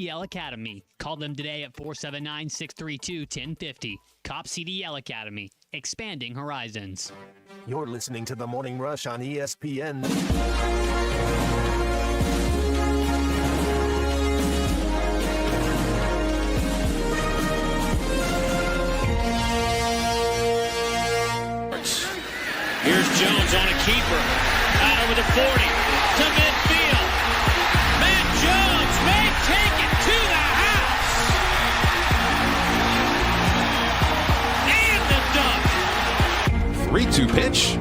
CDL Academy. Call them today at 479-632-1050. Cop CDL Academy, expanding horizons. You're listening to The Morning Rush on ESPN. Here's Jones on a keeper. Out over the 40 to midfield. Matt Jones may take it to the house. And the dunk. 3-2 pitch.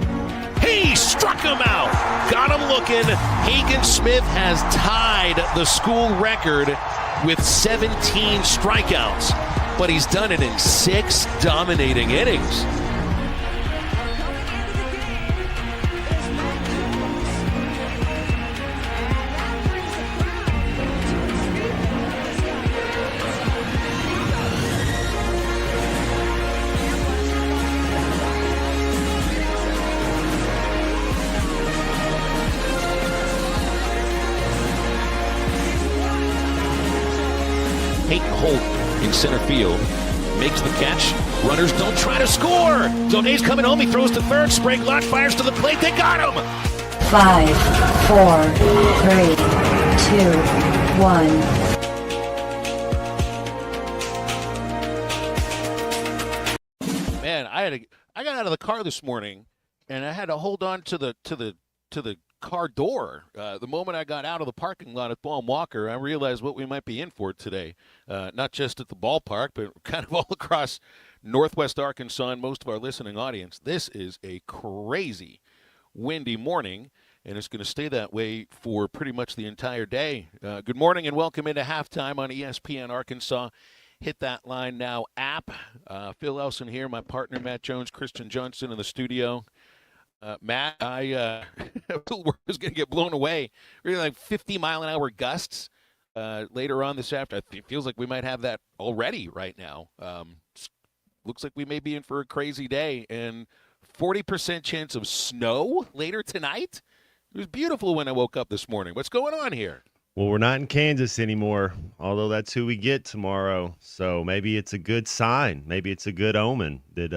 He struck him out. Got him looking. Hagen Smith has tied the school record with 17 strikeouts, but he's done it in 6 dominating innings. Holt in center field makes the catch. Runners don't try to score. Donay's coming home. He throws to third. Sprague Lott fires to the plate. They got him. 5, 4, 3, 2, 1. Man, I got out of the car this morning, and I had to hold on to the car door. The moment I got out of the parking lot at Baum Walker, I realized what we might be in for today. Not just at the ballpark, but kind of all across Northwest Arkansas and most of our listening audience. This is a crazy windy morning, and it's going to stay that way for pretty much the entire day. Good morning and welcome into halftime on ESPN Arkansas. Hit That Line Now app. Phil Elson here, my partner Matt Jones, Christian Johnson in the studio. Matt, I was going to get blown away. Really like 50-mile-an-hour gusts later on this afternoon. It feels like we might have that already right now. Looks like we may be in for a crazy day. And 40% chance of snow later tonight? It was beautiful when I woke up this morning. What's going on here? Well, we're not in Kansas anymore, although that's who we get tomorrow. So maybe it's a good sign. Maybe it's a good omen that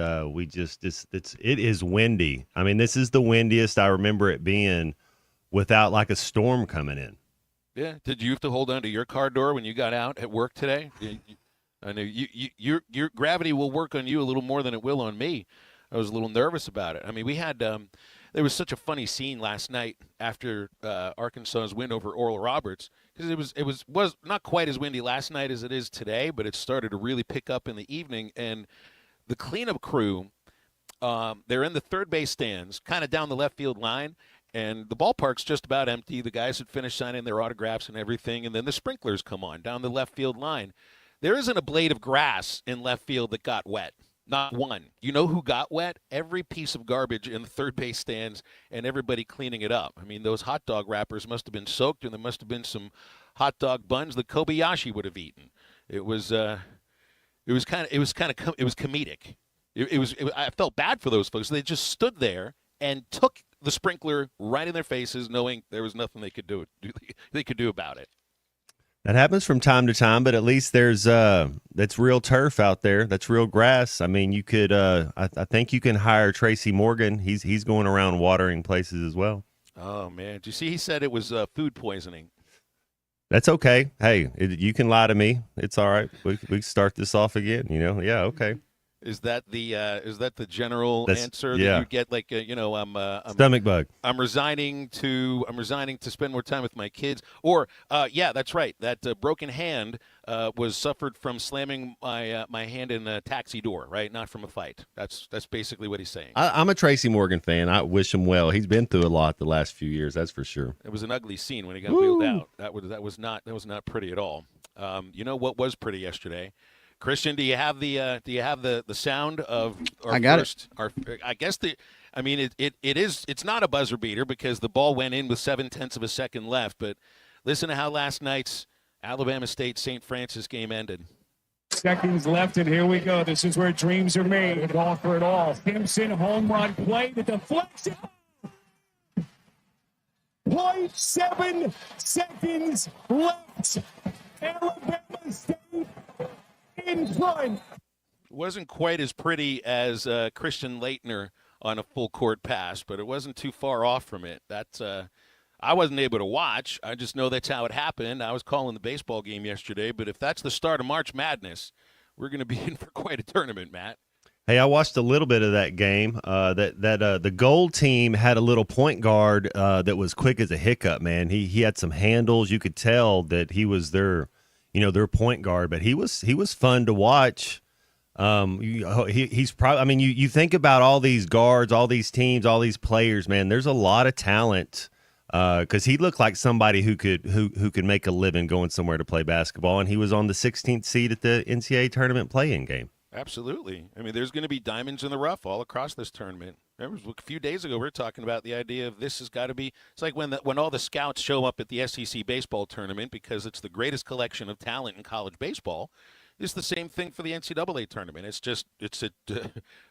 it is windy. I mean, this is the windiest I remember it being without like a storm coming in. Yeah. Did you have to hold on to your car door when you got out at work today? I know your gravity will work on you a little more than it will on me. I was a little nervous about it. I mean, we had there was such a funny scene last night after Arkansas's win over Oral Roberts, because it was not quite as windy last night as it is today, but it started to really pick up in the evening. And the cleanup crew, they're in the third base stands, kind of down the left field line, and the ballpark's just about empty. The guys had finished signing their autographs and everything, and then the sprinklers come on down the left field line. There isn't a blade of grass in left field that got wet. Not one. You know who got wet? Every piece of garbage in the third base stands and everybody cleaning it up. I mean, those hot dog wrappers must have been soaked, and there must have been some hot dog buns that Kobayashi would have eaten. It was comedic. I felt bad for those folks. They just stood there and took the sprinkler right in their faces, knowing there was nothing they could do about it. That happens from time to time, but at least there's that's real turf out there. That's real grass. I mean, you could I think you can hire Tracy Morgan. He's going around watering places as well. Oh man, did you see? He said it was food poisoning. That's okay. Hey, you can lie to me. It's all right. We start this off again. Yeah, okay. Is that the general answer that you get? Like, I'm stomach bug. I'm resigning to spend more time with my kids. Or, yeah, that's right. That broken hand was suffered from slamming my hand in a taxi door, right? Not from a fight. That's basically what he's saying. I'm a Tracy Morgan fan. I wish him well. He's been through a lot the last few years. That's for sure. It was an ugly scene when he got wheeled out. That was not pretty at all. You know what was pretty yesterday? Christian, do you have the sound of our I got first? It's not a buzzer beater because the ball went in with 0.7 of a second left. But listen to how last night's Alabama State-St. Francis game ended. Seconds left, and here we go. This is where dreams are made. All for it all. Simpson home run play. The deflection. 0.7 seconds left. Alabama State in front. Wasn't quite as pretty as Christian Leitner on a full court pass, but it wasn't too far off from it. That's I wasn't able to watch. I just know that's how it happened. I was calling the baseball game yesterday, but if that's the start of March Madness, we're going to be in for quite a tournament, Matt. Hey, I watched a little bit of that game. The gold team had a little point guard that was quick as a hiccup. Man, he had some handles. You could tell that he was their point guard. But he was fun to watch. He's probably. I mean, you think about all these guards, all these teams, all these players. Man, there's a lot of talent. Because he looked like somebody who could make a living going somewhere to play basketball, and he was on the 16th seed at the NCAA tournament play-in game. Absolutely. I mean, there's going to be diamonds in the rough all across this tournament. Remember, a few days ago, we were talking about the idea of this has got to be – it's like when all the scouts show up at the SEC baseball tournament because it's the greatest collection of talent in college baseball. It's the same thing for the NCAA tournament. It's at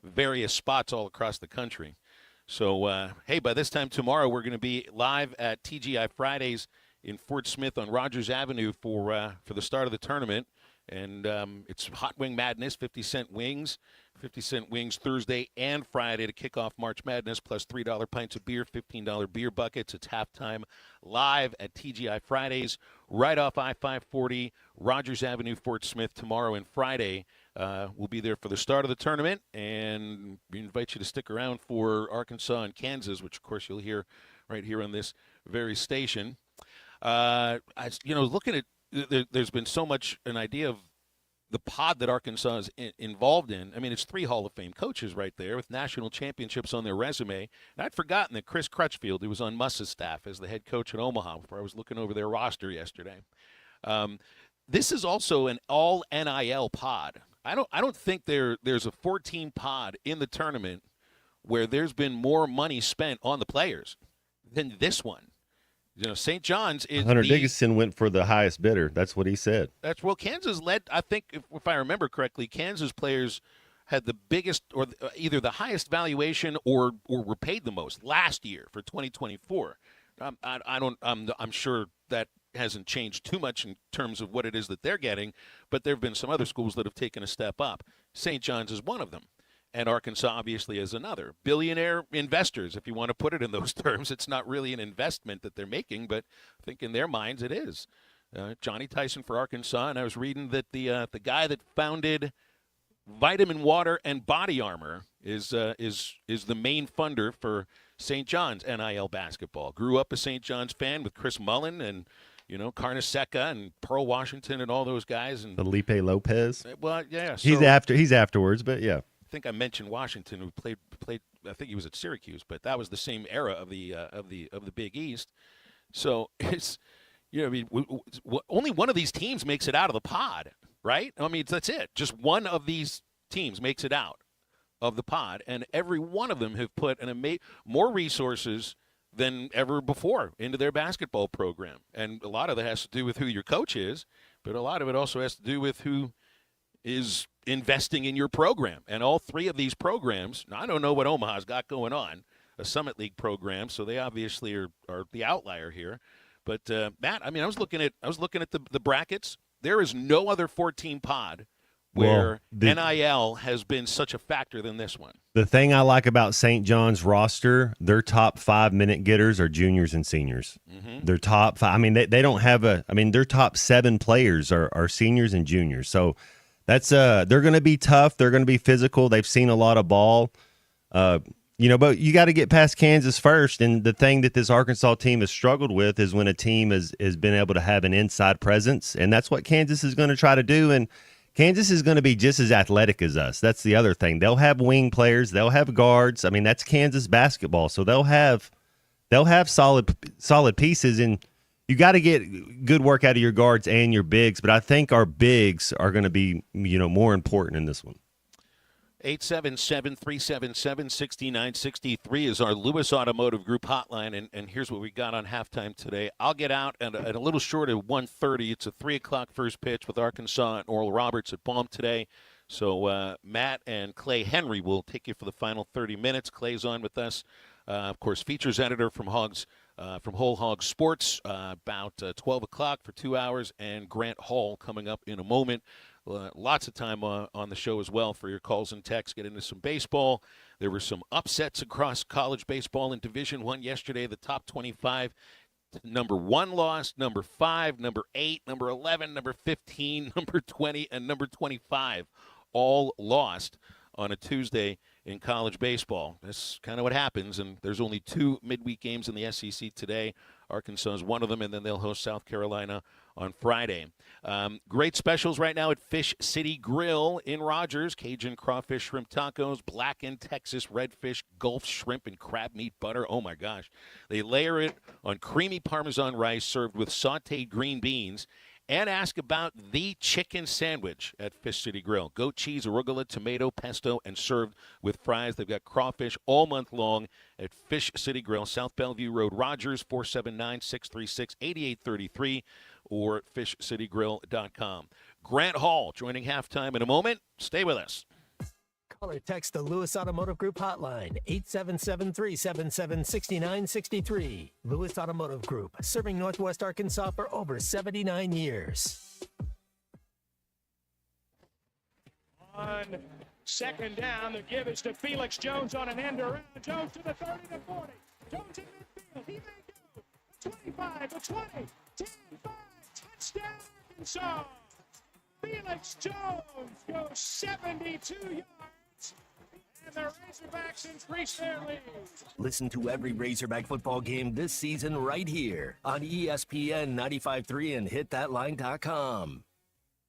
various spots all across the country. So, hey, by this time tomorrow, we're going to be live at TGI Fridays in Fort Smith on Rogers Avenue for the start of the tournament. And it's Hot Wing Madness, 50-cent wings. 50-cent wings Thursday and Friday to kick off March Madness, plus $3 pints of beer, $15 beer buckets. It's halftime live at TGI Fridays, right off I-540, Rogers Avenue, Fort Smith, tomorrow and Friday. We'll be there for the start of the tournament, and we invite you to stick around for Arkansas and Kansas, which, of course, you'll hear right here on this very station. Looking at there's been so much an idea of the pod that Arkansas is involved in. I mean, it's 3 Hall of Fame coaches right there with national championships on their resume. And I'd forgotten that Chris Crutchfield, who was on Muss's staff as the head coach at Omaha before I was looking over their roster yesterday. This is also an all NIL pod. I don't think there's a 14 pod in the tournament where there's been more money spent on the players than this one. You know, St. John's is Hunter Dickinson went for the highest bidder. That's what he said. Kansas led. I think if I remember correctly, Kansas players had the biggest or either the highest valuation or were paid the most last year for 2024. I'm sure that hasn't changed too much in terms of what it is that they're getting, but there have been some other schools that have taken a step up. St. John's is one of them. And Arkansas, obviously, is another. Billionaire investors, if you want to put it in those terms. It's not really an investment that they're making, but I think in their minds it is. Johnny Tyson for Arkansas, and I was reading that the guy that founded Vitamin Water and Body Armor is the main funder for St. John's NIL basketball. Grew up a St. John's fan with Chris Mullen and Carnesecca and Pearl Washington and all those guys. And Felipe Lopez. Well, yeah. He's afterwards, but yeah. I think I mentioned Washington, who played. I think he was at Syracuse, but that was the same era of the Big East. So it's, only one of these teams makes it out of the pod, right? I mean, that's it. Just one of these teams makes it out of the pod, and every one of them have put more resources than ever before into their basketball program. And a lot of that has to do with who your coach is, but a lot of it also has to do with who is investing in your program. And all 3 of these programs, now I don't know what Omaha's got going on, a Summit League program, so they obviously are the outlier here. But Matt, I mean, I was looking at the brackets. There is no other 14 pod where NIL has been such a factor than this one. The thing I like about St. John's roster, their top 5-minute getters are juniors and seniors. Mm-hmm. Their top 5, I mean, they don't have their top 7 players are seniors and juniors. So that's they're going to be tough. They're going to be physical. They've seen a lot of ball. But you got to get past Kansas first. And the thing that this Arkansas team has struggled with is when a team has been able to have an inside presence. And that's what Kansas is going to try to do. And Kansas is going to be just as athletic as us. That's the other thing. They'll have wing players. They'll have guards. I mean, that's Kansas basketball. So they'll have solid pieces. And you got to get good work out of your guards and your bigs. But I think our bigs are going to be, more important in this one. 877-377-6963 is our Lewis Automotive Group hotline, and here's what we got on halftime today. I'll get out at a little short of 1:30. It's a 3 o'clock first pitch with Arkansas and Oral Roberts at Baum today. So Matt and Clay Henry will take you for the final 30 minutes. Clay's on with us, of course, features editor from Hogs from Whole Hog Sports about 12 o'clock for 2 hours, and Grant Hall coming up in a moment. Lots of time on the show as well for your calls and texts. Get into some baseball. There were some upsets across college baseball in Division I yesterday. The top 25, number 1 lost, number 5, number 8, number 11, number 15, number 20, and number 25 all lost on a Tuesday in college baseball. That's kind of what happens, and there's only 2 midweek games in the SEC today. Arkansas is one of them, and then they'll host South Carolina on Friday. Great specials right now at Fish City Grill in Rogers. Cajun crawfish shrimp tacos, blackened Texas redfish, Gulf shrimp, and crab meat butter. Oh, my gosh. They layer it on creamy Parmesan rice served with sautéed green beans. And ask about the chicken sandwich at Fish City Grill. Goat cheese, arugula, tomato, pesto, and served with fries. They've got crawfish all month long at Fish City Grill, South Bellevue Road, Rogers, 479-636-8833, or fishcitygrill.com. Grant Hall joining halftime in a moment. Stay with us. Call or text the Lewis Automotive Group hotline, 877-377-6963. Lewis Automotive Group, serving Northwest Arkansas for over 79 years. On second down, the give is to Felix Jones on an end around. Jones to the 30 to 40. Jones in midfield. He may go. 25 to 20. 10, 5. Touchdown, Arkansas. Felix Jones goes 72 yards. And the Razorbacks increase their lead. Listen to every Razorback football game this season right here on ESPN 95.3 and hitthatline.com.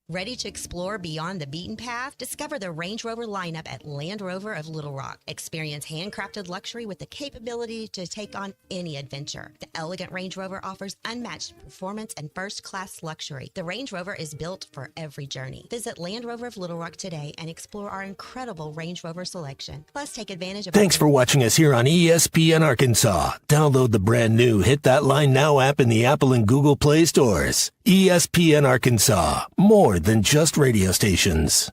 Ready to explore beyond the beaten path? Discover the Range Rover lineup at Land Rover of Little Rock. Experience handcrafted luxury with the capability to take on any adventure. The elegant Range Rover offers unmatched performance and first-class luxury. The Range Rover is built for every journey. Visit Land Rover of Little Rock today and explore our incredible Range Rover selection. Plus, take advantage of... Thanks for watching us here on ESPN Arkansas. Download the brand new Hit That Line Now app in the Apple and Google Play stores. ESPN Arkansas, more than just radio stations.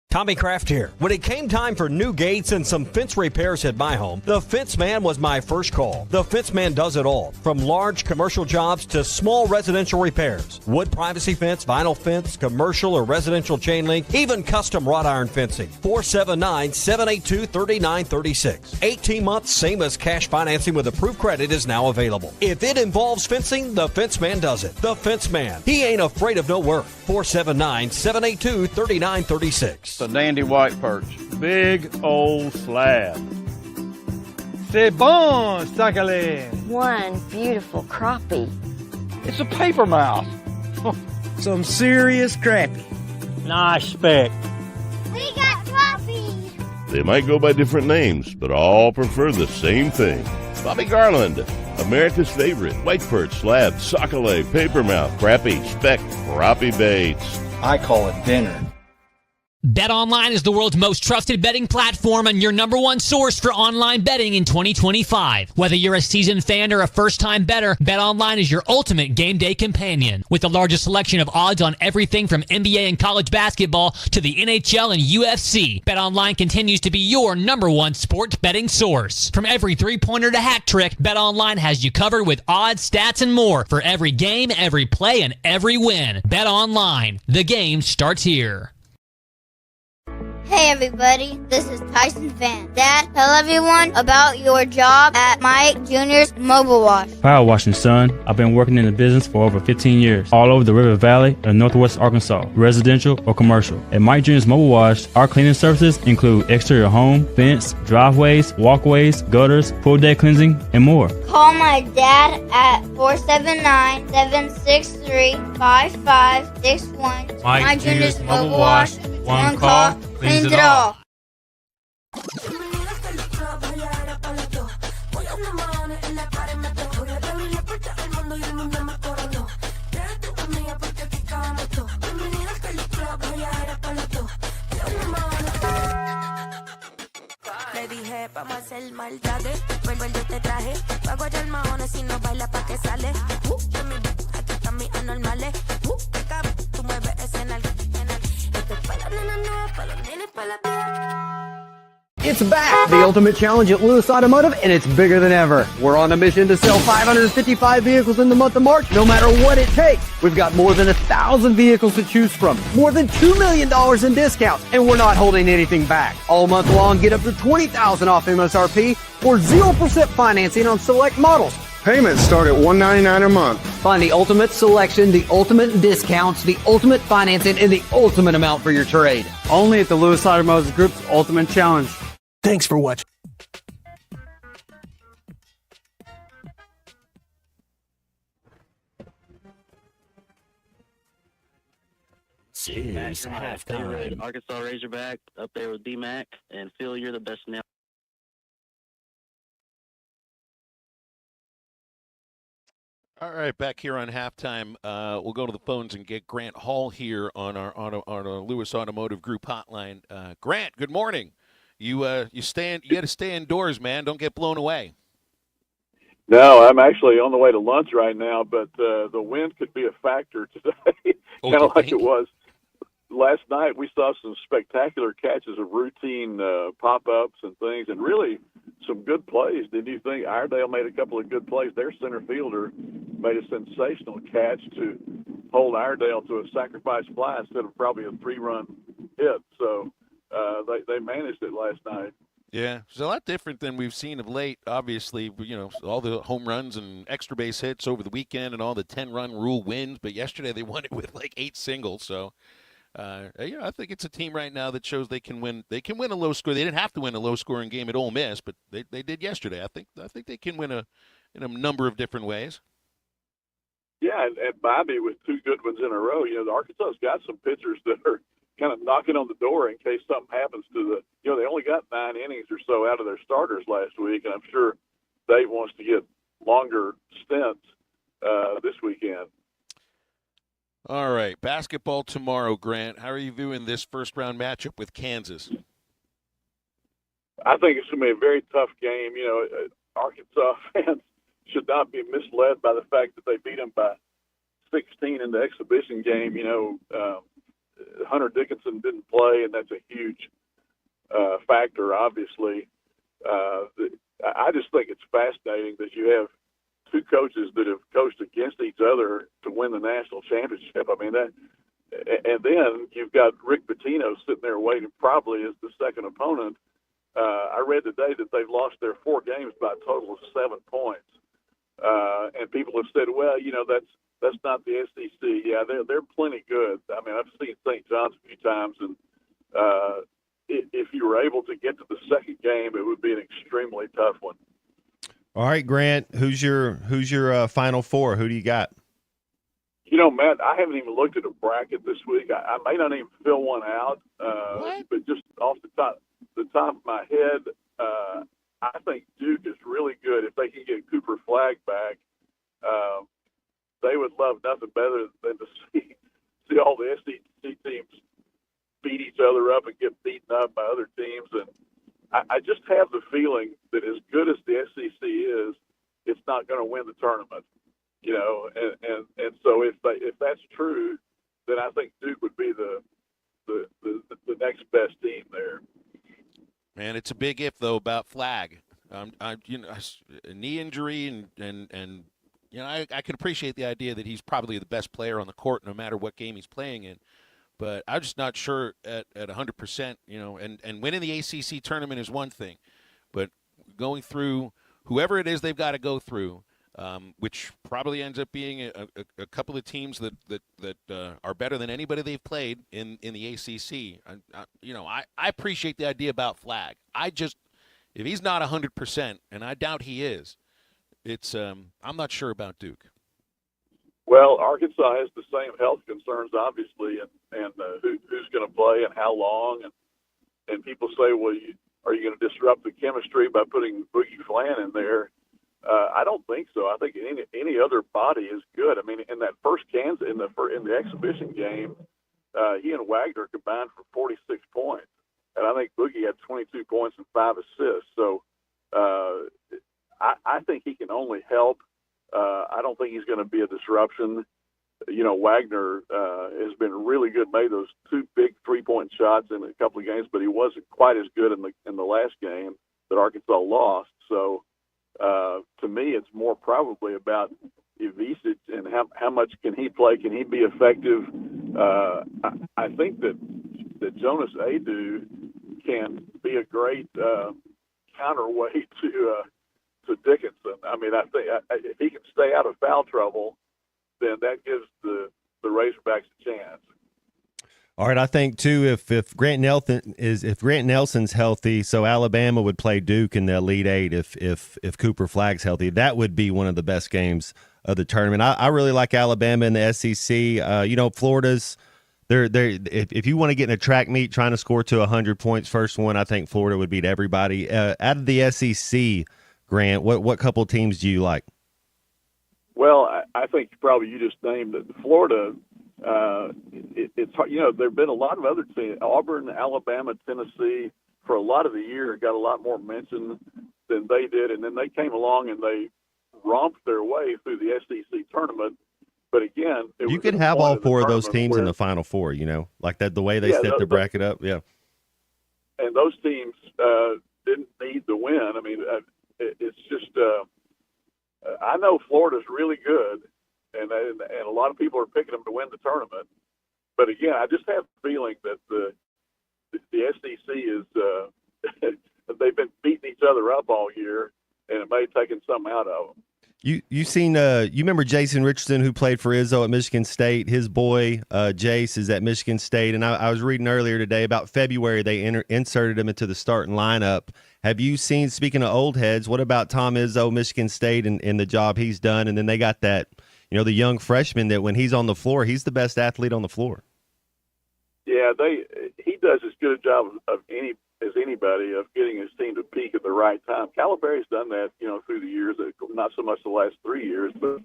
Tommy Kraft here. When it came time for new gates and some fence repairs at my home, the Fence Man was my first call. The Fence Man does it all, from large commercial jobs to small residential repairs. Wood privacy fence, vinyl fence, commercial or residential chain link, even custom wrought iron fencing. 479-782-3936. 18 months, same as cash financing with approved credit is now available. If it involves fencing, the Fence Man does it. The Fence Man. He ain't afraid of no work. 479-782-3936. A dandy white perch. Big old slab. C'est bon, sacalé. One beautiful crappie. It's a paper mouse. Some serious crappie. Nice speck. We got crappie. They might go by different names, but all prefer the same thing. Bobby Garland, America's favorite. White perch, slab, sockeye, papermouth, crappie, speck, crappie baits. I call it dinner. BetOnline is the world's most trusted betting platform and your number one source for online betting in 2025. Whether you're a seasoned fan or a first-time bettor, BetOnline is your ultimate game day companion. With the largest selection of odds on everything from NBA and college basketball to the NHL and UFC, BetOnline continues to be your number one sports betting source. From every three-pointer to hat trick, BetOnline has you covered with odds, stats, and more for every game, every play, and every win. BetOnline. The game starts here. Hey everybody, this is Tyson Van. Dad, tell everyone about your job at Mike Jr.'s Mobile Wash. Power washing, son. I've been working in the business for over 15 years, all over the River Valley and Northwest Arkansas, residential or commercial. At Mike Jr.'s Mobile Wash, our cleaning services include exterior home, fence, driveways, walkways, gutters, pool deck cleansing, and more. Call my dad at 479-763-5561. Mike Jr.'s Mobile Wash. One call, cleans it all. Le dije, vamos a hacer maldades. Vuelvo yo te traje. Pago allá el mahones si no baila pa' que sale. Aquí están mis anormales. Tú mueves ese nalga. Esto es pa' las nenas nuevas, pa' los nenes, pa' la tía. It's back! The Ultimate Challenge at Lewis Automotive, and it's bigger than ever. We're on a mission to sell 555 vehicles in the month of March, no matter what it takes. We've got more than 1,000 vehicles to choose from, more than $2 million in discounts, and we're not holding anything back. All month long, get up to $20,000 off MSRP or 0% financing on select models. Payments start at $199 a month. Find the ultimate selection, the ultimate discounts, the ultimate financing, and the ultimate amount for your trade. Only at the Lewis Automotive Group's Ultimate Challenge. Thanks for watching. Cheers, halftime. Arkansas Razorback up there with D-Mac, and Phil, you're the best now. All right, back here on halftime, we'll go to the phones and get Grant Hall here on our Lewis Automotive Group hotline. Grant, good morning. You got to stay indoors, man. Don't get blown away. No, I'm actually on the way to lunch right now, but the wind could be a factor today, kind of like it was last night. We saw some spectacular catches of routine pop-ups and things, and really some good plays. Did you think Iredale made a couple of good plays? Their center fielder made a sensational catch to hold Iredale to a sacrifice fly instead of probably a 3-run hit. So they managed it last night. Yeah, it's a lot different than we've seen of late. Obviously, all the home runs and extra base hits over the weekend and all the 10-run rule wins. But yesterday they won it with like 8 singles. So, I think it's a team right now that shows they can win. They can win a low score. They didn't have to win a low-scoring game at Ole Miss, but they did yesterday. I think they can win in a number of different ways. Yeah, and Bobby with 2 good ones in a row. Arkansas's got some pitchers that are kind of knocking on the door in case something happens to they only got 9 innings or so out of their starters last week, and I'm sure Dave wants to get longer stints this weekend. All right, basketball tomorrow, Grant. How are you viewing this first-round matchup with Kansas? I think it's going to be a very tough game. Arkansas fans should not be misled by the fact that they beat them by 16 in the exhibition game. Hunter Dickinson didn't play, and that's a huge factor, obviously. I just think it's fascinating that you have 2 coaches that have coached against each other to win the national championship. I mean, and then you've got Rick Pitino sitting there waiting probably as the second opponent. I read today that they've lost their 4 games by a total of 7 points. And people have said, well, that's not the SEC. Yeah, they're plenty good. I mean, I've seen St. John's a few times, and if you were able to get to the second game, it would be an extremely tough one. All right, Grant, who's your Final Four? Who do you got? Matt, I haven't even looked at a bracket this week. I may not even fill one out, but just off the top of my head, I think Duke is really good. If they can get Cooper Flagg back, they would love nothing better than to see all the SEC teams beat each other up and get beaten up by other teams. And I just have the feeling that as good as the SEC is, it's not going to win the tournament. And so if that's true, then I think Duke would be the next best team there. Man, it's a big if though about Flagg. A knee injury and I can appreciate the idea that he's probably the best player on the court no matter what game he's playing in. But I'm just not sure at 100%, and winning the ACC tournament is one thing, but going through whoever it is they've got to go through, which probably ends up being a couple of teams that are better than anybody they've played in the ACC. I appreciate the idea about Flagg. If he's not 100%, and I doubt he is, I'm not sure about Duke. Well, Arkansas has the same health concerns, obviously, and who's going to play and how long. And people say, well, are you going to disrupt the chemistry by putting Boogie Flan in there? I don't think so. I think any other body is good. I mean, in that first Kansas, in the exhibition game, he and Wagner combined for 46 points. And I think Boogie had 22 points and 5 assists. So I think he can only help. I don't think he's going to be a disruption. Wagner has been really good. Made those 2 big 3-point shots in a couple of games, but he wasn't quite as good in the last game that Arkansas lost. So to me, it's more probably about Ivisic and how much can he play? Can he be effective? I think that Jonas Adu can be a great counterweight to Dickinson. I mean, I think if he can stay out of foul trouble, then that gives the Razorbacks a chance. All right, I think too if Grant Nelson's healthy, so Alabama would play Duke in the Elite Eight if Cooper Flagg's healthy. That would be one of the best games of the tournament. I really like Alabama in the SEC. Florida's if you want to get in a track meet trying to score to 100 points, first one, I think Florida would beat everybody. Out of the SEC, Grant, what couple teams do you like? Well, I think probably you just named it. Florida. It's hard. There've been a lot of other teams, Auburn, Alabama, Tennessee, for a lot of the year got a lot more mention than they did, and then they came along and they romped their way through the SEC tournament. But again, you could have all 4 of those teams in the Final Four. Like that, the way they set the bracket up. Yeah, and those teams didn't need the win. I mean, it's just I know Florida's really good. And a lot of people are picking them to win the tournament. But again, I just have the feeling that the SEC is they've been beating each other up all year, and it may have taken something out of them. You seen you remember Jason Richardson, who played for Izzo at Michigan State? His boy Jace is at Michigan State, and I was reading earlier today about February they inserted him into the starting lineup. Have you seen? Speaking of old heads, what about Tom Izzo, Michigan State, and the job he's done? And then they got that. The young freshman that when he's on the floor, he's the best athlete on the floor. Yeah, he does as good a job as anybody of getting his team to peak at the right time. Calaberry's done that, through the years, not so much the last 3 years, but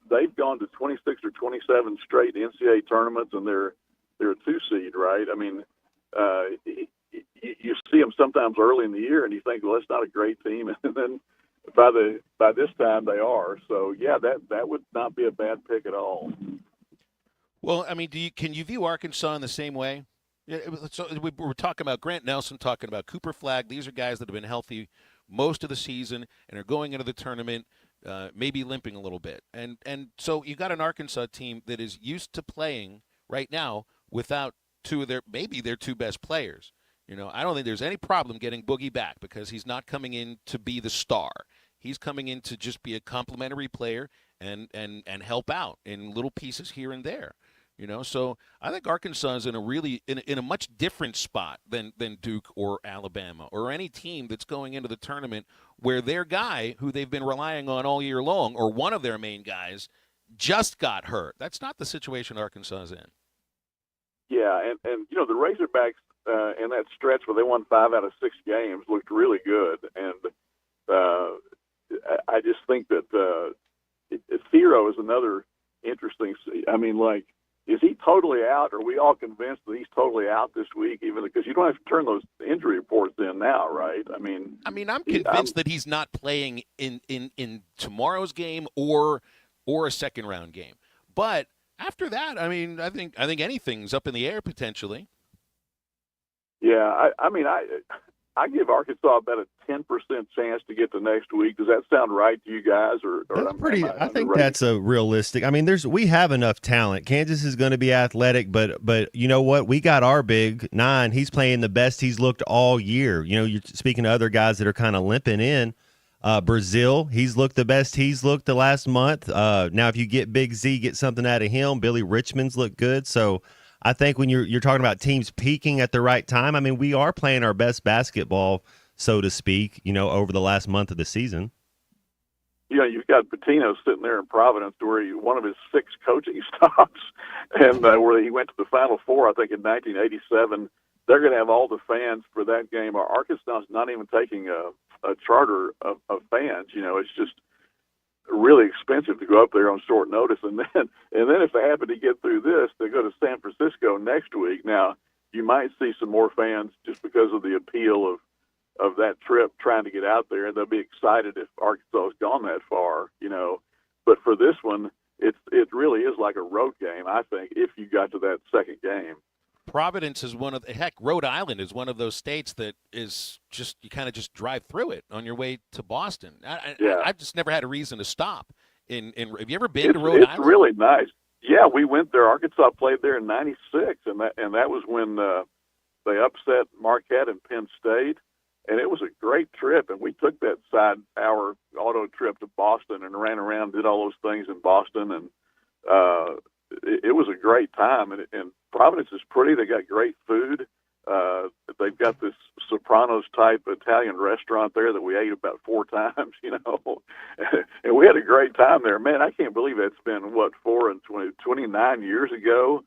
they've gone to 26 or 27 straight NCAA tournaments, and they're a 2 seed, right? I mean, you see them sometimes early in the year, and you think, well, that's not a great team, and then by this time they are. So yeah, that would not be a bad pick at all. Well, I mean, can you view Arkansas in the same way? So we're talking about Grant Nelson, talking about Cooper Flagg. These are guys that have been healthy most of the season and are going into the tournament, maybe limping a little bit. And so you got an Arkansas team that is used to playing right now without their 2 best players. I don't think there's any problem getting Boogie back because he's not coming in to be the star. He's coming in to just be a complimentary player and help out in little pieces here and there. So I think Arkansas is in a much different spot than Duke or Alabama or any team that's going into the tournament where their guy who they've been relying on all year long, or one of their main guys, just got hurt. That's not the situation Arkansas is in. Yeah, and the Razorbacks in that stretch where they won 5 out of 6 games looked really good, and I just think that Thero is another interesting. I mean, is he totally out? Are we all convinced that he's totally out this week? Even because you don't have to turn those injury reports in now, right? I mean, I'm convinced that he's not playing in tomorrow's game or a second round game. But after that, I mean, I think anything's up in the air potentially. Yeah, I give Arkansas about a 10% chance to get to next week. Does that sound right to you guys? Or that's pretty. I think that's a realistic. I mean, we have enough talent. Kansas is going to be athletic, but you know what? We got our big 9. He's playing the best he's looked all year. You're speaking to other guys that are kind of limping in. Brazil, he's looked the best he's looked the last month. Now, if you get Big Z, get something out of him. Billy Richmond's looked good. So I think when you're talking about teams peaking at the right time, I mean, we are playing our best basketball, so to speak, over the last month of the season. You've got Pitino sitting there in Providence, where one of his 6 coaching stops, and where he went to the Final Four, I think, in 1987. They're going to have all the fans for that game. Arkansas's not even taking a charter of fans. It's just really expensive to go up there on short notice, and then if they happen to get through this, they go to San Francisco next week. Now, you might see some more fans just because of the appeal of that trip, trying to get out there, and they'll be excited if Arkansas has gone that far. But for this one, it really is like a road game, I think, if you got to that second game. Providence is one of Rhode Island is one of those states that is just, you kind of just drive through it on your way to Boston. I've just never had a reason to stop. Have you ever been to Rhode Island? It's really nice. Yeah, we went there. Arkansas played there in '96, and that was when they upset Marquette and Penn State, and it was a great trip. And we took that side-hour auto trip to Boston and ran around, did all those things in Boston, and it was a great time. And Providence is pretty. They got great food. They've got this Sopranos type Italian restaurant there that we ate about 4 times, and we had a great time there. Man, I can't believe it's been 29 years ago,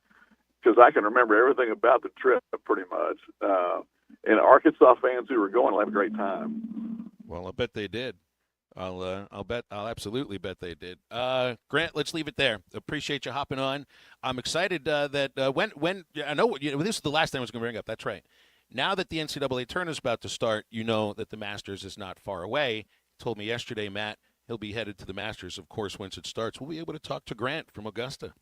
because I can remember everything about the trip pretty much. And Arkansas fans who were going will have a great time. Well, I bet they did. I'll absolutely bet they did. Grant, let's leave it there. Appreciate you hopping on. I'm excited that when I know this is the last thing I was going to bring up. That's right. Now that the NCAA tournament is about to start, you know that the Masters is not far away. He told me yesterday, Matt, he'll be headed to the Masters, of course, once it starts. We'll be able to talk to Grant from Augusta.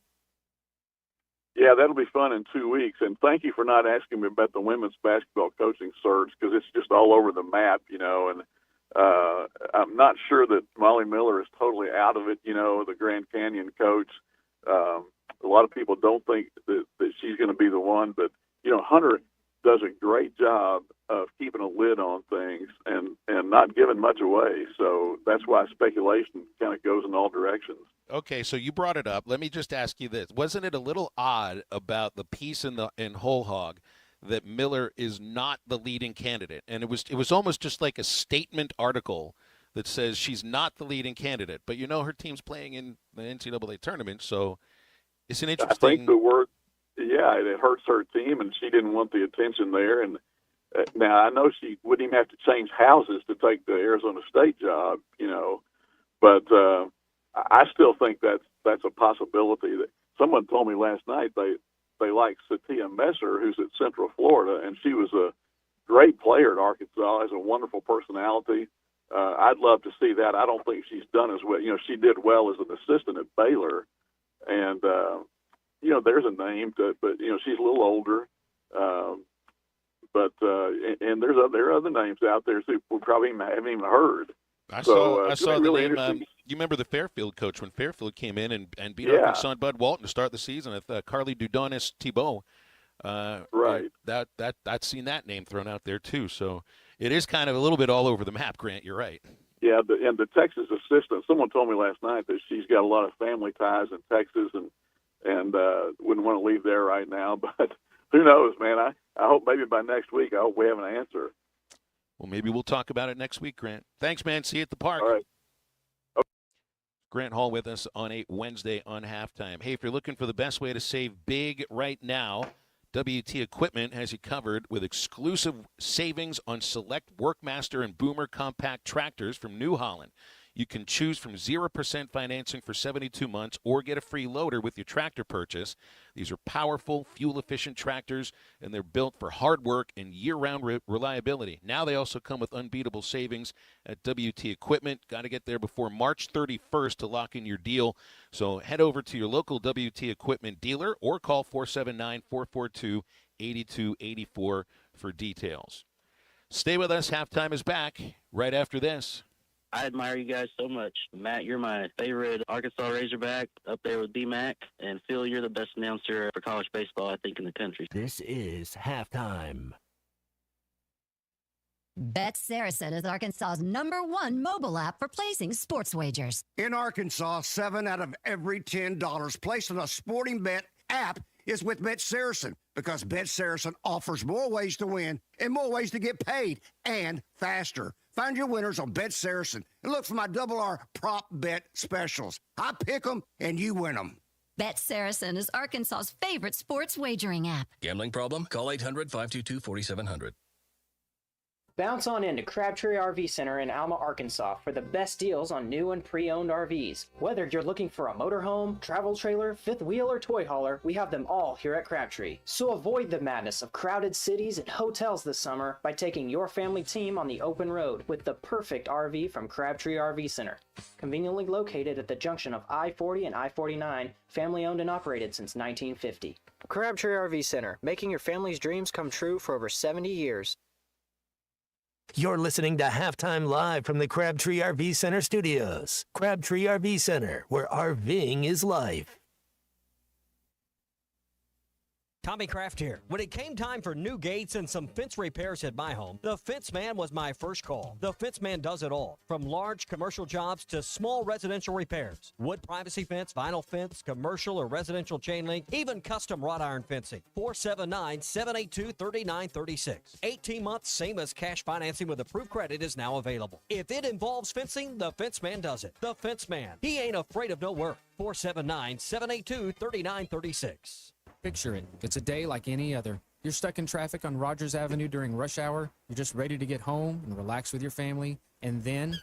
Yeah, that'll be fun in 2 weeks. And thank you for not asking me about the women's basketball coaching search, because it's just all over the map, and I'm not sure that Molly Miller is totally out of it, the Grand Canyon coach. A lot of people don't think that she's going to be the one, but, Hunter does a great job of keeping a lid on things and not giving much away. So that's why speculation kind of goes in all directions. Okay, so you brought it up. Let me just ask you this. Wasn't it a little odd about the piece in Whole Hog that Miller is not the leading candidate? And it was almost just like a statement article that says she's not the leading candidate. But her team's playing in the NCAA tournament, so it's an interesting. I think the word, it hurts her team, and she didn't want the attention there. And now I know she wouldn't even have to change houses to take the Arizona State job, but I still think that's a possibility. That someone told me last night they like Satia Messer, who's at Central Florida, and she was a great player at Arkansas, has a wonderful personality. I'd love to see that. I don't think she's done as well. She did well as an assistant at Baylor, and there's a name, but she's a little older. And there are other names out there who we probably haven't even heard. I saw the really name. You remember the Fairfield coach when Fairfield came in and beat Arkansas Bud Walton to start the season with Carly Dudonis Thibault. Right. I've seen that name thrown out there too. So it is kind of a little bit all over the map, Grant. You're right. Yeah, and the Texas assistant. Someone told me last night that she's got a lot of family ties in Texas and wouldn't want to leave there right now. But who knows, man? I hope maybe by next week I hope we have an answer. Well, maybe we'll talk about it next week, Grant. Thanks, man. See you at the park. All right. Grant Hall with us on a Wednesday on Halftime. Hey, if you're looking for the best way to save big right now, WT Equipment has you covered with exclusive savings on select Workmaster and Boomer compact tractors from New Holland. You can choose from 0% financing for 72 months or get a free loader with your tractor purchase. These are powerful, fuel-efficient tractors, and they're built for hard work and year-round reliability. Now they also come with unbeatable savings at WT Equipment. Got to get there before March 31st to lock in your deal. So head over to your local WT Equipment dealer or call 479-442-8284 for details. Stay with us. Halftime is back right after this. I admire you guys so much. Matt, you're my favorite Arkansas Razorback up there with D-Mac. And Phil, you're the best announcer for college baseball, I think, in the country. This is Halftime. Bet Saracen is Arkansas's #1 mobile app for placing sports wagers. In Arkansas, 7 out of every $10 placed on a sporting bet app is with Bet Saracen, because Bet Saracen offers more ways to win and more ways to get paid, and faster. Find your winners on Bet Saracen and look for my R prop bet specials. I pick them and you win them. Bet Saracen is Arkansas's favorite sports wagering app. Gambling problem? Call 800-522-4700. Bounce on into Crabtree RV Center in Alma, Arkansas for the best deals on new and pre-owned RVs. Whether you're looking for a motorhome, travel trailer, fifth wheel, or toy hauler, we have them all here at Crabtree. So avoid the madness of crowded cities and hotels this summer by taking your family team on the open road with the perfect RV from Crabtree RV Center. Conveniently located at the junction of I-40 and I-49, family owned and operated since 1950. Crabtree RV Center, making your family's dreams come true for over 70 years. You're listening to Halftime Live from the Crabtree RV Center studios. Crabtree RV Center, where RVing is life. Tommy Kraft here. When it came time for new gates and some fence repairs at my home, the Fence Man was my first call. The Fence Man does it all, from large commercial jobs to small residential repairs. Wood privacy fence, vinyl fence, commercial or residential chain link, even custom wrought iron fencing. 479-782-3936. 18 months, same as cash financing with approved credit is now available. If it involves fencing, the Fence Man does it. The Fence Man. He ain't afraid of no work. 479-782-3936. Picture it. It's a day like any other. You're stuck in traffic on Rogers Avenue during rush hour. You're just ready to get home and relax with your family. And then,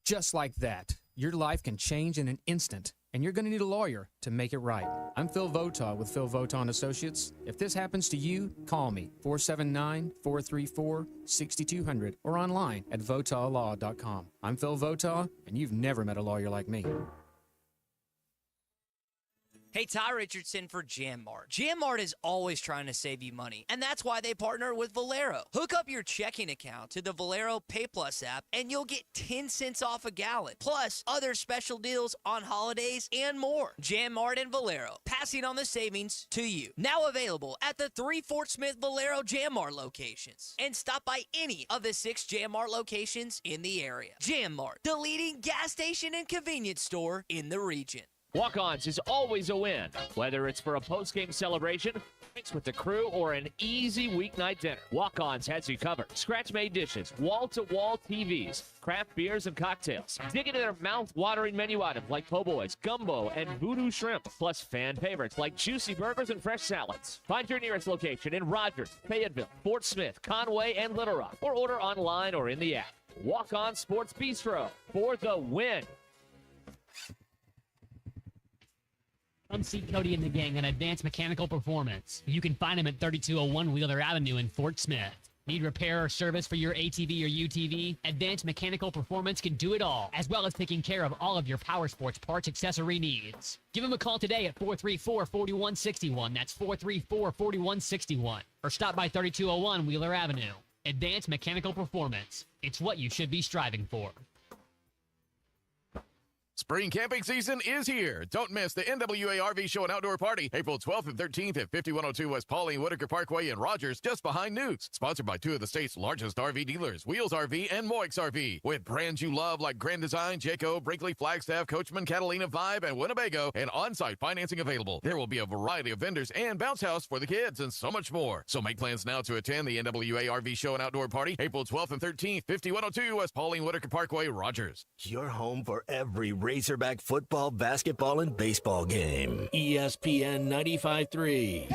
just like that, your life can change in an instant. And you're going to need a lawyer to make it right. I'm Phil Votaw with Phil Votaw & Associates. If this happens to you, call me, 479-434-6200, or online at votawlaw.com. I'm Phil Votaw, and you've never met a lawyer like me. Hey, Ty Richardson for Jam Mart. Jam Mart is always trying to save you money, and that's why they partner with Valero. Hook up your checking account to the Valero Pay Plus app, and you'll get 10 cents off a gallon, plus other special deals on holidays and more. Jam Mart and Valero, passing on the savings to you. Now available at the 3 Fort Smith Valero Jam Mart locations. And stop by any of the 6 Jam Mart locations in the area. Jam Mart, the leading gas station and convenience store in the region. Walk-Ons is always a win, whether it's for a post-game celebration, drinks with the crew, or an easy weeknight dinner. Walk-Ons has you covered. Scratch-made dishes, wall-to-wall TVs, craft beers and cocktails. Dig into their mouth-watering menu items like po' boys, gumbo, and voodoo shrimp, plus fan favorites like juicy burgers and fresh salads. Find your nearest location in Rogers, Fayetteville, Fort Smith, Conway, and Little Rock, or order online or in the app. Walk-On Sports Bistro for the win. Come see Cody and the gang at Advanced Mechanical Performance. You can find them at 3201 Wheeler Avenue in Fort Smith. Need repair or service for your ATV or UTV? Advanced Mechanical Performance can do it all, as well as taking care of all of your power sports parts accessory needs. Give them a call today at 434-4161. That's 434-4161. Or stop by 3201 Wheeler Avenue. Advanced Mechanical Performance. It's what you should be striving for. Spring camping season is here. Don't miss the NWA RV Show and Outdoor Party, April 12th and 13th at 5102 West Pauline Whitaker Parkway in Rogers, just behind Newt's. Sponsored by 2 of the state's largest RV dealers, Wheels RV and Moix RV. With brands you love like Grand Design, Jayco, Brinkley, Flagstaff, Coachman, Catalina, Vibe, and Winnebago, and on-site financing available. There will be a variety of vendors and bounce house for the kids and so much more. So make plans now to attend the NWA RV Show and Outdoor Party, April 12th and 13th, 5102 West Pauline Whitaker Parkway, Rogers. Your home for every Razorback football, basketball, and baseball game. ESPN 95.3.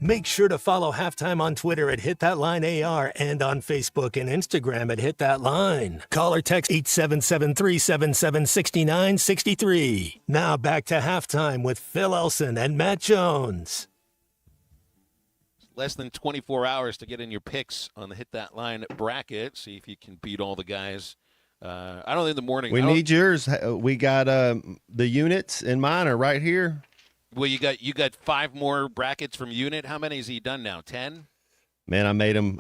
Make sure to follow Halftime on Twitter at HitThatLineAR and on Facebook and Instagram at HitThatLine. Call or text 877-377-6963. Now back to Halftime with Phil Elson and Matt Jones. Less than 24 hours to get in your picks on the Hit That Line bracket. See if you can beat all the guys. I don't think in the morning. We need yours. We got the units, and mine are right here. Well, you got 5 more brackets from Unit. How many has he done now? 10? Man, I made them.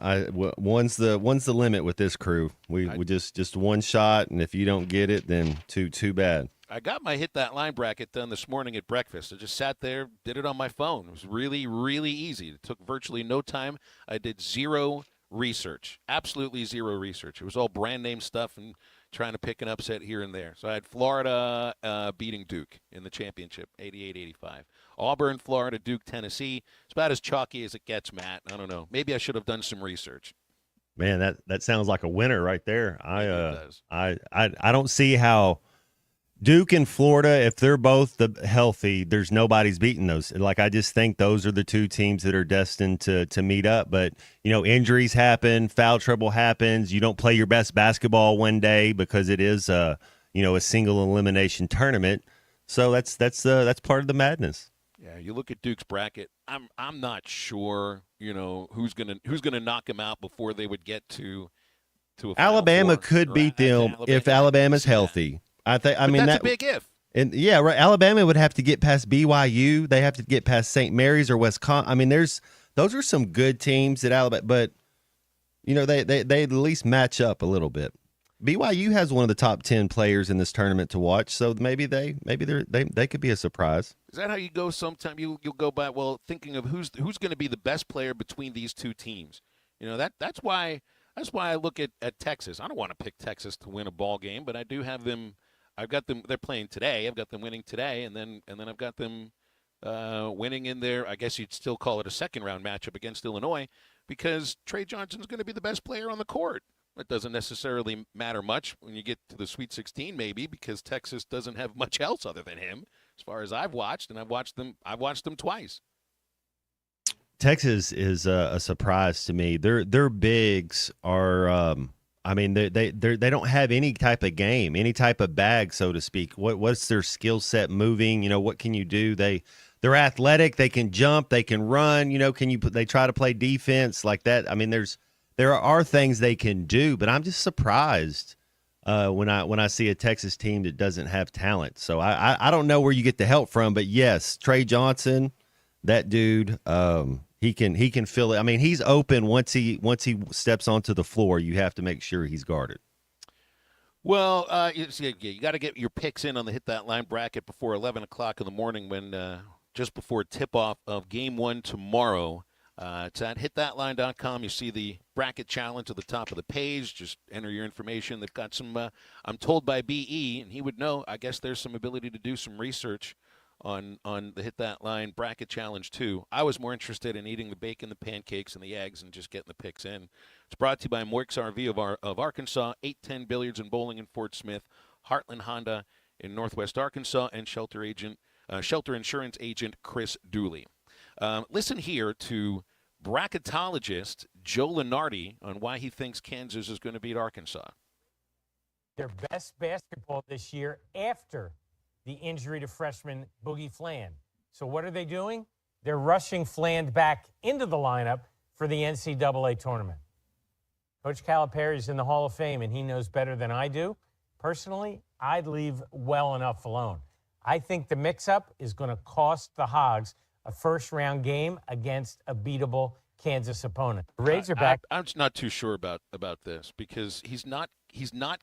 One's the limit with this crew. We just one shot, and if you don't get it, then too bad. I got my Hit That Line bracket done this morning at breakfast. I just sat there, did it on my phone. It was really, really easy. It took virtually no time. I did zero research, absolutely zero research. It was all brand name stuff and trying to pick an upset here and there. So I had Florida beating Duke in the championship, 88-85. Auburn, Florida, Duke, Tennessee. It's about as chalky as it gets, Matt. I don't know. Maybe I should have done some research. Man, that sounds like a winner right there. It does. I don't see how Duke and Florida, if they're both healthy, there's nobody's beating those. Like, I just think those are the two teams that are destined to meet up. But, injuries happen, foul trouble happens. You don't play your best basketball one day because it is a single elimination tournament. So that's part of the madness. Yeah, you look at Duke's bracket. I'm not sure, who's gonna knock them out before they would get to a Final Alabama Four. could beat them if Alabama's healthy. I mean that's a big if. And yeah, right. Alabama would have to get past BYU. They have to get past St. Mary's or Wisconsin. I mean, those are some good teams at Alabama, but they at least match up a little bit. BYU has one of the top 10 players in this tournament to watch, so maybe they could be a surprise. Is that how you go? Sometime you'll go by thinking of who's going to be the best player between these two teams. That's why I look at Texas. I don't want to pick Texas to win a ball game, but I do have them. I've got them. They're playing today. I've got them winning today, and then I've got them winning in their. I guess you'd still call it a second round matchup against Illinois, because Trey Johnson's going to be the best player on the court. It doesn't necessarily matter much when you get to the Sweet 16, maybe, because Texas doesn't have much else other than him, as far as I've watched, and I've watched them twice. Texas is a surprise to me. Their bigs are. They don't have any type of game, any type of bag, so to speak. What's their skill set moving? What can you do? They're athletic. They can jump. They can run. They try to play defense like that. I mean, there are things they can do, but I'm just surprised when I see a Texas team that doesn't have talent. So I don't know where you get the help from, but yes, Trey Johnson, that dude. He can feel it. I mean, he's open once he steps onto the floor. You have to make sure he's guarded. Well, you got to get your picks in on the Hit That Line bracket before 11 o'clock in the morning, when just before tip-off of Game 1 tomorrow. It's at hitthatline.com. You see the bracket challenge at the top of the page. Just enter your information. They've got some, I'm told by BE, and he would know, I guess there's some ability to do some research on the Hit That Line bracket challenge too. I was more interested in eating the bacon, the pancakes, and the eggs, and just getting the picks in. It's brought to you by Moix RV of Arkansas, 810 Billiards and Bowling in Fort Smith, Heartland Honda in Northwest Arkansas, and Shelter Insurance Agent Chris Dooley. Listen here to bracketologist Joe Lunardi on why he thinks Kansas is going to beat Arkansas. Their best basketball this year after the injury to freshman Boogie Fland. So what are they doing? They're rushing Fland back into the lineup for the NCAA tournament. Coach Calipari's in the Hall of Fame, and he knows better than I do. Personally, I'd leave well enough alone. I think the mix-up is going to cost the Hogs a first-round game against a beatable Kansas opponent. The Razorback. I'm just not too sure about this, because he's not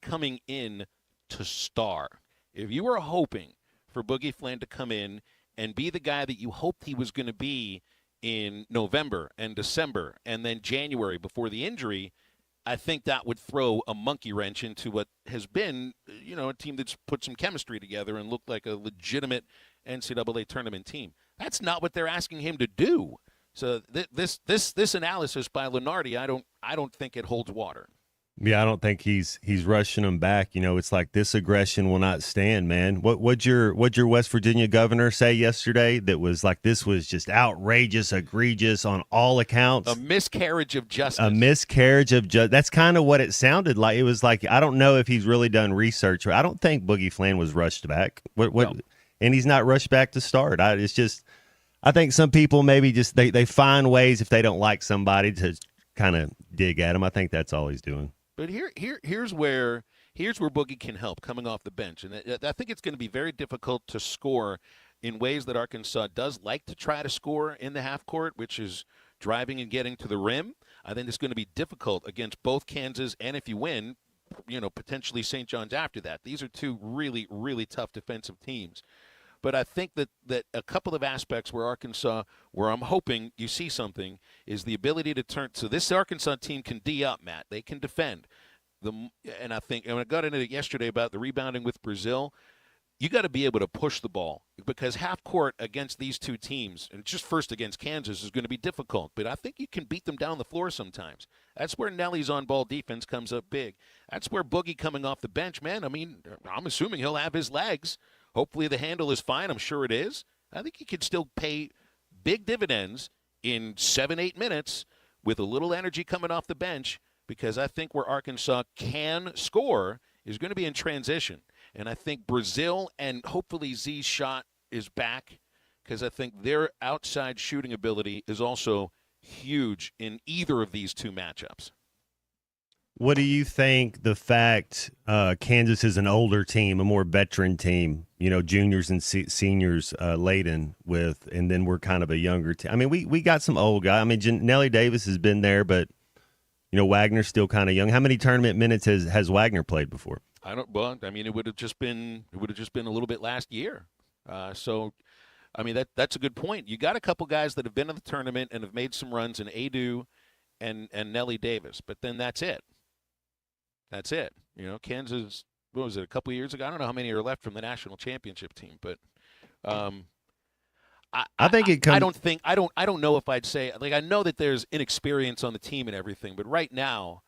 coming in to star. If you were hoping for Boogie Fland to come in and be the guy that you hoped he was going to be in November and December and then January before the injury, I think that would throw a monkey wrench into what has been, a team that's put some chemistry together and looked like a legitimate NCAA tournament team. That's not what they're asking him to do. So this analysis by Lunardi, I don't think it holds water. Yeah, I don't think he's rushing them back. You know, it's like this aggression will not stand, man. What'd your West Virginia governor say yesterday that was like this was just outrageous, egregious on all accounts? A miscarriage of justice. A miscarriage of justice. That's kind of what it sounded like. It was like I don't know if he's really done research. I don't think Boogie Flan was rushed back. No. And he's not rushed back to start. It's just I think some people maybe just they find ways if they don't like somebody to kind of dig at him. I think that's all he's doing. But here's where Boogie can help coming off the bench, and I think it's going to be very difficult to score in ways that Arkansas does like to try to score in the half court, which is driving and getting to the rim. I think it's going to be difficult against both Kansas, and if you win, potentially St. John's after that. These are two really, really tough defensive teams. But I think that a couple of aspects where I'm hoping you see something, is the ability to turn. So this Arkansas team can D up, Matt. They can defend. And I think, and I got into it yesterday about the rebounding with Brazil, you got to be able to push the ball because half court against these two teams, and just first against Kansas, is going to be difficult. But I think you can beat them down the floor sometimes. That's where Nelly's on-ball defense comes up big. That's where Boogie coming off the bench, man. I mean, I'm assuming he'll have his legs. Hopefully the handle is fine. I'm sure it is. I think he could still pay big dividends in 7-8 minutes with a little energy coming off the bench, because I think where Arkansas can score is going to be in transition. And I think Brazil and hopefully Z's shot is back, because I think their outside shooting ability is also huge in either of these two matchups. What do you think the fact Kansas is an older team, a more veteran team, juniors and seniors laden with, and then we're kind of a younger team? I mean, we got some old guys. I mean, Nelly Davis has been there, but, Wagner's still kind of young. How many tournament minutes has Wagner played before? It would have just been a little bit last year. So, I mean, that's a good point. You got a couple guys that have been in the tournament and have made some runs in Adu and Nelly Davis, but then that's it. That's it. Kansas, what was it, a couple of years ago? I don't know how many are left from the national championship team, but I think it comes. I don't know if I'd say, like, I know that there's inexperience on the team and everything, but right now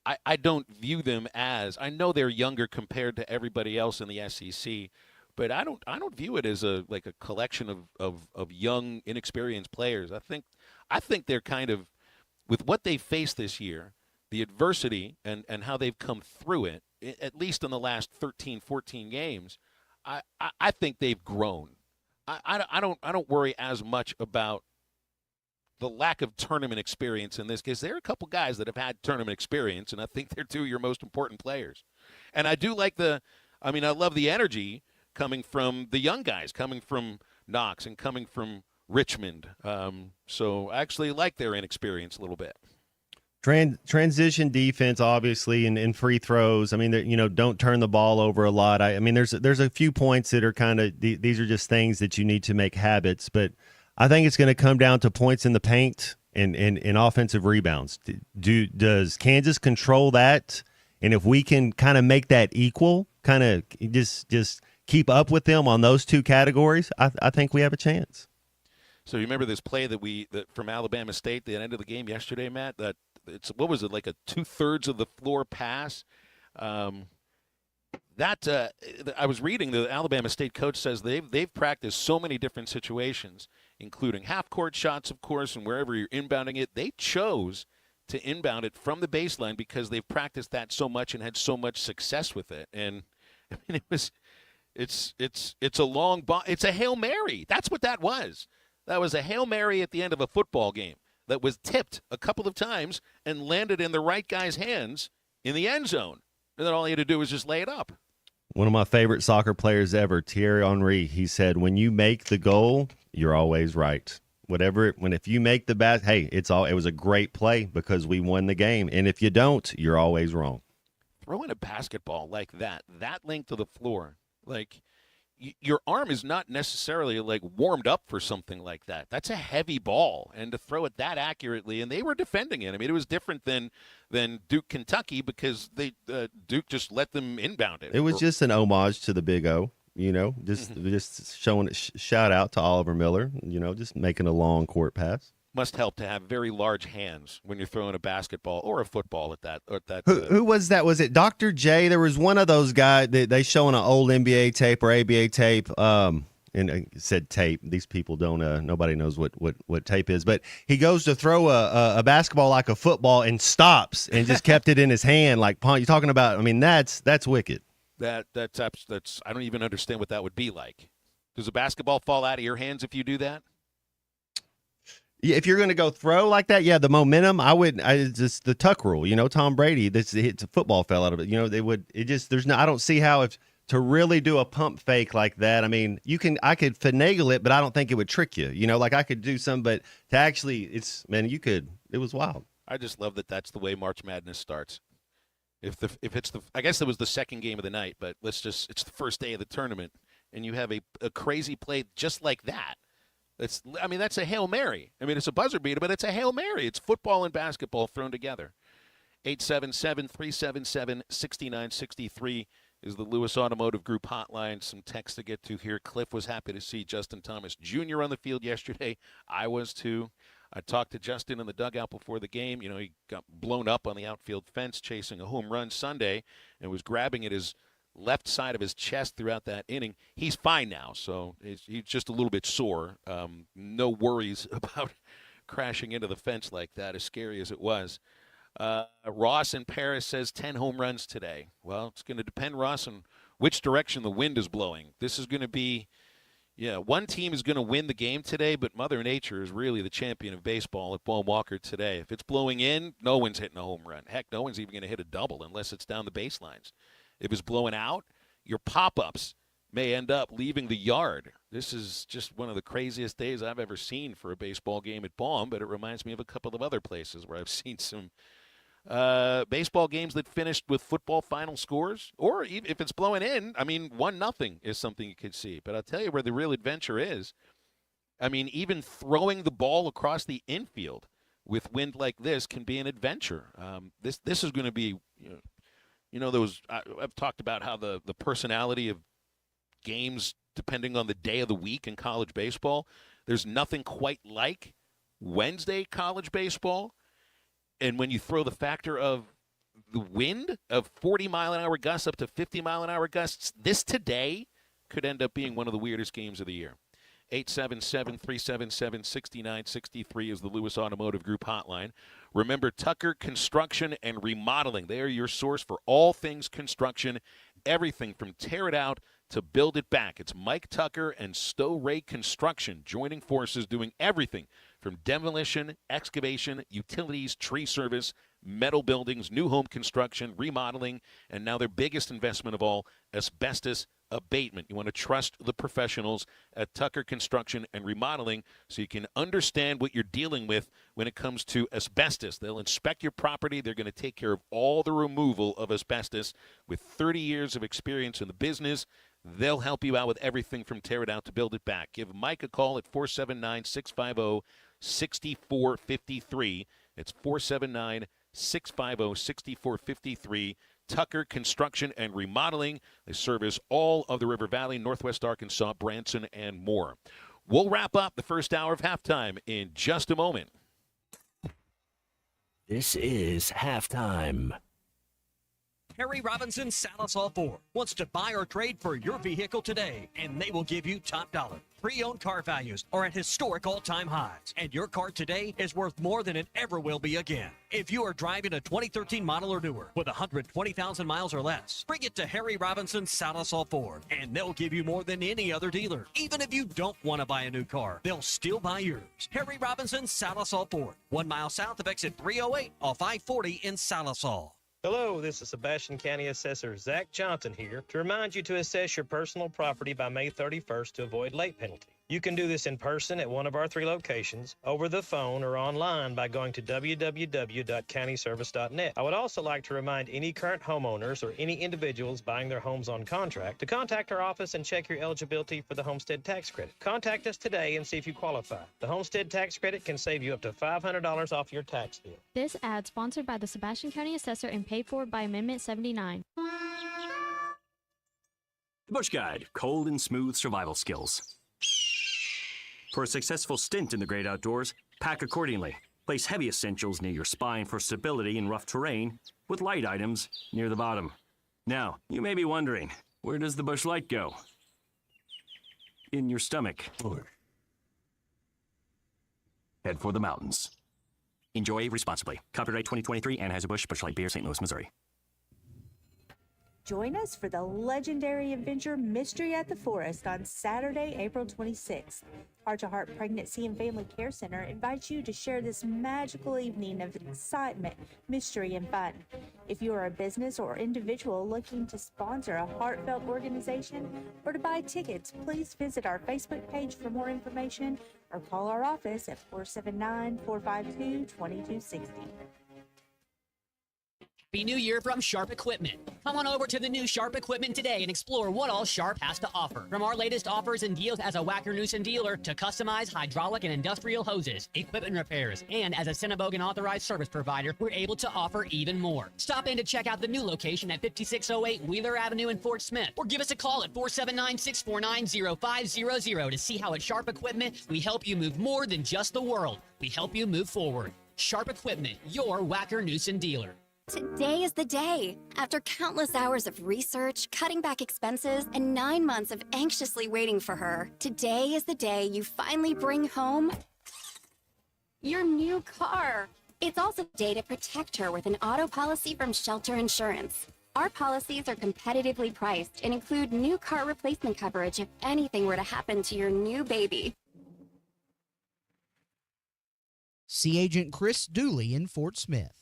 I don't view them as, I know they're younger compared to everybody else in the SEC, but I don't view it as a collection of young, inexperienced players. I think they're kind of, with what they faced this year, the adversity and how they've come through it, at least in the last 13, 14 games, I think they've grown. I don't worry as much about the lack of tournament experience in this case. There are a couple guys that have had tournament experience, and I think they're two of your most important players. And I do like I love the energy coming from the young guys, coming from Knox and coming from Richmond. So I actually like their inexperience a little bit. Transition defense, obviously, and free throws. I mean, don't turn the ball over a lot. I mean, there's a few points that are kind of these are just things that you need to make habits. But I think it's going to come down to points in the paint and offensive rebounds. Does Kansas control that? And if we can kind of make that equal, kind of just keep up with them on those two categories, I think we have a chance. So you remember this play that from Alabama State, the end of the game yesterday, Matt? What was it, like a 2/3 of the floor pass? I was reading, the Alabama State coach says they've practiced so many different situations, including half-court shots, of course, and wherever you're inbounding it. They chose to inbound it from the baseline because they've practiced that so much and had so much success with it. And I mean, it's a long ball. It's a Hail Mary. That's what that was. That was a Hail Mary at the end of a football game that was tipped a couple of times and landed in the right guy's hands in the end zone. And then all he had to do was just lay it up. One of my favorite soccer players ever, Thierry Henry, he said, when you make the goal, you're always right. If you make the bat, hey, it was a great play because we won the game. And if you don't, you're always wrong. Throwing a basketball like that length to the floor, like, your arm is not necessarily warmed up for something like that. That's a heavy ball, and to throw it that accurately, and they were defending it. I mean, it was different than Duke, Kentucky, because Duke just let them inbound it. It was just an homage to the Big O, just showing shout out to Oliver Miller, just making a long court pass. must help to have very large hands when you're throwing a basketball or a football at that. Who was that? Was it Dr. J? There was one of those guys that they show on an old NBA tape or ABA tape. And it said tape. These people don't. Nobody knows what tape is. But he goes to throw a basketball like a football and stops and just kept it in his hand like you're talking about. I mean, that's wicked. That's I don't even understand what that would be like. Does a basketball fall out of your hands if you do that? Yeah, if you're going to go throw like that, yeah, the momentum. It's just the tuck rule. Tom Brady. It's a football fell out of it. They would. It just there's no. I don't see how to really do a pump fake like that. I mean, I could finagle it, but I don't think it would trick you. Like I could do some, but to actually, you could. It was wild. I just love that that's the way March Madness starts. I guess it was the second game of the night, but it's the first day of the tournament, and you have a crazy play just like that. That's a Hail Mary. I mean, it's a buzzer beater, but it's a Hail Mary. It's football and basketball thrown together. 877-377-6963 is the Lewis Automotive Group hotline. Some text to get to here. Cliff was happy to see Justin Thomas Jr. on the field yesterday. I was too. I talked to Justin in the dugout before the game. He got blown up on the outfield fence chasing a home run Sunday and was grabbing at his left side of his chest throughout that inning. He's fine now, so he's just a little bit sore. No worries about crashing into the fence like that, as scary as it was. Ross in Paris says 10 home runs today. Well, it's going to depend, Ross, on which direction the wind is blowing. This is going to be, one team is going to win the game today, but Mother Nature is really the champion of baseball at Bohm Walker today. If it's blowing in, no one's hitting a home run. Heck, no one's even going to hit a double unless it's down the baselines. If it's blowing out, your pop-ups may end up leaving the yard. This is just one of the craziest days I've ever seen for a baseball game at Bohm, but it reminds me of a couple of other places where I've seen some baseball games that finished with football final scores. Or if it's blowing in, 1-0 is something you could see. But I'll tell you where the real adventure is. Even throwing the ball across the infield with wind like this can be an adventure. This is going to be, I've talked about how the personality of games depending on the day of the week in college baseball. There's nothing quite like Wednesday college baseball. And when you throw the factor of the wind of 40-mile-an-hour gusts up to 50-mile-an-hour gusts, this today could end up being one of the weirdest games of the year. 877-377-6963 is the Lewis Automotive Group hotline. Remember, Tucker Construction and Remodeling. They are your source for all things construction, everything from tear it out to build it back. It's Mike Tucker and Stowe Ray Construction joining forces, doing everything from demolition, excavation, utilities, tree service, metal buildings, new home construction, remodeling, and now their biggest investment of all, asbestos abatement. You want to trust the professionals at Tucker Construction and Remodeling so you can understand what you're dealing with when it comes to asbestos. They'll inspect your property. They're going to take care of all the removal of asbestos. With 30 years of experience in the business, they'll help you out with everything from tear it out to build it back. Give Mike a call at 479-650-6453. It's 479-650-6453. Tucker Construction and Remodeling. They service all of the River Valley, Northwest Arkansas, Branson, and more. We'll wrap up the first hour of halftime in just a moment. This is halftime. Harry Robinson Salisal Ford wants to buy or trade for your vehicle today, and they will give you top dollar. Pre-owned car values are at historic all-time highs, and your car today is worth more than it ever will be again. If you are driving a 2013 model or newer with 120,000 miles or less, bring it to Harry Robinson Salisal Ford, and they'll give you more than any other dealer. Even if you don't want to buy a new car, they'll still buy yours. Harry Robinson Salisal Ford, 1 mile south of exit 308 off I-40 in Salisal. Hello, this is Sebastian County Assessor Zach Johnson here to remind you to assess your personal property by May 31st to avoid late penalty. You can do this in person at one of our 3 locations, over the phone, or online by going to www.countyservice.net. I would also like to remind any current homeowners or any individuals buying their homes on contract to contact our office and check your eligibility for the homestead tax credit. Contact us today and see if you qualify. The homestead tax credit can save you up to $500 off your tax bill. This ad sponsored by the Sebastian County Assessor and paid for by Amendment 79. The Bush Guide, cold and smooth survival skills. For a successful stint in the great outdoors, Pack accordingly. Place heavy essentials near your spine for stability in rough terrain, with light items near the bottom. Now, you may be wondering, where does the Busch Light go? In your stomach. Head for the mountains. Enjoy responsibly. Copyright 2023 Anheuser-Busch Busch Light Beer, St. Louis, Missouri. Join us for the legendary adventure Mystery at the Forest on Saturday, April 26th. Heart to Heart Pregnancy and Family Care Center invites you to share this magical evening of excitement, mystery, and fun. If you are a business or individual looking to sponsor a heartfelt organization or to buy tickets, please visit our Facebook page for more information or call our office at 479-452-2260. Happy New Year from Sharp Equipment. Come on over to the new Sharp Equipment today and explore what all Sharp has to offer. From our latest offers and deals as a Wackernussen dealer to customized hydraulic and industrial hoses, equipment repairs, and as a Cinnabogan authorized service provider, we're able to offer even more. Stop in to check out the new location at 5608 Wheeler Avenue in Fort Smith, or give us a call at 479-649-0500 to see how at Sharp Equipment we help you move more than just the world. We help you move forward. Sharp Equipment, your Wackernussen dealer. Today is the day. After countless hours of research, cutting back expenses, and 9 months of anxiously waiting for her, today is the day you finally bring home your new car. It's also a day to protect her with an auto policy from Shelter Insurance. Our policies are competitively priced and include new car replacement coverage if anything were to happen to your new baby. See Agent Chris Dooley in Fort Smith.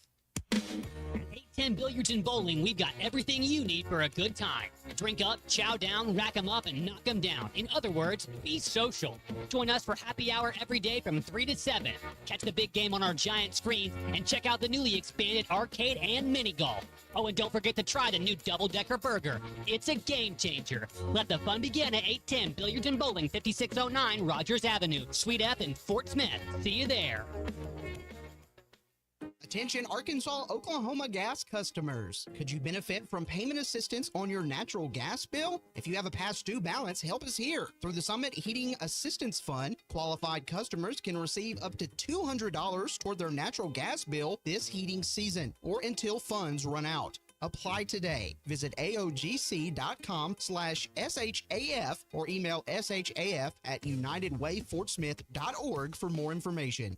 810 Billiards and Bowling, we've got everything you need for a good time. Drink up, chow down, rack 'em up, and knock 'em down. In other words, be social. Join us for happy hour every day from 3 to 7. Catch the big game on our giant screens and check out the newly expanded arcade and mini golf. Oh, and don't forget to try the new double-decker burger. It's a game changer. Let the fun begin at 810 Billiards and Bowling, 5609 Rogers Avenue, Suite F in Fort Smith. See you there. Attention Arkansas, Oklahoma gas customers. Could you benefit from payment assistance on your natural gas bill? If you have a past due balance, help us here. Through the Summit Heating Assistance Fund, qualified customers can receive up to $200 toward their natural gas bill this heating season or until funds run out. Apply today. Visit AOGC.com/SHAF or email shaf@unitedwayfortsmith.org for more information.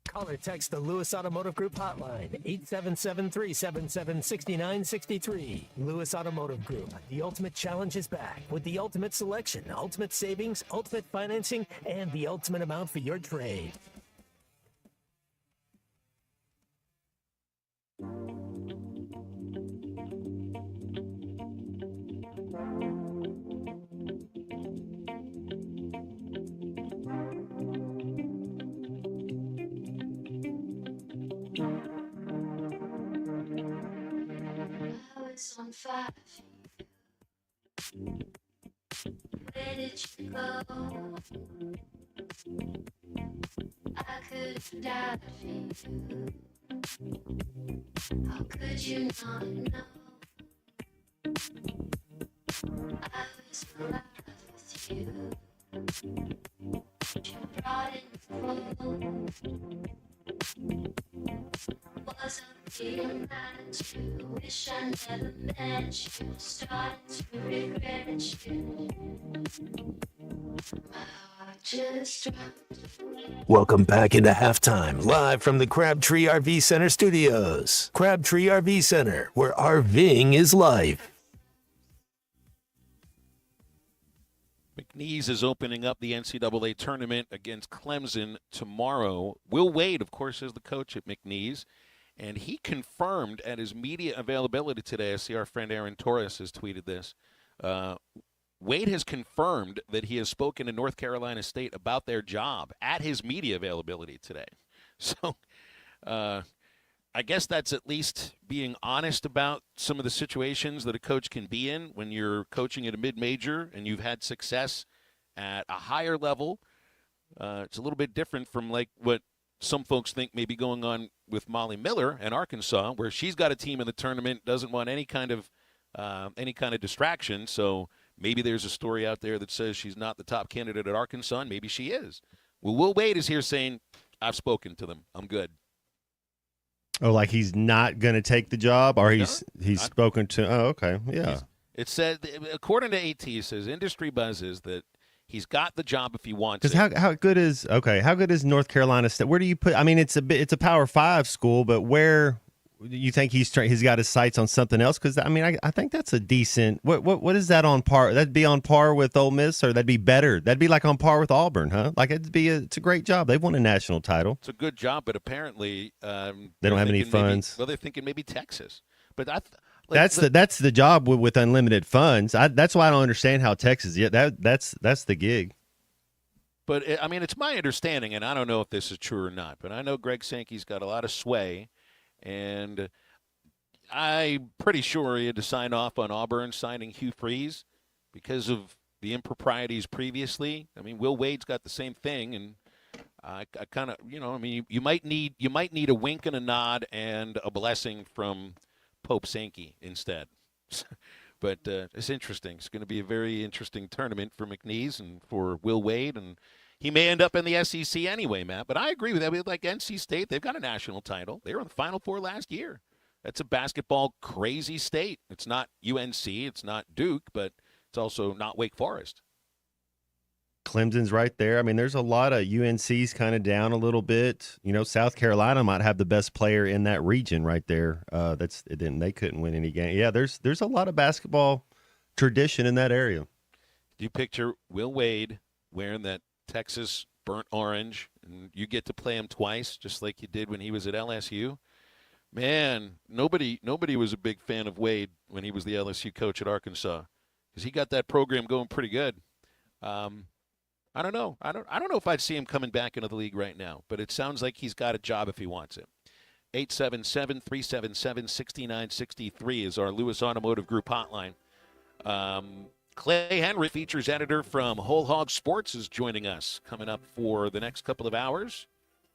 Call or text the Lewis Automotive Group hotline, 877-377-6963. Lewis Automotive Group, the ultimate challenge is back with the ultimate selection, ultimate savings, ultimate financing, and the ultimate amount for your trade. On fire. Where did you go? I could have died for you. How could you not know? I was in love with you. You brought in the cold. Wasn't being mad at you. Wish I never met you. Starting to regret you. My heart just dropped. Welcome back into halftime, live from the Crabtree RV Center studios. Crabtree RV Center, where RVing is life. McNeese is opening up the NCAA tournament against Clemson tomorrow. Will Wade, of course, is the coach at McNeese, and he confirmed at his media availability today. I see our friend Aaron Torres has tweeted this. Wade has confirmed that he has spoken to North Carolina State about their job at his media availability today. So I guess that's at least being honest about some of the situations that a coach can be in when you're coaching at a mid-major and you've had success at a higher level. It's a little bit different from like what some folks think may be going on with Molly Miller in Arkansas, where she's got a team in the tournament, doesn't want any kind of distraction. So maybe there's a story out there that says she's not the top candidate at Arkansas, and maybe she is. Well, Will Wade is here saying I've spoken to them. I'm good. Oh, like he's not going to take the job, or he's spoken to. Oh, okay, yeah. It said, according to AT, it says industry buzz is that he's got the job if he wants it. Because how good is North Carolina State? Where do you put? I mean, it's a Power 5 school, but where do you think he's got his sights on something else? Because I mean, I think that's a decent. What is that on par? That'd be on par with Ole Miss, or that'd be better. That'd be like on par with Auburn, huh? Like it's a great job. They've won a national title. It's a good job, but apparently they don't have any funds. They're thinking maybe Texas, but that's the job with unlimited funds. That's why I don't understand how Texas. Yeah, that's the gig. But I mean, it's my understanding, and I don't know if this is true or not. But I know Greg Sankey's got a lot of sway, and I'm pretty sure he had to sign off on Auburn signing Hugh Freeze because of the improprieties previously. I mean, Will Wade's got the same thing, and I kind of, I mean, you might need a wink and a nod and a blessing from Pope Sankey instead. But it's interesting. It's going to be a very interesting tournament for McNeese and for Will Wade, and he may end up in the SEC anyway, Matt. But I agree with that. Like NC State, they've got a national title. They were in the Final Four last year. That's a basketball crazy state. It's not UNC, it's not Duke, but it's also not Wake Forest. Clemson's right there. I mean, there's a lot of UNC's kind of down a little bit. South Carolina might have the best player in that region right there. They couldn't win any game. Yeah, there's a lot of basketball tradition in that area. Do you picture Will Wade wearing that Texas burnt orange, and you get to play him twice, just like you did when he was at LSU? Man, nobody was a big fan of Wade when he was the LSU coach at Arkansas, because he got that program going pretty good. I don't know. I don't know if I'd see him coming back into the league right now, but it sounds like he's got a job if he wants it. 877-377-6963 is our Lewis Automotive Group hotline. Clay Henry, features editor from Whole Hog Sports, is joining us coming up for the next couple of hours.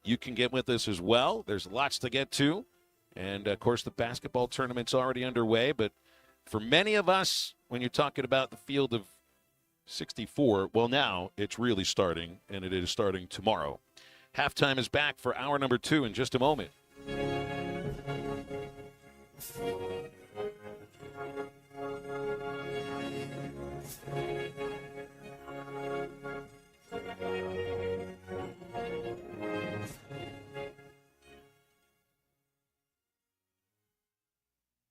You can get with us as well. There's lots to get to. And, of course, the basketball tournament's already underway. But for many of us, when you're talking about the field of 64, well, now it's really starting, and it is starting tomorrow. Halftime is back for hour number 2 in just a moment.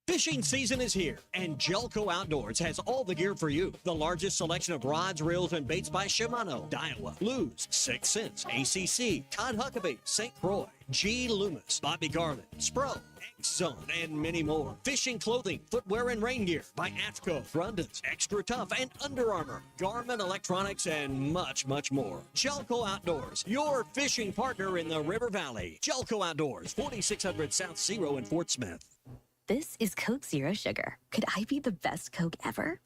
Fishing season is here, and Jelco Outdoors has all the gear for you. The largest selection of rods, reels, and baits by Shimano, Daiwa, Lew's, Sixth Sense, ACC, Todd Huckabee, St. Croix, G. Loomis, Bobby Garland, Spro, X-Zone, and many more. Fishing clothing, footwear, and rain gear by AFCO, Brundens, Extra Tough, and Under Armour, Garmin Electronics, and much, much more. Jelco Outdoors, your fishing partner in the River Valley. Jelco Outdoors, 4600 South Zero in Fort Smith. This is Coke Zero Sugar. Could I be the best Coke ever?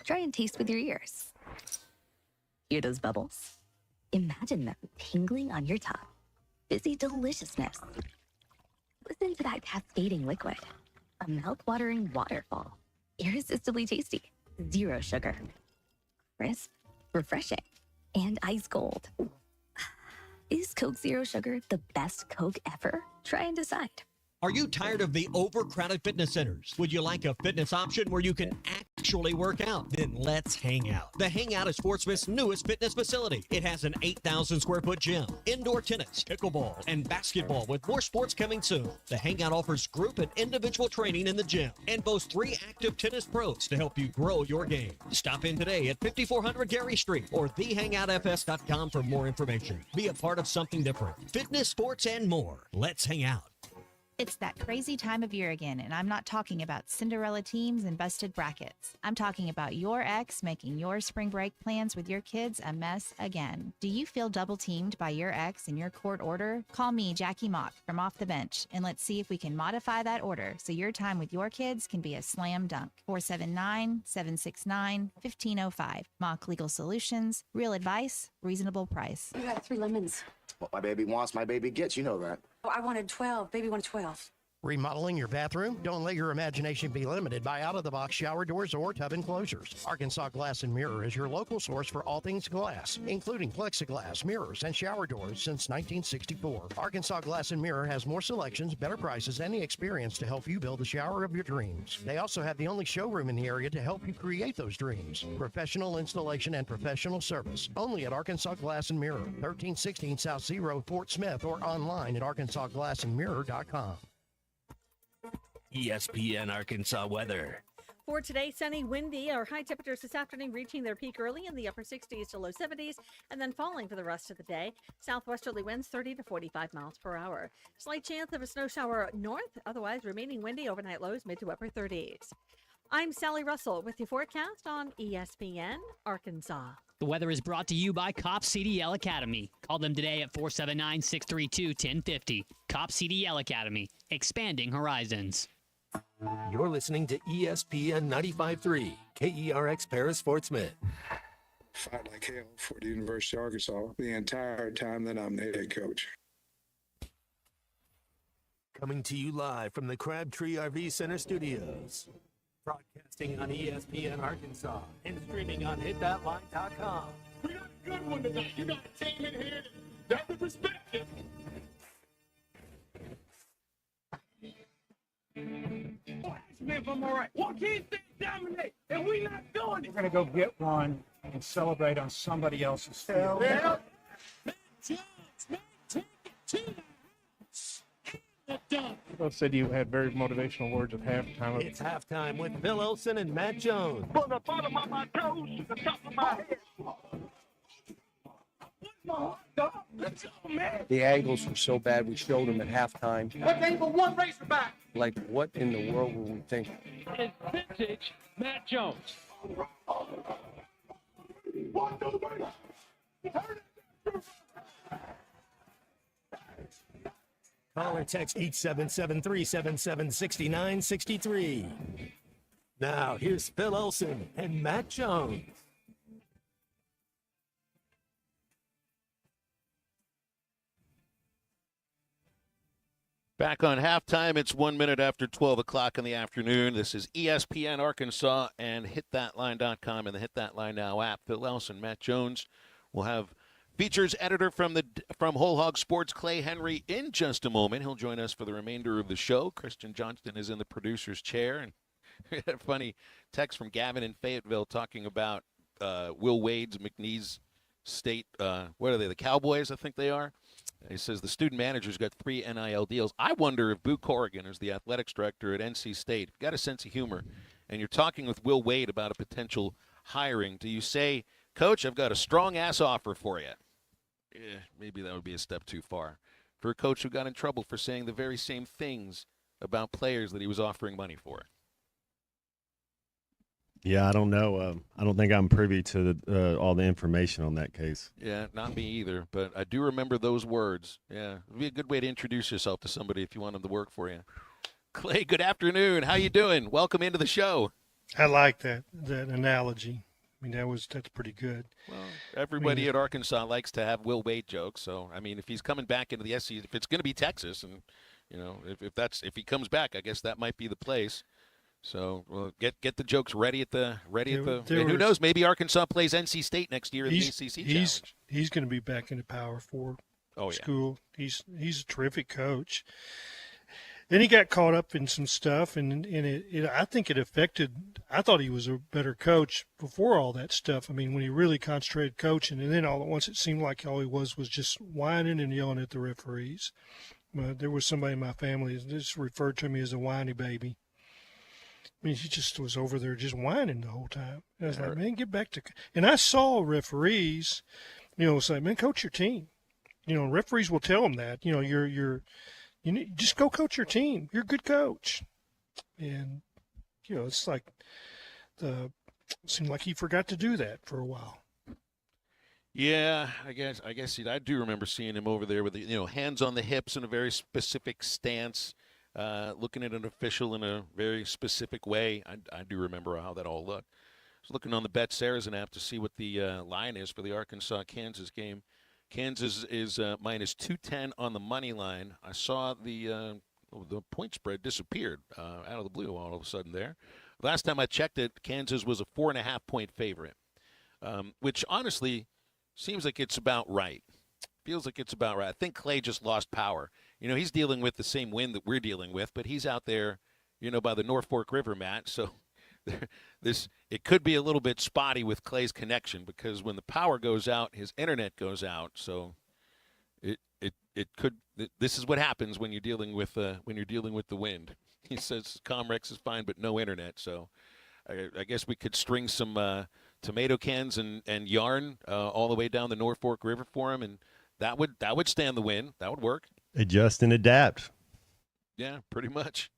Try and taste with your ears. Hear those bubbles? Imagine them tingling on your tongue. Fizzy deliciousness. Listen to that cascading liquid. A mouth-watering waterfall. Irresistibly tasty. Zero sugar. Crisp, refreshing, and ice cold. Is Coke Zero Sugar the best Coke ever? Try and decide. Are you tired of the overcrowded fitness centers? Would you like a fitness option where you can actually work out? Then let's hang out. The Hangout is Fort Smith's newest fitness facility. It has an 8,000 square foot gym, indoor tennis, pickleball, and basketball with more sports coming soon. The Hangout offers group and individual training in the gym and boasts 3 active tennis pros to help you grow your game. Stop in today at 5400 Gary Street or thehangoutfs.com for more information. Be a part of something different. Fitness, sports, and more. Let's hang out. It's that crazy time of year again, and I'm not talking about Cinderella teams and busted brackets. I'm talking about your ex making your spring break plans with your kids a mess again. Do you feel double teamed by your ex in your court order? Call me, Jackie Mock, from Off the Bench, and let's see if we can modify that order so your time with your kids can be a slam dunk. 479-769-1505. Mock Legal Solutions. Real advice, reasonable price. You got 3 lemons. What my baby wants, my baby gets. You know that. Oh, I wanted 12. Baby wanted 12. Remodeling your bathroom? Don't let your imagination be limited by out-of-the-box shower doors or tub enclosures. Arkansas Glass and Mirror is your local source for all things glass, including plexiglass, mirrors, and shower doors since 1964. Arkansas Glass and Mirror has more selections, better prices, and the experience to help you build the shower of your dreams. They also have the only showroom in the area to help you create those dreams. Professional installation and professional service. Only at Arkansas Glass and Mirror, 1316 South C Road, Fort Smith, or online at arkansasglassandmirror.com. ESPN Arkansas weather. For today, sunny, windy. Our high temperatures this afternoon reaching their peak early in the upper 60s to low 70s and then falling for the rest of the day. Southwesterly winds 30 to 45 miles per hour. Slight chance of a snow shower north, otherwise remaining windy, overnight lows mid to upper 30s. I'm Sally Russell with your forecast on ESPN Arkansas. The weather is brought to you by Cop CDL Academy. Call them today at 479-632-1050. Cop CDL Academy, expanding horizons. You're listening to ESPN 95.3, KERX Paris, Fort Smith. Fight like hell for the University of Arkansas the entire time that I'm the head coach. Coming to you live from the Crabtree RV Center studios. Broadcasting on ESPN Arkansas and streaming on hitthatline.com. We got a good one tonight. You got a team in here that doesn't respect you. Ask me if I'm all right. Why can't they dominate? And we not doing it. We're going to go get one and celebrate on somebody else's field. Yeah. Both said you had very motivational words at halftime. It's halftime with Bill Olson and Matt Jones. From the bottom of my toes to the top of my head. Let's go, man. The angles were so bad, we showed them at halftime. What angle one racerback? Like, what in the world were we thinking? It's vintage Matt Jones. Call or text 877-377-6963. Now, here's Phil Olson and Matt Jones. Back on halftime, it's 1 minute after 12 o'clock in the afternoon. This is ESPN Arkansas and hitthatline.com and the Hit That Line Now app. Phil Elson, Matt Jones will have features editor from Whole Hog Sports, Clay Henry, in just a moment. He'll join us for the remainder of the show. Christian Johnston is in the producer's chair. And we had a funny text from Gavin in Fayetteville talking about Will Wade's McNeese State, what are they, the Cowboys, I think they are. He says the student manager's got 3 NIL deals. I wonder if Boo Corrigan, who's the athletics director at NC State, if you've got a sense of humor, and you're talking with Will Wade about a potential hiring, do you say, Coach, I've got a strong-ass offer for you? Maybe that would be a step too far for a coach who got in trouble for saying the very same things about players that he was offering money for. Yeah, I don't know. I don't think I'm privy to all the information on that case. Yeah, not me either, but I do remember those words. Yeah, it would be a good way to introduce yourself to somebody if you want them to work for you. Clay, good afternoon. How you doing? Welcome into the show. I like that analogy. I mean, that's pretty good. Well, everybody at Arkansas likes to have Will Wade jokes. So, I mean, if he's coming back into the SEC, if it's going to be Texas, and you know, if he comes back, I guess that might be the place. So, well, get the jokes ready at the and who knows? Maybe Arkansas plays NC State next year in the ACC Challenge. He's going to be back in the Power 4 school. He's a terrific coach. And he got caught up in some stuff, and I think it affected. I thought he was a better coach before all that stuff. I mean, when he really concentrated coaching, and then all at once it seemed like all he was just whining and yelling at the referees. There was somebody in my family that just referred to me as a whiny baby. I mean, he just was over there just whining the whole time. And I was like, man, get back to – and I saw referees, say, man, coach your team. Referees will tell them that. You need, just go coach your team. You're a good coach. And, it's like it seemed like he forgot to do that for a while. Yeah, I guess I do remember seeing him over there with hands on the hips in a very specific stance, looking at an official in a very specific way. I do remember how that all looked. I was looking on the Bet Saracen app to see what the line is for the Arkansas-Kansas game. Kansas is minus 210 on the money line. I saw the the point spread disappeared out of the blue all of a sudden there. Last time I checked it, Kansas was a 4.5-point favorite, which honestly seems like it's about right. Feels like it's about right. I think Clay just lost power. He's dealing with the same wind that we're dealing with, but he's out there, by the Norfolk River, Matt. So it could be a little bit spotty with Clay's connection because when the power goes out, his internet goes out. So it could. This is what happens when you're dealing with the wind. He says Comrex is fine, but no internet. So I guess we could string some tomato cans and yarn all the way down the Norfolk River for him, and that would stand the wind. That would work. Adjust and adapt. Yeah, pretty much.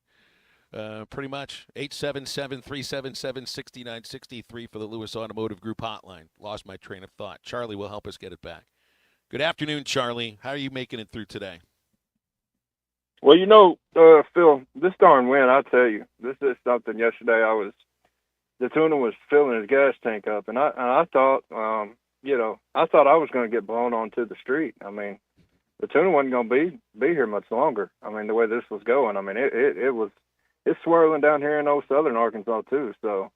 877-377-6963 for the Lewis Automotive Group hotline. Lost my train of thought. Charlie will help us get it back. Good afternoon, Charlie. How are you making it through today? Well, Phil, this darn wind, I tell you, this is something. Yesterday, the tuna was filling his gas tank up, and I thought, I thought I was going to get blown onto the street. I mean, the tuna wasn't going to be here much longer. I mean, the way this was going, I mean, it's swirling down here in old southern Arkansas too. So,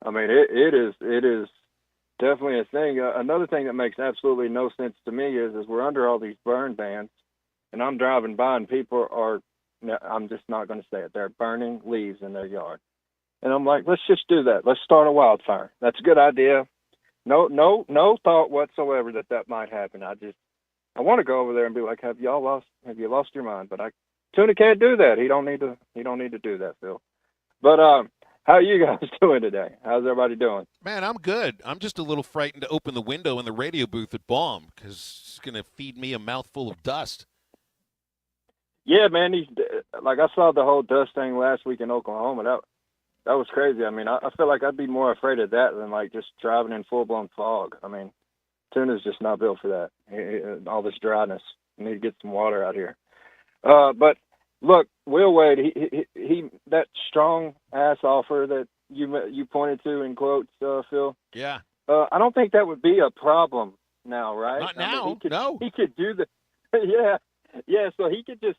I mean, it is definitely a thing. Another thing that makes absolutely no sense to me is we're under all these burn bans, and I'm driving by and people are, I'm just not going to say it, they're burning leaves in their yard. And I'm like, let's just do that. Let's start a wildfire. That's a good idea. No thought whatsoever that might happen. I want to go over there and be like, have you lost your mind? But Tuna can't do that. He don't need to do that, Phil. But how are you guys doing today? How's everybody doing? Man, I'm good. I'm just a little frightened to open the window in the radio booth at Baum because it's going to feed me a mouthful of dust. Yeah, man. I saw the whole dust thing last week in Oklahoma. That was crazy. I mean, I feel like I'd be more afraid of that than just driving in full-blown fog. I mean, tuna's just not built for that. All this dryness. You need to get some water out here. But look, Will Wade, he that strong ass offer that you pointed to in quotes, Phil. Yeah. I don't think that would be a problem now, right? Not now. No. He could do the. Yeah. So he could just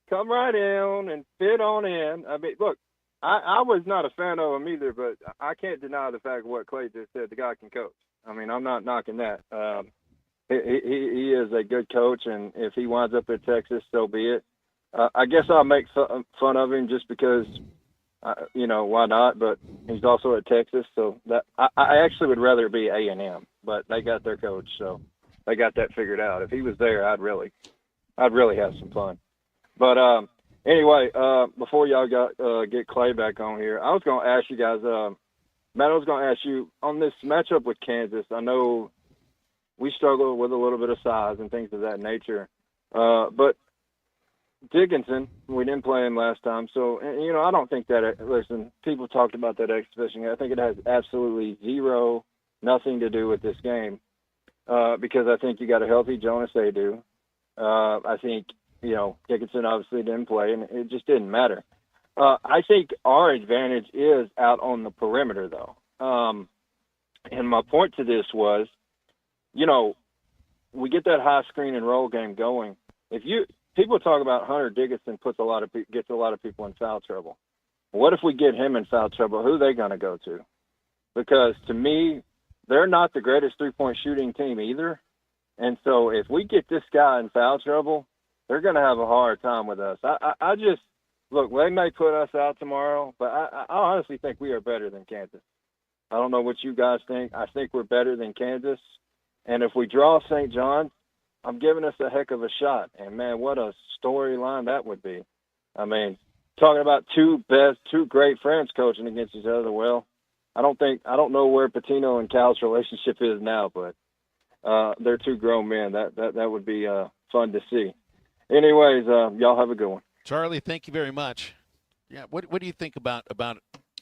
come right in and fit on in. I mean, look, I was not a fan of him either, but I can't deny the fact of what Clay just said. The guy can coach. I mean, I'm not knocking that. He is a good coach, and if he winds up at Texas, so be it. I guess I'll make fun of him just because, why not? But he's also at Texas, so that I actually would rather be A&M, but they got their coach, so they got that figured out. If he was there, I'd really have some fun. But anyway, before y'all get Clay back on here, I was going to ask you guys, Matt, I was going to ask you on this matchup with Kansas. I know we struggle with a little bit of size and things of that nature, but Dickinson, we didn't play him last time, so I don't think that. Listen, people talked about that exhibition. I think it has absolutely nothing to do with this game, because I think you got a healthy Jonas Adu. I think Dickinson obviously didn't play, and it just didn't matter. I think our advantage is out on the perimeter, though. And my point to this was, we get that high screen and roll game going. People talk about Hunter Dickinson gets a lot of people in foul trouble. What if we get him in foul trouble? Who are they going to go to? Because to me, they're not the greatest three-point shooting team either. And so if we get this guy in foul trouble, they're going to have a hard time with us. I just look. They may put us out tomorrow, but I honestly think we are better than Kansas. I don't know what you guys think. I think we're better than Kansas. And if we draw St. John's, I'm giving us a heck of a shot. And, man, what a storyline that would be. I mean, talking about two great friends coaching against each other. Well, I don't know where Patino and Cal's relationship is now, but they're two grown men. That would be fun to see. Anyways, y'all have a good one. Charlie, thank you very much. Yeah, what do you think about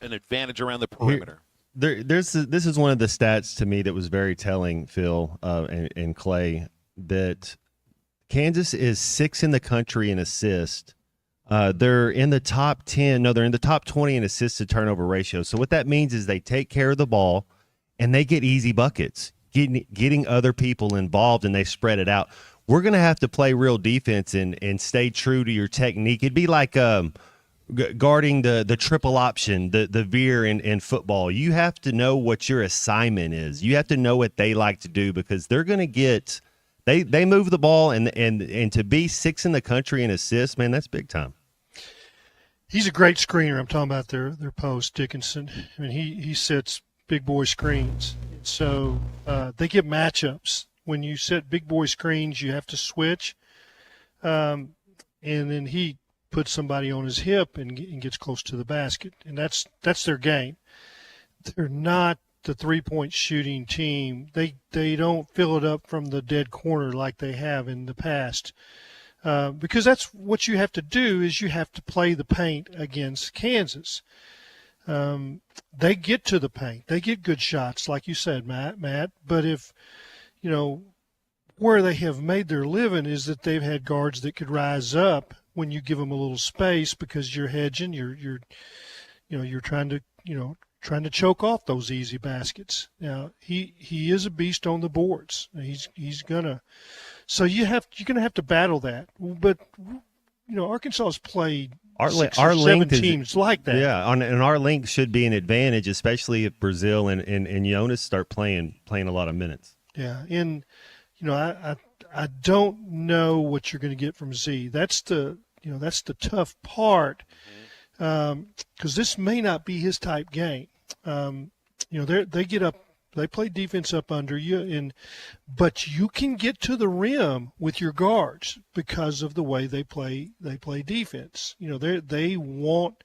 an advantage around the perimeter? This is one of the stats to me that was very telling, Phil and Clay, that Kansas is 6th in the country in assist. They're in the top 10. No, they're in the top 20 in assist to turnover ratio. So what that means is they take care of the ball and they get easy buckets, getting other people involved, and they spread it out. we're going to have to play real defense and stay true to your technique. It'd be like guarding the triple option, the veer in football. You have to know what your assignment is. You have to know what they like to do, because they're going to get they move the ball, and to be 6th in the country in assists, man, that's big time. He's a great screener. I'm talking about their post, Dickinson. I mean, he sets big boy screens. So they get matchups. When you set big boy screens, you have to switch. And then he puts somebody on his hip and gets close to the basket. And that's their game. They're not the three-point shooting team. They don't fill it up from the dead corner like they have in the past. Because that's what you have to do, is you have to play the paint against Kansas. They get to the paint. They get good shots, like you said, Matt. But if, where they have made their living is that they've had guards that could rise up when you give them a little space, because you're hedging, you're trying to choke off those easy baskets. Now he is a beast on the boards. He's gonna. So you're gonna have to battle that. But Arkansas has played our 6 or 7 teams like that. Yeah, and our length should be an advantage, especially if Brazil and Jonas start playing a lot of minutes. Yeah, and I don't know what you're going to get from Z. That's the tough part, because this may not be his type game. They get up, they play defense up under you, but you can get to the rim with your guards because of the way they play defense. They want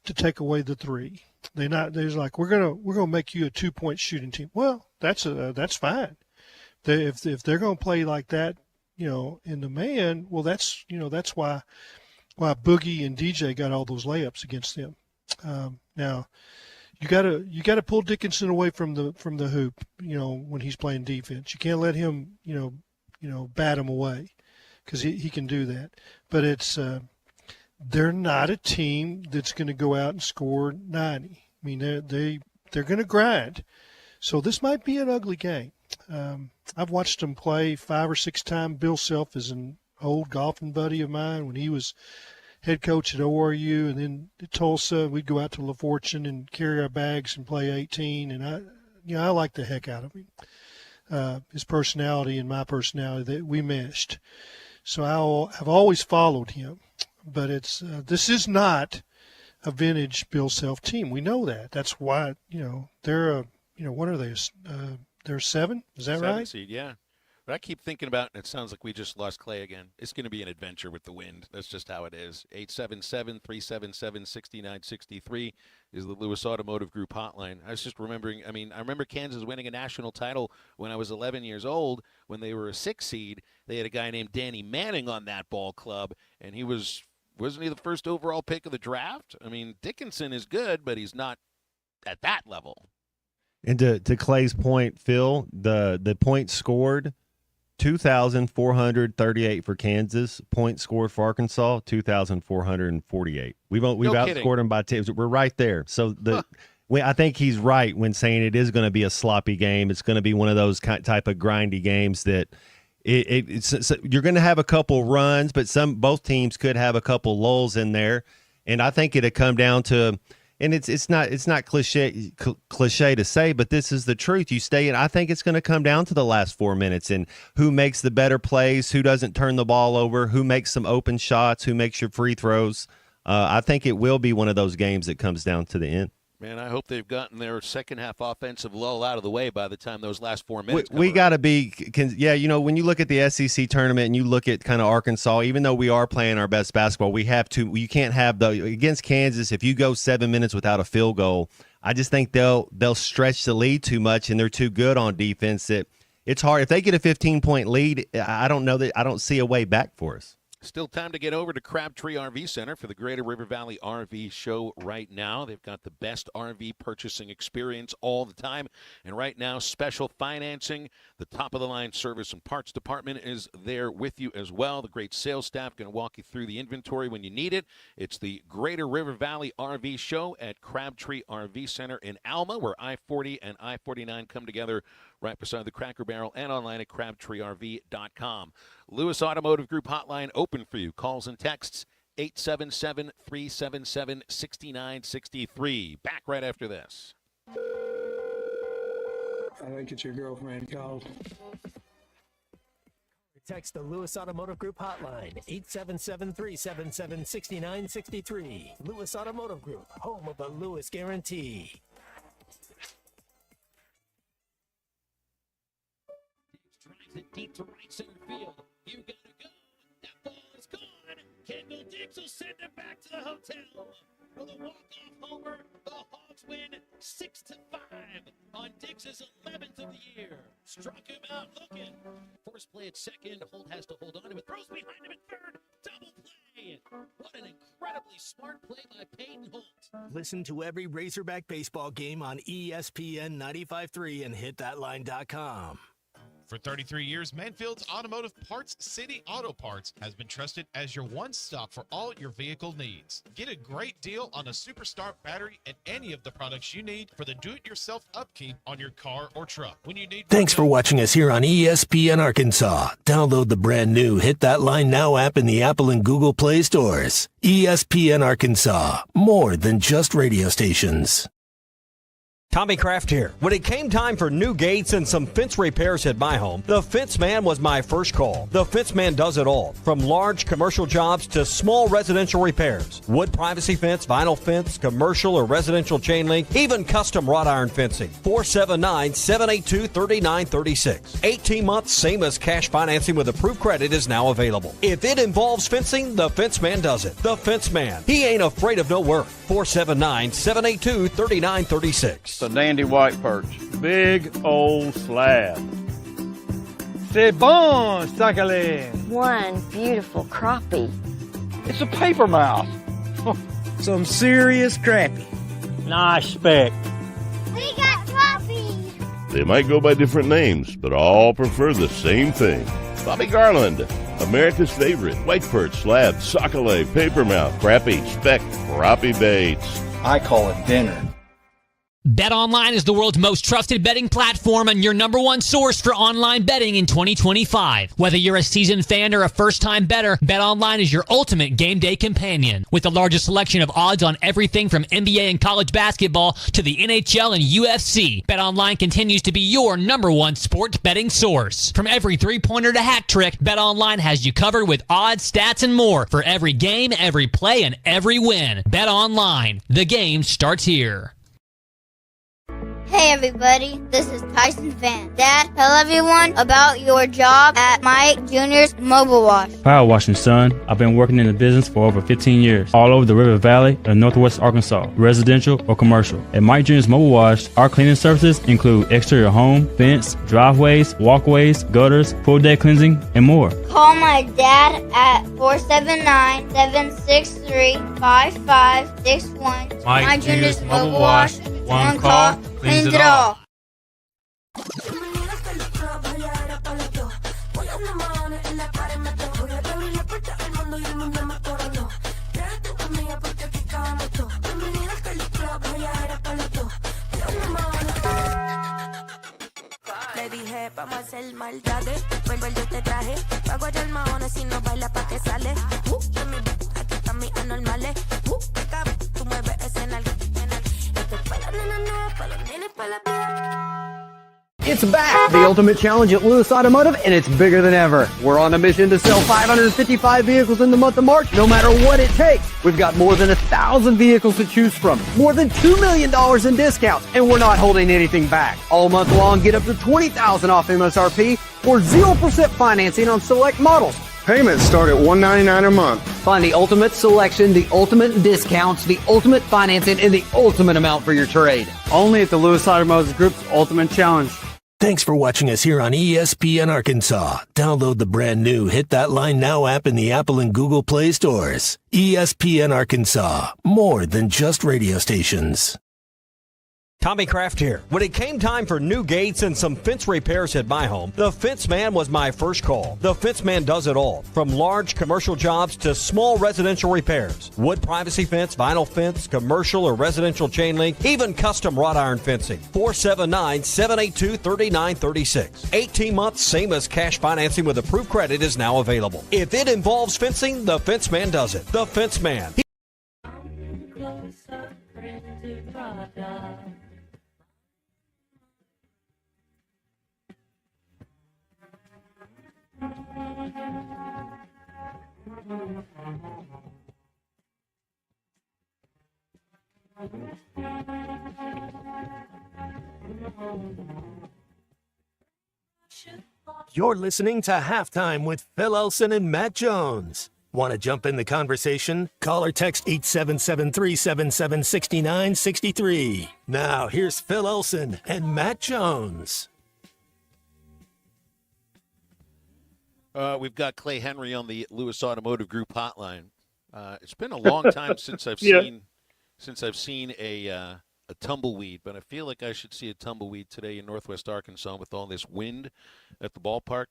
to take away the three. They're like, we're gonna make you a 2-point shooting team. Well, that's fine. If they're going to play like that, in the man, well, that's why Boogie and DJ got all those layups against them. Now, you gotta pull Dickinson away from the hoop, when he's playing defense. You can't let him, bat him away, because he can do that. But it's they're not a team that's going to go out and score 90. I mean, they're going to grind. So this might be an ugly game. I've watched them play 5 or 6 times. Bill Self is an old golfing buddy of mine. When he was head coach at ORU and then at Tulsa, we'd go out to La Fortune and carry our bags and play 18. And I like the heck out of him. His personality and my personality, that we meshed. So I've always followed him. But this is not a vintage Bill Self team. We know that. That's why they're what are they? They're 7? Is that 7 right? seed, yeah. But I keep thinking about, and it sounds like we just lost Clay again. It's going to be an adventure with the wind. That's just how it is. 877-377-6963 is the Lewis Automotive Group hotline. I was just remembering, I remember Kansas winning a national title when I was 11 years old. When they were a 6 seed, they had a guy named Danny Manning on that ball club, and wasn't he the first overall pick of the draft? Dickinson is good, but he's not at that level. And to Clay's point, Phil, the points scored, 2,438 for Kansas. Points scored for Arkansas, 2,448. We've outscored them by 10. We're right there. So I think he's right when saying it is going to be a sloppy game. It's going to be one of those type of grindy games that you're going to have a couple runs, but both teams could have a couple lulls in there. And I think it'll come down to. And it's not cliche to say, but this is the truth. You stay in. I think it's going to come down to the last 4 minutes and who makes the better plays, who doesn't turn the ball over, who makes some open shots, who makes your free throws. I think it will be one of those games that comes down to the end. Man, I hope they've gotten their second half offensive lull out of the way by the time those last 4 minutes. We got to be, when you look at the SEC tournament and you look at kind of Arkansas, even though we are playing our best basketball, we have to. You can't have against Kansas. If you go 7 minutes without a field goal, I just think they'll stretch the lead too much, and they're too good on defense. It's hard if they get a 15-point lead. I don't see a way back for us. Still time to get over to Crabtree RV Center for the Greater River Valley RV Show right now. They've got the best RV purchasing experience all the time. And right now, special financing. The top-of-the-line service and parts department is there with you as well. The great sales staff going to walk you through the inventory when you need it. It's the Greater River Valley RV Show at Crabtree RV Center in Alma, where I-40 and I-49 come together right beside the Cracker Barrel, and online at crabtreerv.com. Lewis Automotive Group hotline open for you. Calls and texts 877-377-6963. Back right after this. I think it's your girlfriend called. Text the Lewis Automotive Group hotline, 877-377-6963. Lewis Automotive Group, home of the Lewis Guarantee. Deep to right center field. You gotta go. That ball is gone. Kendall Diggs will send it back to the hotel. For the walk-off homer, the Hogs win 6-5 on Diggs' 11th of the year. Struck him out looking. Force play at second. Holt has to hold on to it. Throws behind him at third. Double play. What an incredibly smart play by Peyton Holt. Listen to every Razorback baseball game on ESPN 95.3 and hitthatline.com. For 33 years, Manfield's Automotive Parts City Auto Parts has been trusted as your one-stop for all your vehicle needs. Get a great deal on a Superstar battery and any of the products you need for the do-it-yourself upkeep on your car or truck. When you need Thanks for watching us here on ESPN Arkansas. Download the brand new Hit That Line Now app in the Apple and Google Play stores. ESPN Arkansas, more than just radio stations. Tommy Kraft here. When it came time for new gates and some fence repairs at my home, the Fence Man was my first call. The Fence Man does it all, from large commercial jobs to small residential repairs. Wood privacy fence, vinyl fence, commercial or residential chain link, even custom wrought iron fencing. 479-782-3936. 18 months, same as cash financing with approved credit is now available. If it involves fencing, the Fence Man does it. The Fence Man. He ain't afraid of no work. 479-782-3936. A dandy white perch. Big old slab. C'est bon, sacalé. One beautiful crappie. It's a paper mouth. Some serious crappie. Nice speck. We got crappie. They might go by different names, but all prefer the same thing. Bobby Garland, America's favorite. White perch, slab, sockeye, papermouth, crappie, speck, crappie baits. I call it dinner. BetOnline is the world's most trusted betting platform and your number one source for online betting in 2025. Whether you're a seasoned fan or a first-time bettor, BetOnline is your ultimate game day companion. With the largest selection of odds on everything from NBA and college basketball to the NHL and UFC, BetOnline continues to be your number one sports betting source. From every three-pointer to hat trick, BetOnline has you covered with odds, stats, and more for every game, every play, and every win. BetOnline. The game starts here. Hey everybody, this is Tyson Van. Dad, tell everyone about your job at Mike Jr.'s Mobile Wash. Power washing, son. I've been working in the business for over 15 years, all over the River Valley and Northwest Arkansas, residential or commercial. At Mike Jr.'s Mobile Wash, our cleaning services include exterior home, fence, driveways, walkways, gutters, pool deck cleansing, and more. Call my dad at 479-763-5561. Mike Jr.'s Mobile Wash. One call, cleans it all. Le dije, vamos a hacer maldades. Pues yo te traje. Pago ya el mahones si no baila pa' que sale. Aquí están mis anormales. Tú mueves ese nalga. Esto es pa' las nenas nuevas, pa' los nenes, pa' la vida. It's back, the Ultimate Challenge at Lewis Automotive, and it's bigger than ever. We're on a mission to sell 555 vehicles in the month of March, no matter what it takes. We've got more than 1,000 vehicles to choose from, more than $2 million in discounts, and we're not holding anything back. All month long, get up to $20,000 off MSRP or 0% financing on select models. Payments start at $199 a month. Find the ultimate selection, the ultimate discounts, the ultimate financing, and the ultimate amount for your trade. Only at the Lewis Automotive Group's Ultimate Challenge. Thanks for watching us here on ESPN Arkansas. Download the brand new Hit That Line Now app in the Apple and Google Play stores. ESPN Arkansas, more than just radio stations. Tommy Kraft here. When it came time for new gates and some fence repairs at my home, the Fence Man was my first call. The Fence Man does it all, from large commercial jobs to small residential repairs. Wood privacy fence, vinyl fence, commercial or residential chain link, even custom wrought iron fencing. 479-782-3936. 18 months, same as cash financing with approved credit is now available. If it involves fencing, the Fence Man does it. The Fence Man. You're listening to Halftime with Phil Elson and Matt Jones. Want to jump in the conversation? Call or text 877-377-6963. Now, here's Phil Elson and Matt Jones. We've got Clay Henry on the Lewis Automotive Group hotline. It's been a long time since I've seen a tumbleweed, but I feel like I should see a tumbleweed today in Northwest Arkansas with all this wind at the ballpark.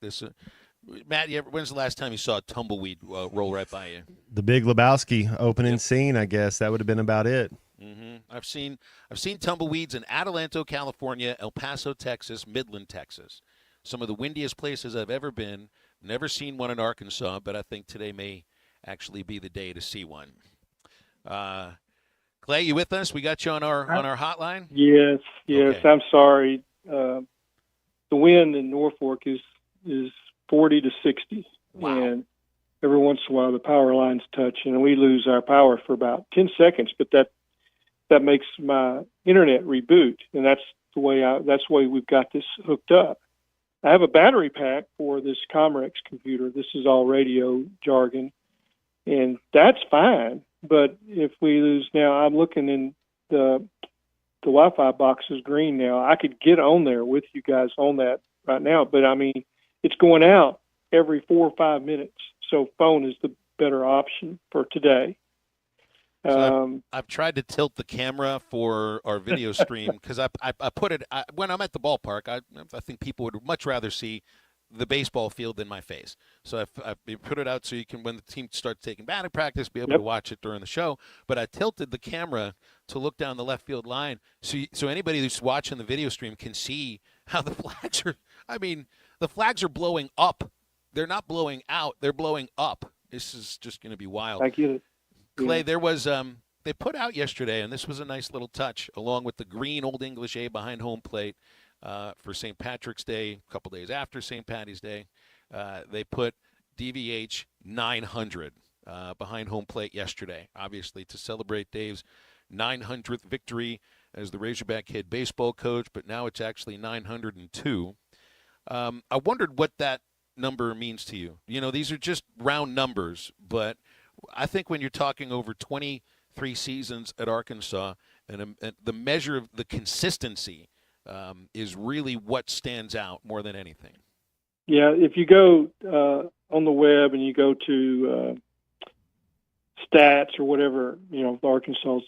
Matt, when's the last time you saw a tumbleweed roll right by you? The Big Lebowski opening scene, I guess. That would have been about it. Mm-hmm. I've seen tumbleweeds in Adelanto, California, El Paso, Texas, Midland, Texas. Some of the windiest places I've ever been. Never seen one in Arkansas, but I think today may actually be the day to see one. Clay, you with us? We got you on our hotline? Yes. Okay. I'm sorry. The wind in Norfolk is 40 to 60. Wow. And every once in a while the power lines touch and we lose our power for about 10 seconds, but that makes my internet reboot. And that's the way we've got this hooked up. I have a battery pack for this Comrex computer. This is all radio jargon, and that's fine. But if we lose now, I'm looking in the Wi-Fi box is green now. I could get on there with you guys on that right now, but I mean, it's going out every 4 or 5 minutes. So phone is the better option for today. So I've tried to tilt the camera for our video stream because I put it when I'm at the ballpark. I think people would much rather see the baseball field than my face. So I put it out so you can, when the team starts taking batting practice, be able to watch it during the show. But I tilted the camera to look down the left field line so anybody who's watching the video stream can see how the flags are. I mean, the flags are blowing up. They're not blowing out. They're blowing up. This is just going to be wild. Thank you. Clay, there was they put out yesterday, and this was a nice little touch, along with the green Old English A behind home plate for St. Patrick's Day, a couple days after St. Patty's Day. They put DVH 900 behind home plate yesterday, obviously to celebrate Dave's 900th victory as the Razorback head baseball coach, but now it's actually 902. I wondered what that number means to you. You know, these are just round numbers, but I think when you're talking over 23 seasons at Arkansas, and the measure of the consistency is really what stands out more than anything. Yeah, if you go on the web and you go to stats or whatever, Arkansas's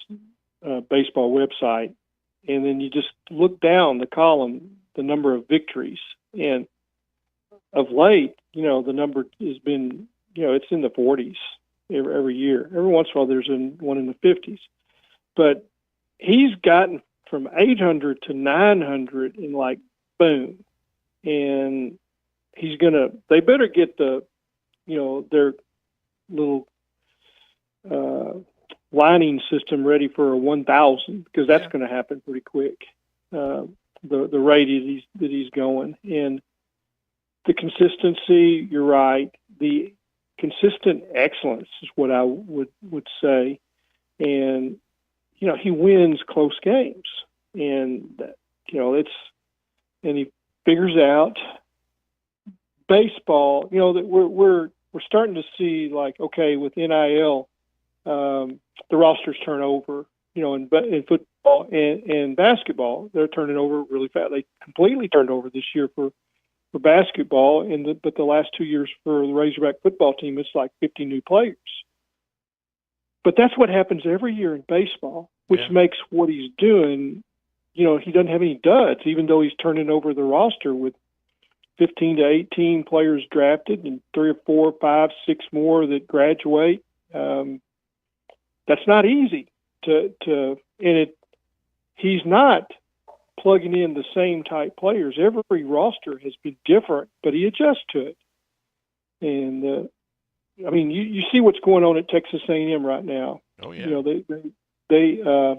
baseball website, and then you just look down the column, the number of victories, and of late, the number has been, it's in the 40s. Every year. Every once in a while there's one in the 50s. But he's gotten from 800 to 900 in boom. And they better get their little lining system ready for a 1,000 because that's going to happen pretty quick. The rate that he's going. And the consistency, you're right. The consistent excellence is what I would say. And, he wins close games. And, and he figures out baseball, that we're starting to see with NIL, the rosters turn over, in football and basketball, they're turning over really fast. They completely turned over this year for basketball, but the last 2 years for the Razorback football team, it's 50 new players. But that's what happens every year in baseball, which makes what he's doing he doesn't have any duds, even though he's turning over the roster with 15 to 18 players drafted and 3 or 4, 5, 6 more that graduate. That's not easy he's not plugging in the same type players. Every roster has been different, but he adjusts to it. And you see what's going on at Texas A&M right now. Oh yeah. They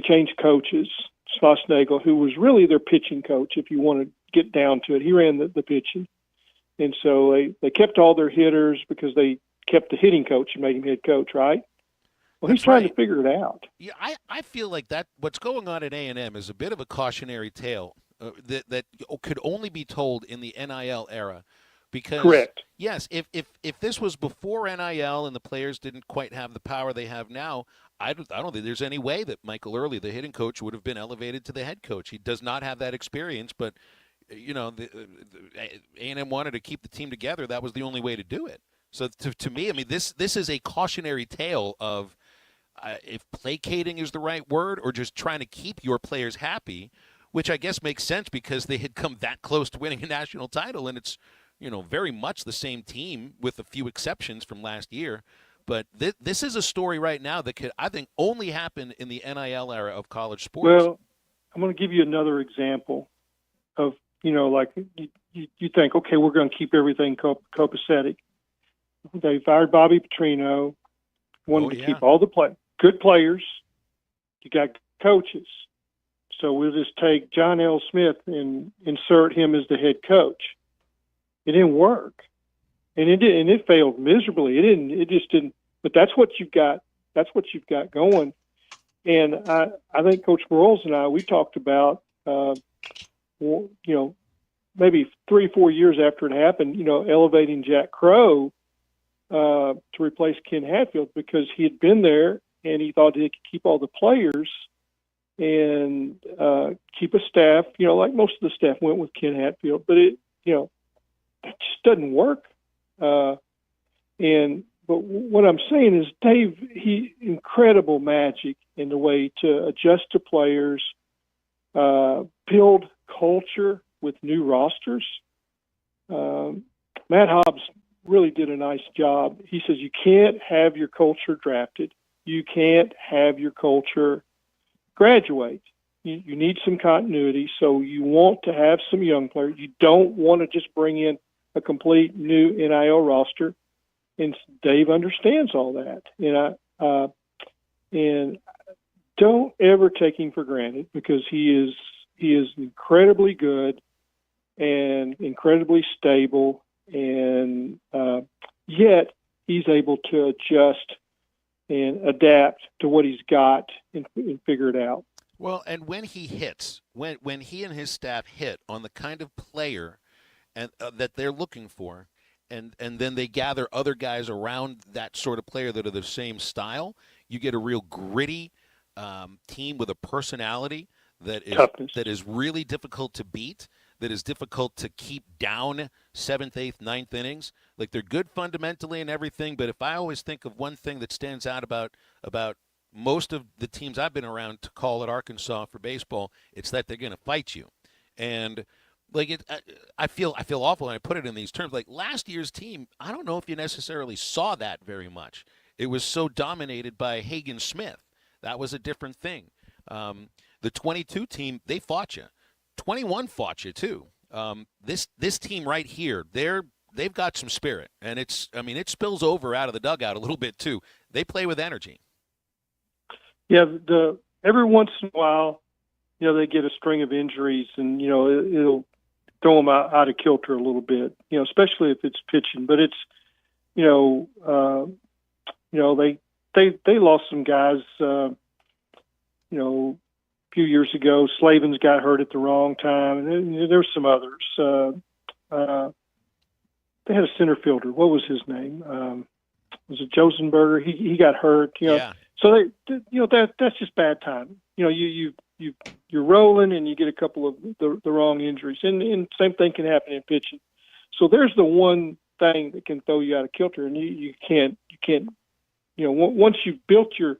changed coaches. Schwarzenegger, who was really their pitching coach, if you want to get down to it, he ran the pitching, and so they kept all their hitters because they kept the hitting coach and made him head coach, right? Well, he's trying to figure it out. Yeah, I feel like that what's going on at A&M is a bit of a cautionary tale that could only be told in the NIL era. Because, correct. Yes, if this was before NIL and the players didn't quite have the power they have now, I don't think there's any way that Michael Early, the hitting coach, would have been elevated to the head coach. He does not have that experience, but the A&M wanted to keep the team together. That was the only way to do it. So to me, this is a cautionary tale of if placating is the right word or just trying to keep your players happy, which I guess makes sense because they had come that close to winning a national title, and it's very much the same team with a few exceptions from last year. But this is a story right now that could, I think, only happen in the NIL era of college sports. Well, I'm going to give you another example of, like you think, okay, we're going to keep everything copacetic. They fired Bobby Petrino, wanted to keep all the good players. You got coaches. So we'll just take John L. Smith and insert him as the head coach. It didn't work, and it failed miserably. It just didn't. But that's what you've got. That's what you've got going. And I think Coach Broyles and I, we talked about, maybe 3-4 years after it happened, elevating Jack Crow to replace Ken Hatfield because he had been there and he thought he could keep all the players and keep a staff. Like most of the staff went with Ken Hatfield, but it just doesn't work. But what I'm saying is Dave, he incredible magic in the way to adjust to players, build culture with new rosters. Matt Hobbs really did a nice job. He says you can't have your culture drafted. You can't have your culture graduate. You need some continuity, so you want to have some young players. You don't want to just bring in a complete new NIL roster, and Dave understands all that. And don't ever take him for granted because he is incredibly good and incredibly stable, and yet he's able to adjust and adapt to what he's got and figure it out. Well, and when he hits, when he and his staff hit on the kind of player and that they're looking for, and then they gather other guys around that sort of player that are the same style, you get a real gritty team with a personality that is really difficult to beat, that is difficult to keep down 7th, 8th, 9th innings. Like, they're good fundamentally and everything, but if I always think of one thing that stands out about most of the teams I've been around to call at Arkansas for baseball, it's that they're going to fight you. And like I feel awful when I put it in these terms. Like last year's team, I don't know if you necessarily saw that very much. It was so dominated by Hagen Smith. That was a different thing. The 22 team, they fought you. 21 fought you too. This team right here, they've got some spirit, and it spills over out of the dugout a little bit too. They play with energy. Yeah, every once in a while, they get a string of injuries, and it'll throw them out of kilter a little bit. Especially if it's pitching. But it's, they lost some guys. A few years ago, Slavens got hurt at the wrong time, and there's some others. They had a center fielder. What was his name? Was it Josenberger? He got hurt. Yeah. So that's just bad timing. You're rolling and you get a couple of the wrong injuries, and same thing can happen in pitching. So there's the one thing that can throw you out of kilter, and you can't. Once you've built your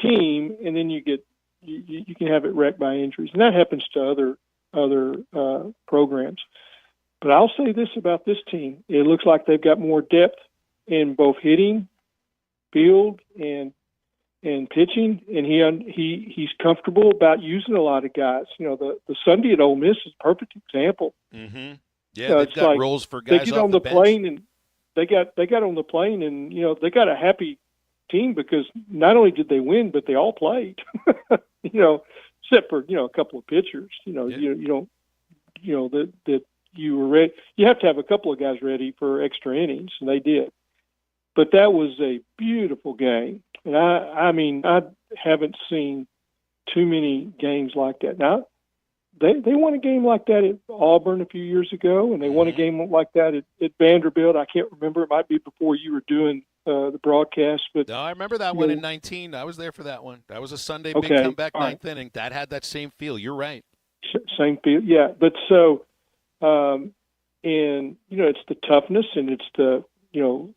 team, and then you get you can have it wrecked by injuries, and that happens to other programs. But I'll say this about this team: it looks like they've got more depth in both hitting, field, and pitching, and he's comfortable about using a lot of guys. You know, the Sunday at Ole Miss is a perfect example. Mm-hmm. Yeah, they've got roles for guys they get off on the the bench. plane, and they got on the plane, and you know they got a happy team because not only did they win, but they all played. You know, except for a couple of pitchers. You know, you don't that you were ready. You have to have a couple of guys ready for extra innings, and they did. But that was a beautiful game, and I mean I haven't seen too many games like that. Now they won a game like that at Auburn a few years ago, and they won a game like that at Vanderbilt. I can't remember; it might be before you were doing the broadcast. But No, I remember that one in 19. I was there for that one. That was a Sunday big comeback ninth inning. That had that same feel. You're right. Same feel, yeah. But so, and it's the toughness, and it's the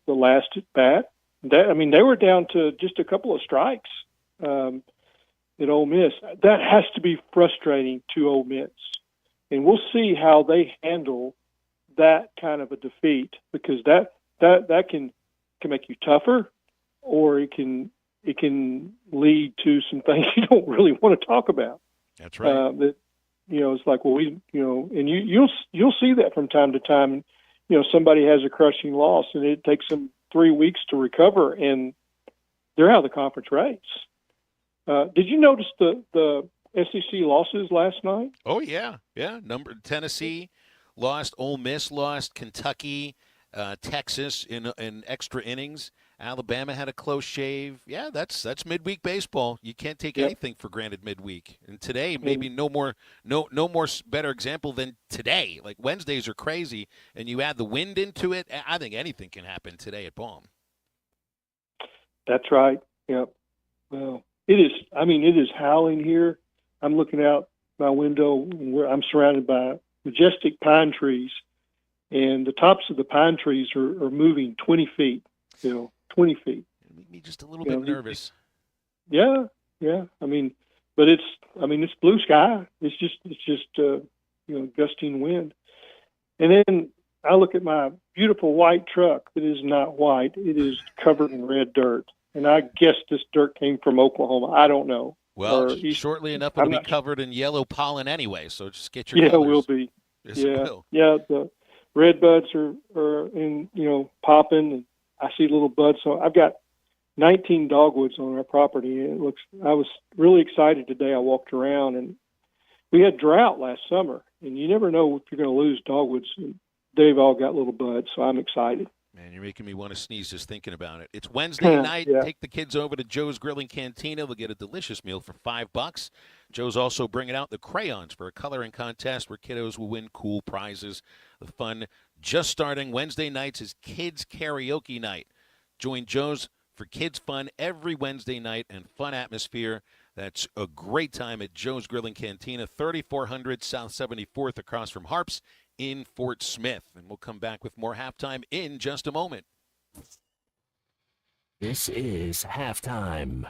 last at bat. That, I mean, they were down to just a couple of strikes at Ole Miss. That has to be frustrating to Ole Miss, and we'll see how they handle that kind of a defeat, because that can make you tougher, or it can lead to some things you don't really want to talk about. That's right. It's like, well, and you'll see that from time to time. Somebody has a crushing loss, and it takes them 3 weeks to recover, and they're out of the conference race. Did you notice the SEC losses last night? Oh yeah. Tennessee lost, Ole Miss lost, Kentucky, Texas in extra innings. Alabama had a close shave. Yeah, that's midweek baseball. You can't take anything for granted midweek. And today, maybe no more better example than today. Like Wednesdays are crazy, and you add the wind into it. I think anything can happen today at Baum. That's right. Yep. Well, it is. I mean, it is howling here. I'm looking out my window where I'm surrounded by majestic pine trees, and the tops of the pine trees are moving 20 feet. 20 feet. Make me just a little bit nervous. Yeah. I mean, but it's blue sky. It's just gusting wind. And then I look at my beautiful white truck that is not white. It is covered in red dirt. And I guess this dirt came from Oklahoma. I don't know. Well, shortly enough it'll be covered in yellow pollen anyway, so just get your colors. Yeah, it will be. Yes, it will. Yeah, the red buds are in, popping, and I see little buds. So I've got 19 dogwoods on our property. I was really excited today. I walked around, and we had drought last summer, and you never know if you're going to lose dogwoods. They've all got little buds, so I'm excited. Man, you're making me want to sneeze just thinking about it. It's Wednesday night. Yeah. Take the kids over to Joe's Grilling Cantina. They'll get a delicious meal for $5. Joe's also bringing out the crayons for a coloring contest where kiddos will win cool prizes. The fun just starting. Wednesday nights is Kids Karaoke Night. Join Joe's for kids fun every Wednesday night and fun atmosphere. That's a great time at Joe's Grilling Cantina, 3400 South 74th across from Harps in Fort Smith. And we'll come back with more halftime in just a moment. This is halftime.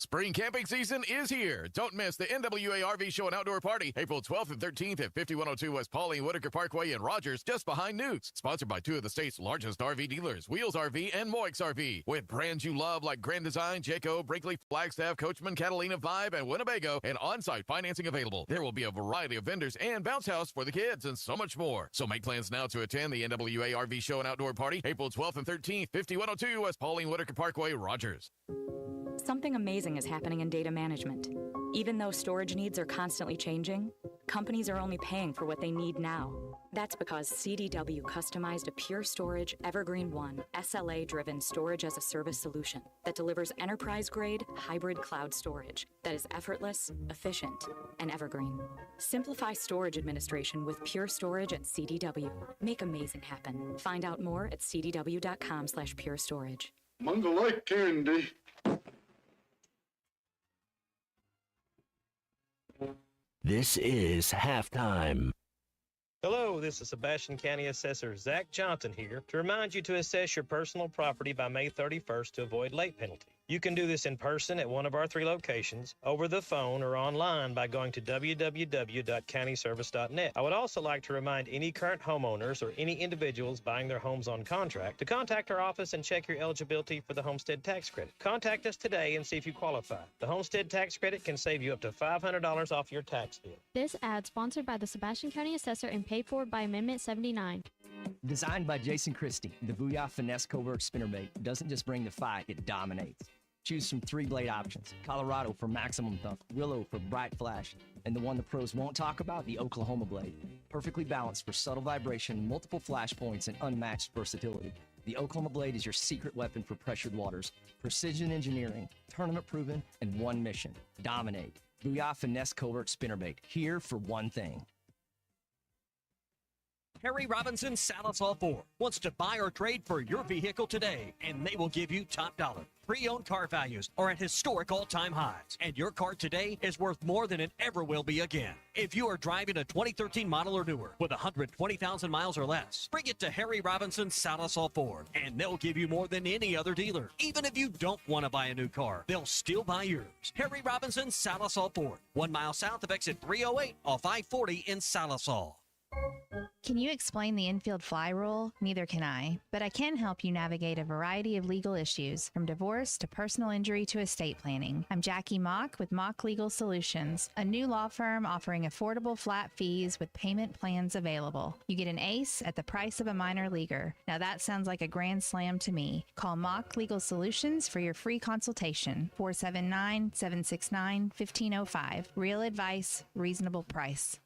Spring camping season is here. Don't miss the NWA RV Show and Outdoor Party, April 12th and 13th at 5102 West Pauline Whitaker Parkway in Rogers, just behind Newt's. Sponsored by two of the state's largest RV dealers, Wheels RV and Moix RV. With brands you love like Grand Design, Jayco, Brinkley, Flagstaff, Coachman, Catalina, Vibe, and Winnebago, and on-site financing available. There will be a variety of vendors and bounce house for the kids and so much more. So make plans now to attend the NWA RV Show and Outdoor Party, April 12th and 13th, 5102 West Pauline Whitaker Parkway, Rogers. Something amazing is happening in data management. Even though storage needs are constantly changing, companies are only paying for what they need now. That's because CDW customized a Pure Storage Evergreen One SLA-driven storage as a service solution that delivers enterprise-grade hybrid cloud storage that is effortless, efficient, and evergreen. Simplify storage administration with Pure Storage at CDW. Make amazing happen. Find out more at cdw.com/purestorage. Mungo like candy. This is halftime. Hello, this is Sebastian County Assessor Zach Johnson here to remind you to assess your personal property by May 31st to avoid late penalty. You can do this in person at one of our 3 locations, over the phone, or online by going to www.countyservice.net. I would also like to remind any current homeowners or any individuals buying their homes on contract to contact our office and check your eligibility for the homestead tax credit. Contact us today and see if you qualify. The homestead tax credit can save you up to $500 off your tax bill. This ad sponsored by the Sebastian County Assessor and paid for by Amendment 79. Designed by Jason Christie, the Booyah Finesse Covert Spinnerbait doesn't just bring the fight, it dominates. Choose from 3 blade options: Colorado for maximum thump, Willow for bright flash, and the one the pros won't talk about, the Oklahoma blade. Perfectly balanced for subtle vibration, multiple flash points, and unmatched versatility. The Oklahoma blade is your secret weapon for pressured waters. Precision engineering, tournament proven, and one mission: dominate. Booyah Finesse Covert Spinnerbait, here for one thing. Harry Robinson Salisol Ford wants to buy or trade for your vehicle today, and they will give you top dollar. Pre-owned car values are at historic all-time highs, and your car today is worth more than it ever will be again. If you are driving a 2013 model or newer with 120,000 miles or less, bring it to Harry Robinson Salisol Ford, and they'll give you more than any other dealer. Even if you don't want to buy a new car, they'll still buy yours. Harry Robinson Salisol Ford, 1 mile south of exit 308 off I-40 in Salisol. Can you explain the infield fly rule? Neither can I, but I can help you navigate a variety of legal issues, from divorce to personal injury to estate planning. I'm Jackie Mock with Mock Legal Solutions, a new law firm offering affordable flat fees with payment plans available. You get an ace at the price of a minor leaguer. Now that sounds like a grand slam to me. Call Mock Legal Solutions for your free consultation. 479-769-1505. Real advice, reasonable price.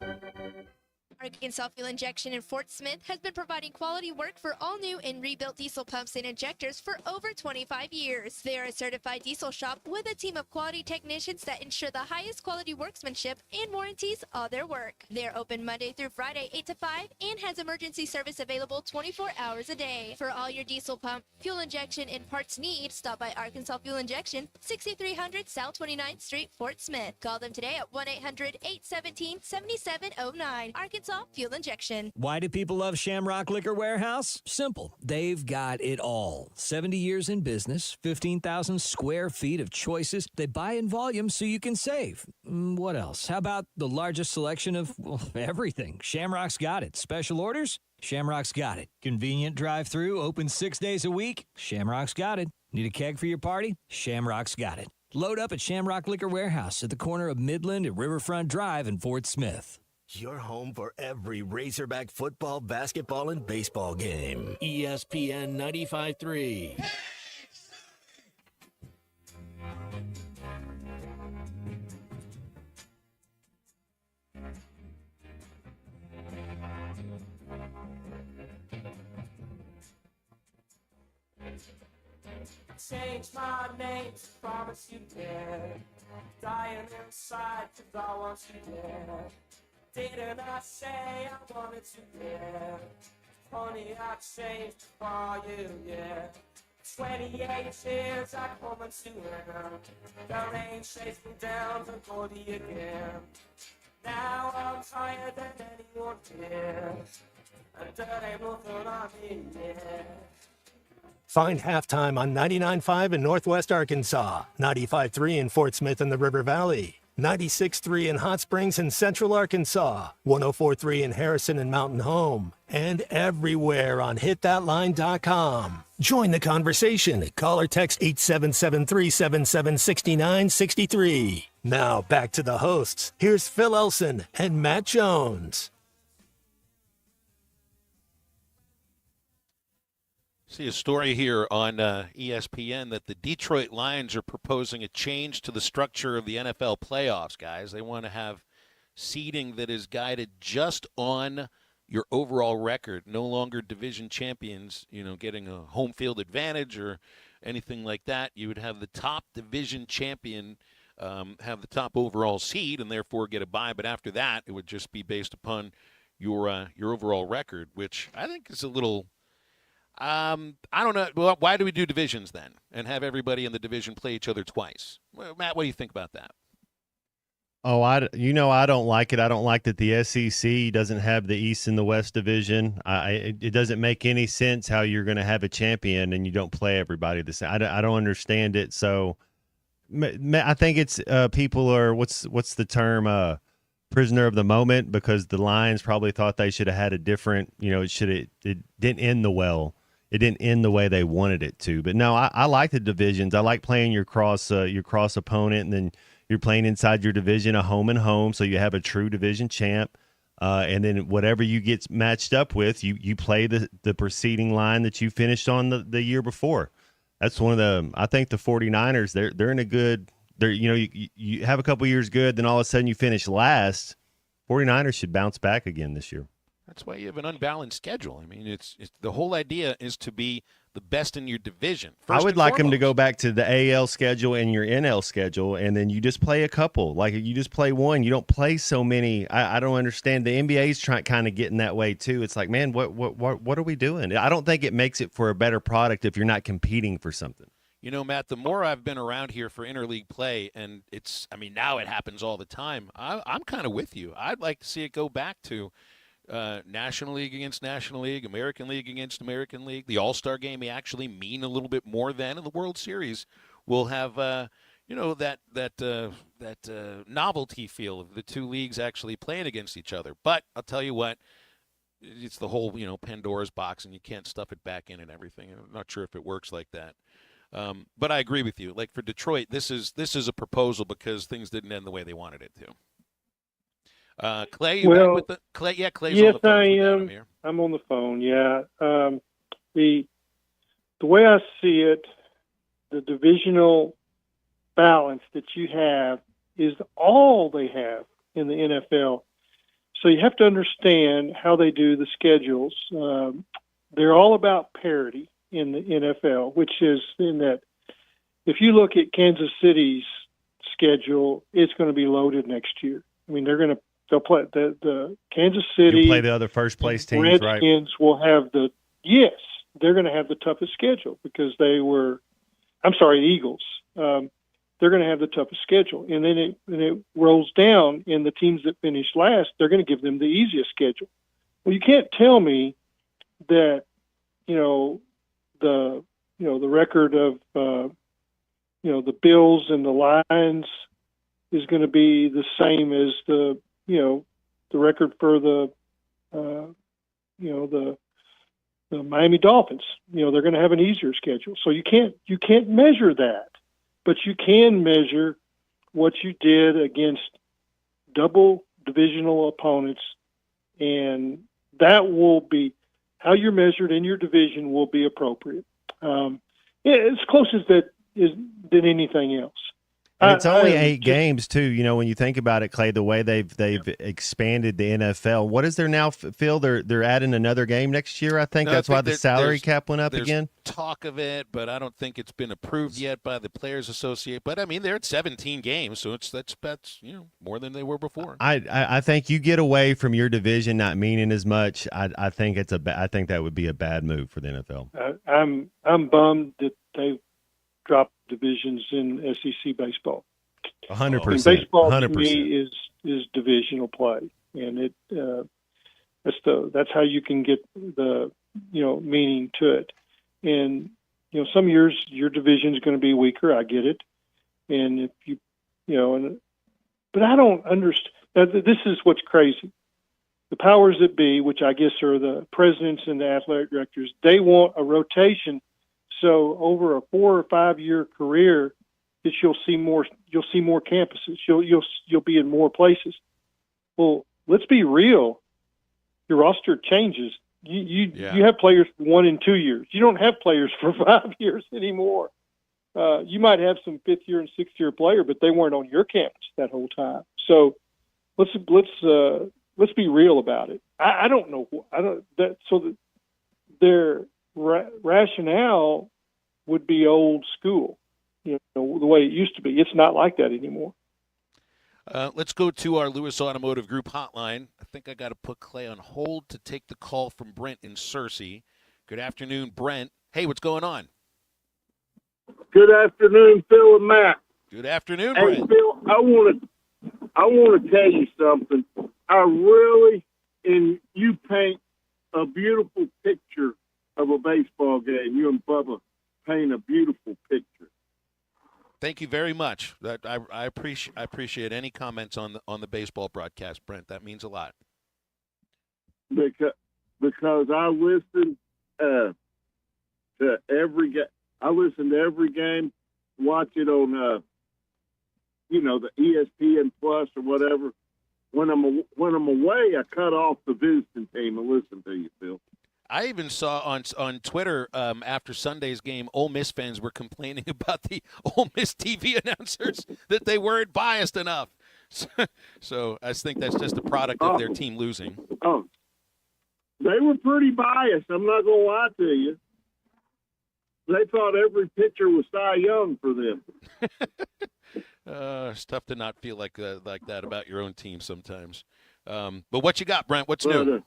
Arkansas Fuel Injection in Fort Smith has been providing quality work for all new and rebuilt diesel pumps and injectors for over 25 years. They are a certified diesel shop with a team of quality technicians that ensure the highest quality workmanship and warranties all their work. They are open Monday through Friday 8 to 5 and has emergency service available 24 hours a day. For all your diesel pump, fuel injection, and parts needs, stop by Arkansas Fuel Injection, 6300 South 29th Street, Fort Smith. Call them today at 1-800-817-7709. Arkansas Fuel Injection. Why do people love Shamrock Liquor Warehouse? Simple. They've got it all. 70 years in business, 15,000 square feet of choices. They buy in volume so you can save. What else? How about the largest selection of everything? Shamrock's got it. Special orders? Shamrock's got it. Convenient drive-through, open 6 days a week? Shamrock's got it. Need a keg for your party? Shamrock's got it. Load up at Shamrock Liquor Warehouse at the corner of Midland and Riverfront Drive in Fort Smith. Your home for every Razorback football, basketball, and baseball game. ESPN 95.3. Change my name to promise you dead. Dying inside 'cause I want you dead. Didn't I say I wanted to dead? Honey, I changed for you, yeah. 28 years I come to end. The rain chased me down to go to you again. Now I'm higher than anyone did. And that ain't moving on me, yeah. Find Halftime on 99.5 in Northwest Arkansas, 95.3 in Fort Smith and the River Valley, 96.3 in Hot Springs and Central Arkansas, 104.3 in Harrison and Mountain Home, and everywhere on hitthatline.com. Join the conversation. Call or text 877-377-6963. Now back to the hosts. Here's Phil Elson and Matt Jones. See a story here on ESPN that the Detroit Lions are proposing a change to the structure of the NFL playoffs, guys. They want to have seeding that is guided just on your overall record, no longer division champions, getting a home field advantage or anything like that. You would have the top division champion have the top overall seed and therefore get a bye, but after that it would just be based upon your overall record, which I think is a little I don't know. Well, why do we do divisions then and have everybody in the division play each other twice? Well, Matt, what do you think about that? Oh, I don't like it. I don't like that the SEC doesn't have the East and the West division. It doesn't make any sense how you're going to have a champion and you don't play everybody the same. I don't understand it. So I think it's people are what's the term prisoner of the moment, because the Lions probably thought they should have had a different. It didn't end It didn't end the way they wanted it to. But no, I like the divisions. I like playing your cross opponent, and then you're playing inside your division, a home and home, so you have a true division champ. And then whatever you get matched up with, you play the preceding line that you finished on the year before. That's one of the. I think the 49ers, they're in a good. You have a couple years good, then all of a sudden you finish last. 49ers should bounce back again this year. That's why you have an unbalanced schedule. I mean, it's the whole idea is to be the best in your division. I would like them to go back to the AL schedule and your NL schedule, and then you just play a couple. Like you just play one. You don't play so many. I don't understand. The NBA's kind of getting that way too. It's like, man, what are we doing? I don't think it makes it for a better product if you're not competing for something. You know, Matt, the more I've been around here for interleague play, and now it happens all the time. I'm kind of with you. I'd like to see it go back to National League against National League, American League against American League. The All-Star game may actually mean a little bit more then, and the World Series will have that novelty feel of the two leagues actually playing against each other. But I'll tell you what, it's the whole Pandora's box, and you can't stuff it back in and everything. I'm not sure if it works like that. But I agree with you. Like for Detroit, this is a proposal because things didn't end the way they wanted it to. Clay, back with the Clay? Yeah, Clay's yes, on the phone. I am. I'm on the phone. Yeah. The way I see it, the divisional balance that you have is all they have in the NFL. So you have to understand how they do the schedules. They're all about parity in the NFL, which is in that if you look at Kansas City's schedule, it's going to be loaded next year. I mean, they'll play the Kansas City. You'll play the other first place teams, right? Redskins will have they're going to have the toughest schedule because the Eagles. They're going to have the toughest schedule, and then it rolls down, and the teams that finish last, they're going to give them the easiest schedule. Well, you can't tell me that the record of the Bills and the Lions is going to be the same as the record for the Miami Dolphins. They're going to have an easier schedule. So you can't measure that, but you can measure what you did against double divisional opponents, and that will be how you're measured in your division will be appropriate. As close as that is than anything else. And it's only 8 games too. When you think about it, Clay, the way they've expanded the NFL. What is there now, Phil? They're adding another game next year. I think that's why the salary cap went up again. Talk of it, but I don't think it's been approved yet by the Players Association. But I mean, they're at 17 games, so that's more than they were before. I think you get away from your division not meaning as much. I think I think that would be a bad move for the NFL. I'm bummed that they dropped divisions in SEC baseball. 100%. Baseball 100%. to me is divisional play, and that's how you can get the meaning to it. And some years your division is going to be weaker. I get it, and if but I don't understand. This is what's crazy. The powers that be, which I guess are the presidents and the athletic directors, they want a rotation. So over a 4 or 5 year career, that you'll see more campuses. You'll be in more places. Well, let's be real. Your roster changes. You have players for 1 and 2 years. You don't have players for 5 years anymore. You might have some 5th year and 6th year player, but they weren't on your campus that whole time. So let's be real about it. I don't know. Their rationale would be old school, the way it used to be. It's not like that anymore. Let's go to our Lewis Automotive Group hotline. I think I got to put Clay on hold to take the call from Brent in Searcy. Good afternoon, Brent. Hey, what's going on? Good afternoon, Phil and Matt. Good afternoon, Hey, Brent. Phil, I want I want to tell you something. And you paint a beautiful picture of a baseball game. You and Bubba paint a beautiful picture. Thank you very much. I appreciate any comments on the baseball broadcast, Brent. That means a lot. Because I listen to every game. I listen to every game. Watch it on the ESPN Plus or whatever. When I'm away, I cut off the visiting team and listen to you, Phil. I even saw on Twitter after Sunday's game, Ole Miss fans were complaining about the Ole Miss TV announcers that they weren't biased enough. So I think that's just a product of their team losing. Oh, they were pretty biased. I'm not going to lie to you. They thought every pitcher was Cy Young for them. It's tough to not feel like that about your own team sometimes. But what you got, Brent? What's new?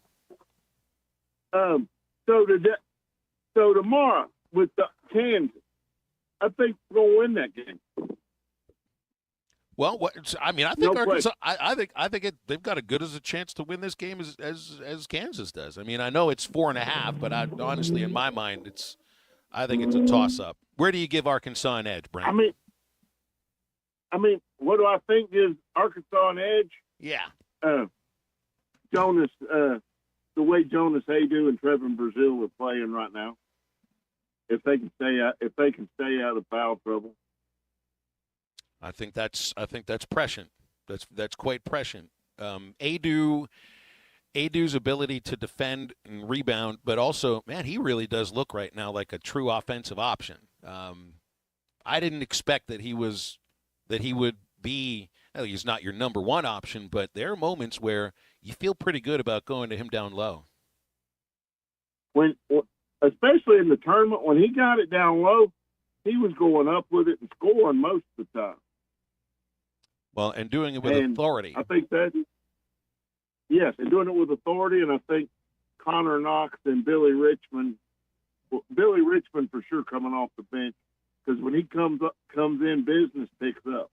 So tomorrow with the Kansas, I think we're going to win that game. Well, I think No Arkansas. I think they've got as good as a chance to win this game as Kansas does. I mean, I know it's 4.5, but honestly, in my mind, I think it's a toss-up. Where do you give Arkansas an edge, Brent? I mean, what do I think gives Arkansas an edge? Yeah. Jonas, the way Jonas Haydu and Trevor Brazil are playing right now. If they can stay out of foul trouble. I think that's prescient. That's quite prescient. Haydu's ability to defend and rebound, but also, man, he really does look right now like a true offensive option. I didn't expect that he would be. He's not your number one option, but there are moments where you feel pretty good about going to him down low. Especially in the tournament, when he got it down low, he was going up with it and scoring most of the time. Well, and doing it with authority. I think that, yes, and doing it with authority, and I think Connor Knox and Billy Richmond for sure coming off the bench, because when he comes in, business picks up.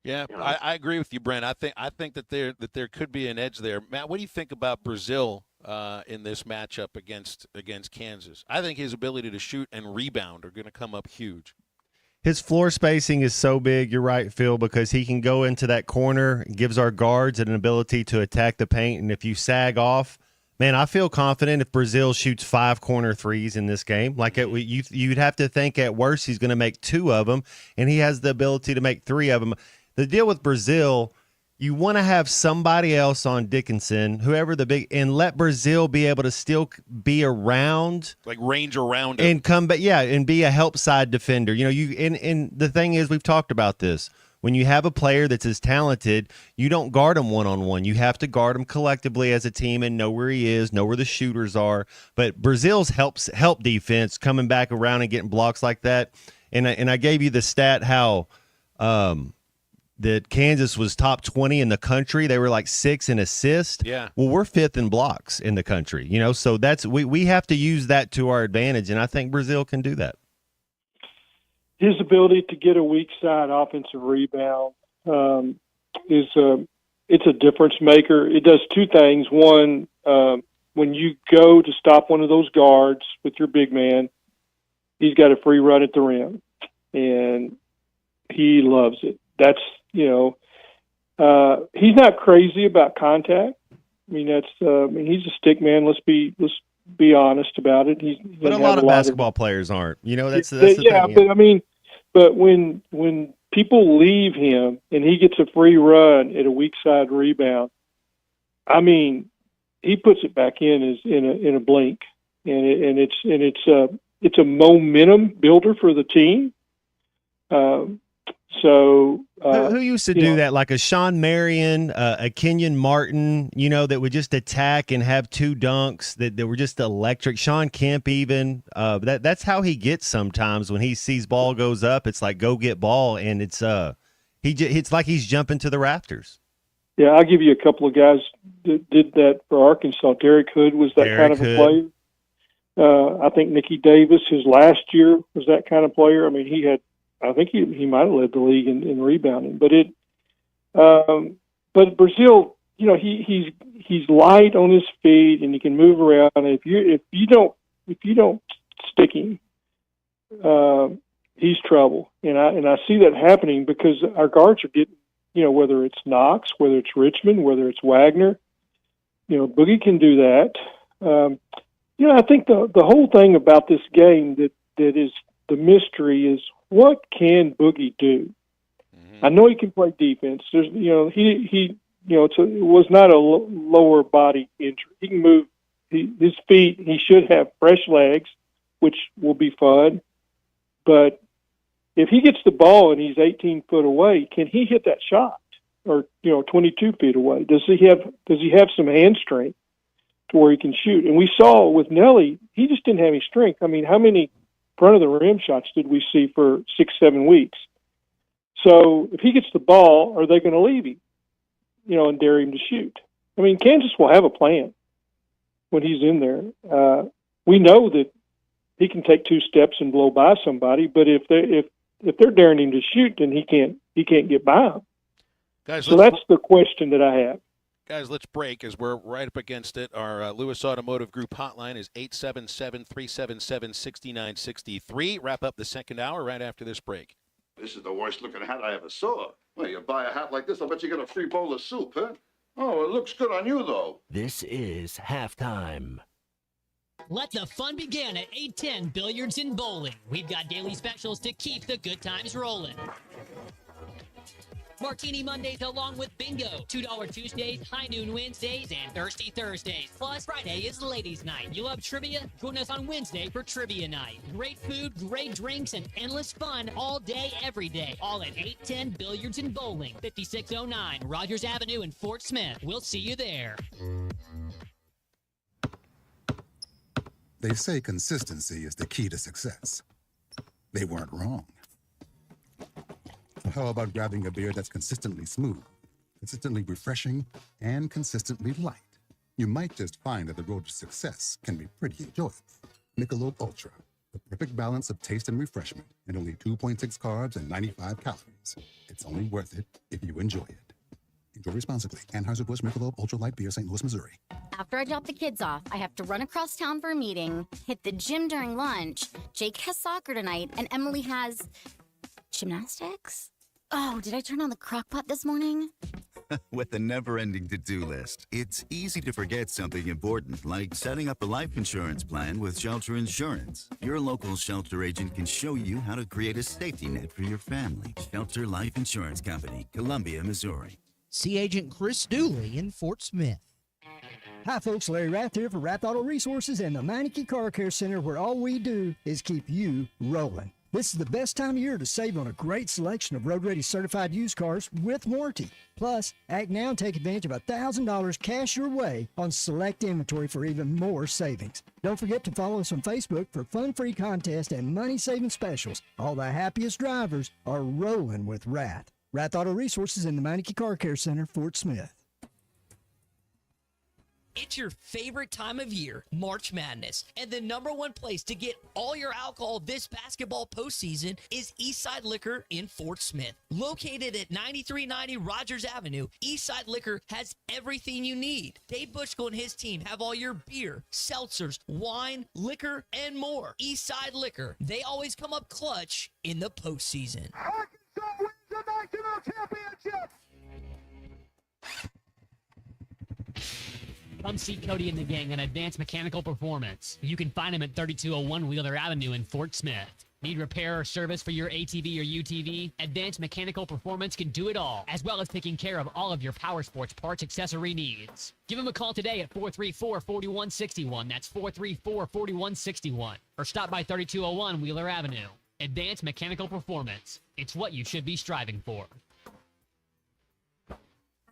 Yeah, I agree with you, Brent. I think that there could be an edge there. Matt, what do you think about Brazil in this matchup against Kansas? I think his ability to shoot and rebound are going to come up huge. His floor spacing is so big, you're right, Phil, because he can go into that corner, gives our guards an ability to attack the paint, and if you sag off, man, I feel confident if Brazil shoots 5 corner threes in this game. Like you'd have to think at worst he's going to make 2 of them, and he has the ability to make 3 of them. The deal with Brazil, you want to have somebody else on Dickinson, whoever the big, and let Brazil be able to still be around, like range around him. and come back, and be a help side defender. And the thing is, we've talked about this. When you have a player that's as talented, you don't guard him one-on-one. You have to guard him collectively as a team and know where he is, know where the shooters are. But Brazil's help defense coming back around and getting blocks like that. And I gave you the stat how that Kansas was top 20 in the country. They were like 6 in assists. Yeah. Well, we're 5th in blocks in the country. So that's we have to use that to our advantage, and I think Brazil can do that. His ability to get a weak side offensive rebound it's a difference maker. It does 2 things. One, when you go to stop one of those guards with your big man, he's got a free run at the rim, and he loves it. That's he's not crazy about contact. I mean, he's a stick man. Let's be honest about it. But a lot of basketball players aren't. That's the thing. Yeah, but when people leave him and he gets a free run at a weak side rebound, I mean, he puts it back in a blink, and it's a momentum builder for the team. Who used to do that? Like a Sean Marion, a Kenyon Martin, that would just attack and have 2 dunks that were just electric. Sean Kemp even. That's how he gets sometimes when he sees ball goes up. It's like go get ball, and it's like he's jumping to the rafters. Yeah, I'll give you a couple of guys that did that for Arkansas. Derek Hood was that kind of a player. I think Nicky Davis, his last year, was that kind of player. I mean, I think he might have led the league in rebounding, but But Brazil, he's light on his feet and he can move around. And if you don't stick him, he's trouble. And I see that happening because our guards are getting, whether it's Knox, whether it's Richmond, whether it's Wagner, Boogie can do that. I think the whole thing about this game that is the mystery is what can Boogie do? I know he can play defense. There's, it was not a lower body injury. He can move his feet. He should have fresh legs, which will be fun. But if he gets the ball and he's 18 foot away, can he hit that shot? Or 22 feet away? Does he have some hand strength to where he can shoot? And we saw with Nelly, he just didn't have any strength. I mean, how many front of the rim shots did we see for 6-7 weeks? So if he gets the ball, are they going to leave him, and dare him to shoot? I mean, Kansas will have a plan when he's in there. We know that he can take 2 steps and blow by somebody, but if they're daring him to shoot, then he can't get by them. Guys, so that's the question that I have. Guys, let's break as we're right up against it. Our Lewis Automotive Group hotline is 877-377-6963. Wrap up the second hour right after this break. This is the worst looking hat I ever saw. Well, you buy a hat like this, I'll bet you get a free bowl of soup, huh? Oh, it looks good on you, though. This is halftime. Let the fun begin at 810 Billiards and Bowling. We've got daily specials to keep the good times rolling. Martini Mondays along with bingo, $2 Tuesdays, high noon Wednesdays, and thirsty Thursdays. Plus, Friday is ladies' night. You love trivia? Join us on Wednesday for trivia night. Great food, great drinks, and endless fun all day, every day. All at 810 Billiards and Bowling, 5609 Rogers Avenue in Fort Smith. We'll see you there. They say consistency is the key to success. They weren't wrong. How about grabbing a beer that's consistently smooth, consistently refreshing, and consistently light? You might just find that the road to success can be pretty enjoyable. Michelob Ultra, the perfect balance of taste and refreshment, and only 2.6 carbs and 95 calories. It's only worth it if you enjoy it. Enjoy responsibly. Anheuser-Busch Michelob Ultra Light Beer, St. Louis, Missouri. After I drop the kids off, I have to run across town for a meeting, hit the gym during lunch. Jake has soccer tonight, and Emily has gymnastics? Oh, did I turn on the crock pot this morning? With a never-ending to-do list, it's easy to forget something important, like setting up a life insurance plan with Shelter Insurance. Your local Shelter agent can show you how to create a safety net for your family. Shelter Life Insurance Company, Columbia, Missouri. See Agent Chris Dooley in Fort Smith. Hi folks, Larry Rath here for Rath Auto Resources and the Meineke Car Care Center, where all we do is keep you rolling. This is the best time of year to save on a great selection of road-ready certified used cars with warranty. Plus, act now and take advantage of $1,000 cash your way on select inventory for even more savings. Don't forget to follow us on Facebook for fun-free contests and money-saving specials. All the happiest drivers are rolling with Rath. Rath Auto Resources in the Meineke Car Care Center, Fort Smith. It's your favorite time of year, March Madness. And the #1 place to get all your alcohol this basketball postseason is Eastside Liquor in Fort Smith. Located at 9390 Rogers Avenue, Eastside Liquor has everything you need. Dave Bushko and his team have all your beer, seltzers, wine, liquor, and more. Eastside Liquor, they always come up clutch in the postseason. Arkansas wins the national championship! Come see Cody and the gang on Advanced Mechanical Performance. You can find him at 3201 Wheeler Avenue in Fort Smith. Need repair or service for your ATV or UTV? Advanced Mechanical Performance can do it all, as well as taking care of all of your power sports parts accessory needs. Give him a call today at 434-4161. That's 434-4161. Or stop by 3201 Wheeler Avenue. Advanced Mechanical Performance. It's what you should be striving for.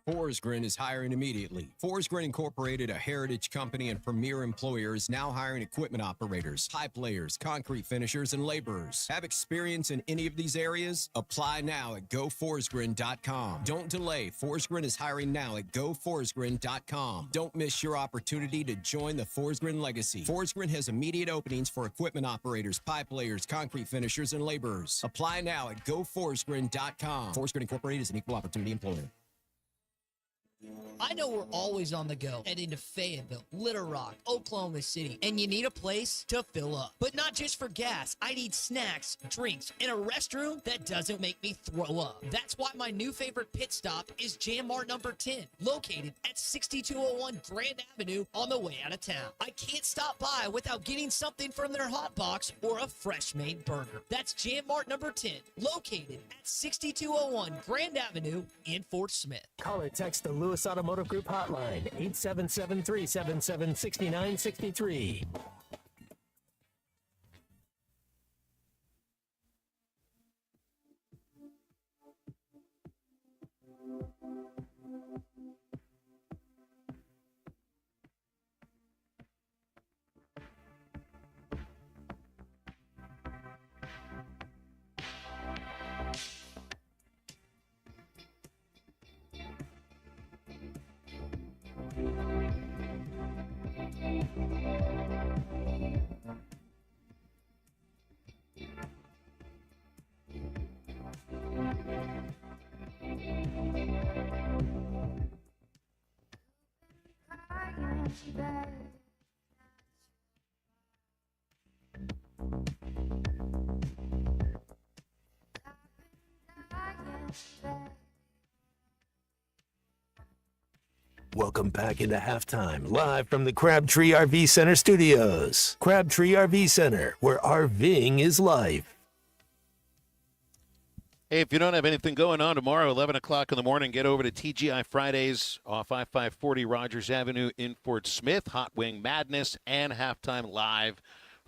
Forsgren is hiring immediately. Forsgren Incorporated, a heritage company and premier employer, is now hiring equipment operators, pipe layers, concrete finishers, and laborers. Have experience in any of these areas? Apply now at goforsgren.com. Don't delay. Forsgren is hiring now at goforsgren.com. Don't miss your opportunity to join the Forsgren legacy. Forsgren has immediate openings for equipment operators, pipe layers, concrete finishers, and laborers. Apply now at goforsgren.com. Forsgren Incorporated is an equal opportunity employer. I know we're always on the go, heading to Fayetteville, Little Rock, Oklahoma City, and you need a place to fill up. But not just for gas. I need snacks, drinks, and a restroom that doesn't make me throw up. That's why my new favorite pit stop is Jam Mart number 10, located at 6201 Grand Avenue on the way out of town. I can't stop by without getting something from their hot box or a fresh made burger. That's Jam Mart number 10, located at 6201 Grand Avenue in Fort Smith. Call or text the Lewis Automotive Group hotline, 877-377-6963. Welcome back into halftime, live from the Crabtree RV Center studios. Crabtree RV Center, where RVing is life. Hey, if you don't have anything going on tomorrow, 11 o'clock in the morning, get over to TGI Fridays off I-540 Rogers Avenue in Fort Smith. Hot Wing Madness and halftime live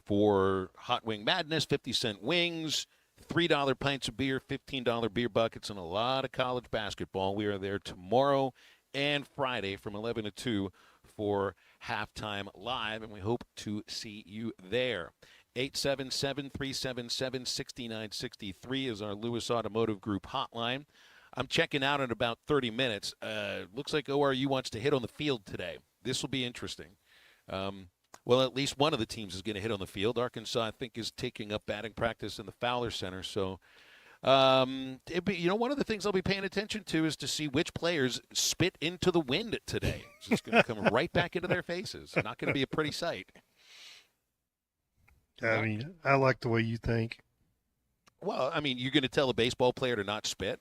for Hot Wing Madness, 50-cent wings, $3 pints of beer, $15 beer buckets, and a lot of college basketball. We are there tomorrow and Friday from 11 to 2 for halftime live, and we hope to see you there. 877-377-6963 is our Lewis Automotive Group hotline. I'm checking out in about 30 minutes. Looks like ORU wants to hit on the field today. This will be interesting. Well, at least one of the teams is going to hit on the field. Arkansas, I think, is taking up batting practice in the Fowler Center. So, one of the things I'll be paying attention to is to see which players spit into the wind today. It's just going to come right back into their faces. Not going to be a pretty sight. I mean, I like the way you think. Well, I mean, you're going to tell a baseball player to not spit?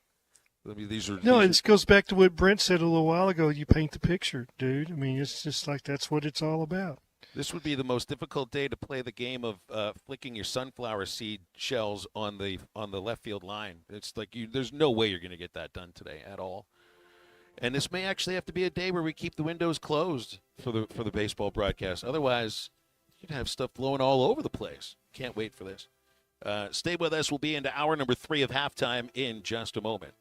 I mean, This goes back to what Brent said a little while ago. You paint the picture, dude. I mean, it's just like that's what it's all about. This would be the most difficult day to play the game of flicking your sunflower seed shells on the left field line. It's like there's no way you're going to get that done today at all. And this may actually have to be a day where we keep the windows closed for the baseball broadcast. Otherwise, you'd have stuff blowing all over the place. Can't wait for this. Stay with us. We'll be into hour number 3 of halftime in just a moment.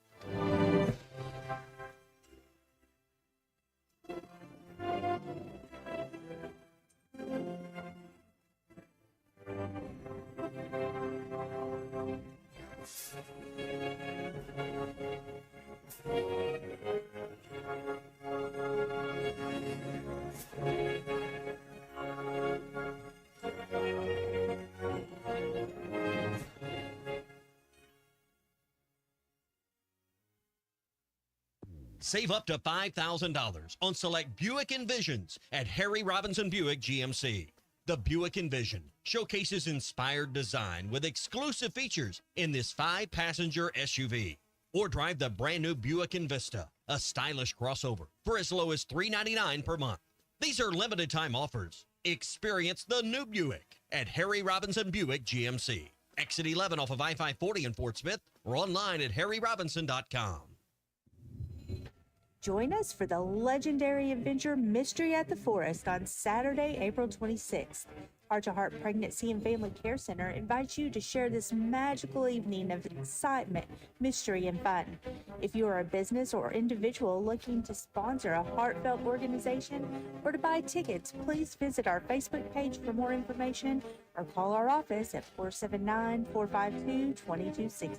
Save up to $5,000 on select Buick Envisions at Harry Robinson Buick GMC. The Buick Envision showcases inspired design with exclusive features in this 5-passenger SUV. Or drive the brand new Buick Envista, a stylish crossover, for as low as $399 per month. These are limited time offers. Experience the new Buick at Harry Robinson Buick GMC. Exit 11 off of I-540 in Fort Smith or online at harryrobinson.com. Join us for the legendary adventure Mystery at the Forest on Saturday, April 26th. Heart to Heart Pregnancy and Family Care Center invites you to share this magical evening of excitement, mystery, and fun. If you are a business or individual looking to sponsor a heartfelt organization or to buy tickets, please visit our Facebook page for more information or call our office at 479-452-2260.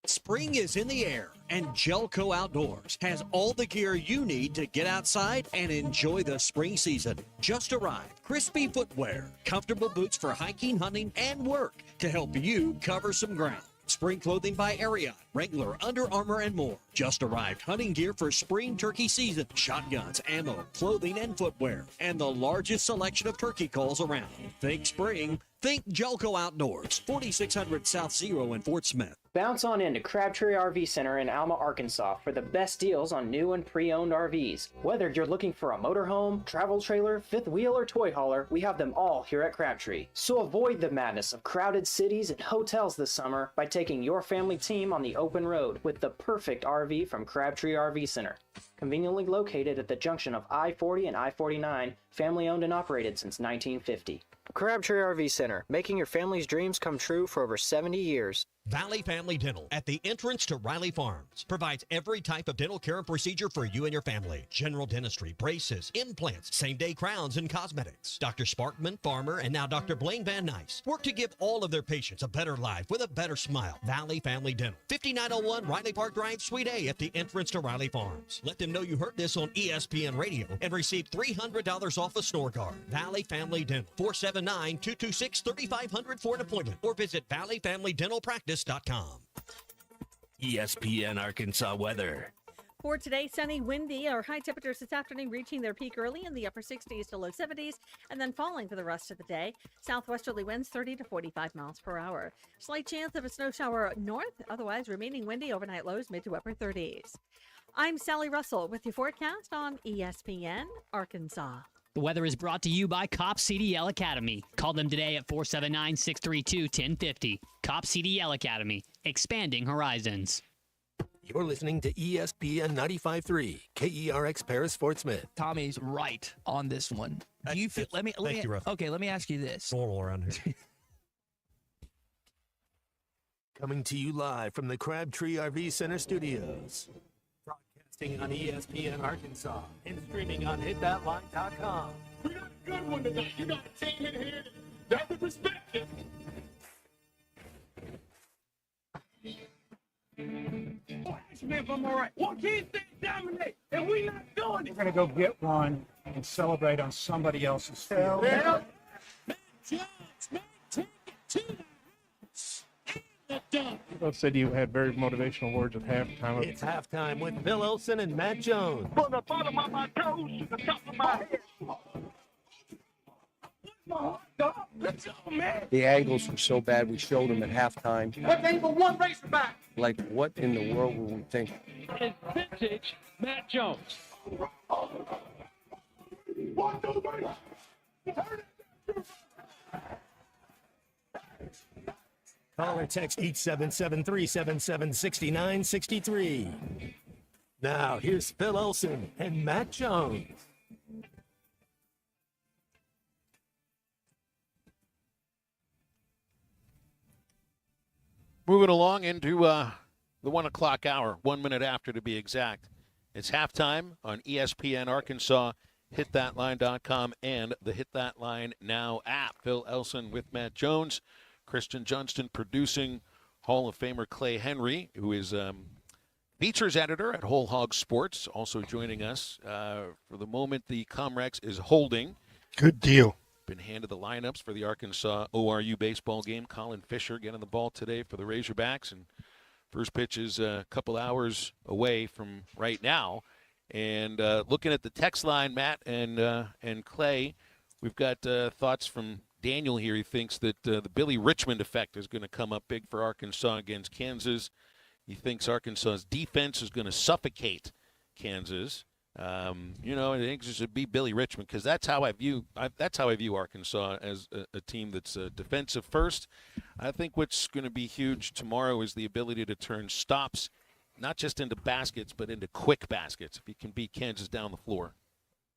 Spring is in the air, and Gelco Outdoors has all the gear you need to get outside and enjoy the spring season. Just arrived. Crispy footwear, comfortable boots for hiking, hunting, and work to help you cover some ground. Spring clothing by Ariat, Wrangler, Under Armour, and more. Just arrived hunting gear for spring turkey season. Shotguns, ammo, clothing, and footwear. And the largest selection of turkey calls around. Think spring. Think Jelco Outdoors. 4600 South Zero in Fort Smith. Bounce on into Crabtree RV Center in Alma, Arkansas for the best deals on new and pre-owned RVs. Whether you're looking for a motorhome, travel trailer, fifth wheel, or toy hauler, we have them all here at Crabtree. So avoid the madness of crowded cities and hotels this summer by taking your family team on the open road with the perfect RV from Crabtree RV Center. Conveniently located at the junction of I-40 and I-49, family owned and operated since 1950. Crabtree RV Center, making your family's dreams come true for over 70 years. Valley Family Dental at the entrance to Riley Farms provides every type of dental care and procedure for you and your family. General dentistry, braces, implants, same-day crowns, and cosmetics. Dr. Sparkman, Farmer, and now Dr. Blaine Van Nice work to give all of their patients a better life with a better smile. Valley Family Dental, 5901 Riley Park Drive, Suite A at the entrance to Riley Farms. Let them know you heard this on ESPN Radio and receive $300 off a snore guard. Valley Family Dental, 479-226-3500 for an appointment or visit valleyfamilydentalpractice.com. ESPN Arkansas weather. For today, sunny, windy, our high temperatures this afternoon reaching their peak early in the upper 60s to low 70s and then falling for the rest of the day. Southwesterly winds 30 to 45 miles per hour. Slight chance of a snow shower north, otherwise remaining windy, overnight lows mid to upper 30s. I'm Sally Russell with your forecast on ESPN Arkansas. The weather is brought to you by Cop CDL Academy. Call them today at 479-632-1050. Cop CDL Academy, expanding horizons. You're listening to ESPN 95.3, KERX Paris, Fort Smith. Tommy's right on this one. Do you feel? Let me ask you this. Normal around here. Coming to you live from the Crabtree RV Center studios. Broadcasting on ESPN Arkansas and streaming on hitthatline.com. We got a good one tonight. You got a team in here that was respected. Ask me if I'm all right. What can't they dominate? And we not doing it. We're going to go get one and celebrate on somebody else's field. Well, take it to the house. Both said you had very motivational words at halftime. It's halftime with Bill Olson and Matt Jones. From the bottom of my toes to the top of my head. Let's go, man. The angles were so bad we showed them at halftime. What ain't but one racerback? Like, what in the world were we thinking? It's vintage Matt Jones. 1, 2, 3. Turn it. Call or text 877-377-6963. Now, here's Phil Olson and Matt Jones. Moving along into the 1 o'clock hour, 1 minute after to be exact. It's halftime on ESPN Arkansas, hitthatline.com, and the Hit That Line Now app. Phil Elson with Matt Jones, Christian Johnston producing, Hall of Famer Clay Henry, who is features editor at Whole Hog Sports, also joining us. For the moment, the Comrex is holding. Good deal. Been handed the lineups for the Arkansas ORU baseball game. Colin Fisher getting the ball today for the Razorbacks, and first pitch is a couple hours away from right now. And looking at the text line, Matt and Clay, we've got thoughts from Daniel here. He thinks that the Billy Richmond effect is going to come up big for Arkansas against Kansas. He thinks Arkansas's defense is going to suffocate Kansas. I think it should be Billy Richmond because that's how I view Arkansas as a team that's defensive first. I think what's going to be huge tomorrow is the ability to turn stops not just into baskets but into quick baskets. If you can beat Kansas down the floor.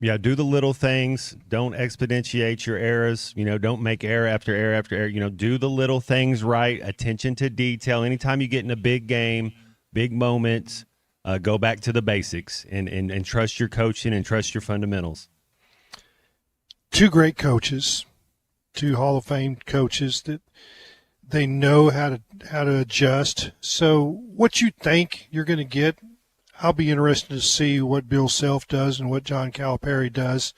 Yeah, do the little things. Don't exponentiate your errors. Don't make error after error after error. Do the little things right. Attention to detail. Anytime you get in a big game, big moments, go back to the basics and trust your coaching and trust your fundamentals. Two great coaches, two Hall of Fame coaches that they know how to adjust. So what you think you're going to get, I'll be interested to see what Bill Self does and what John Calipari does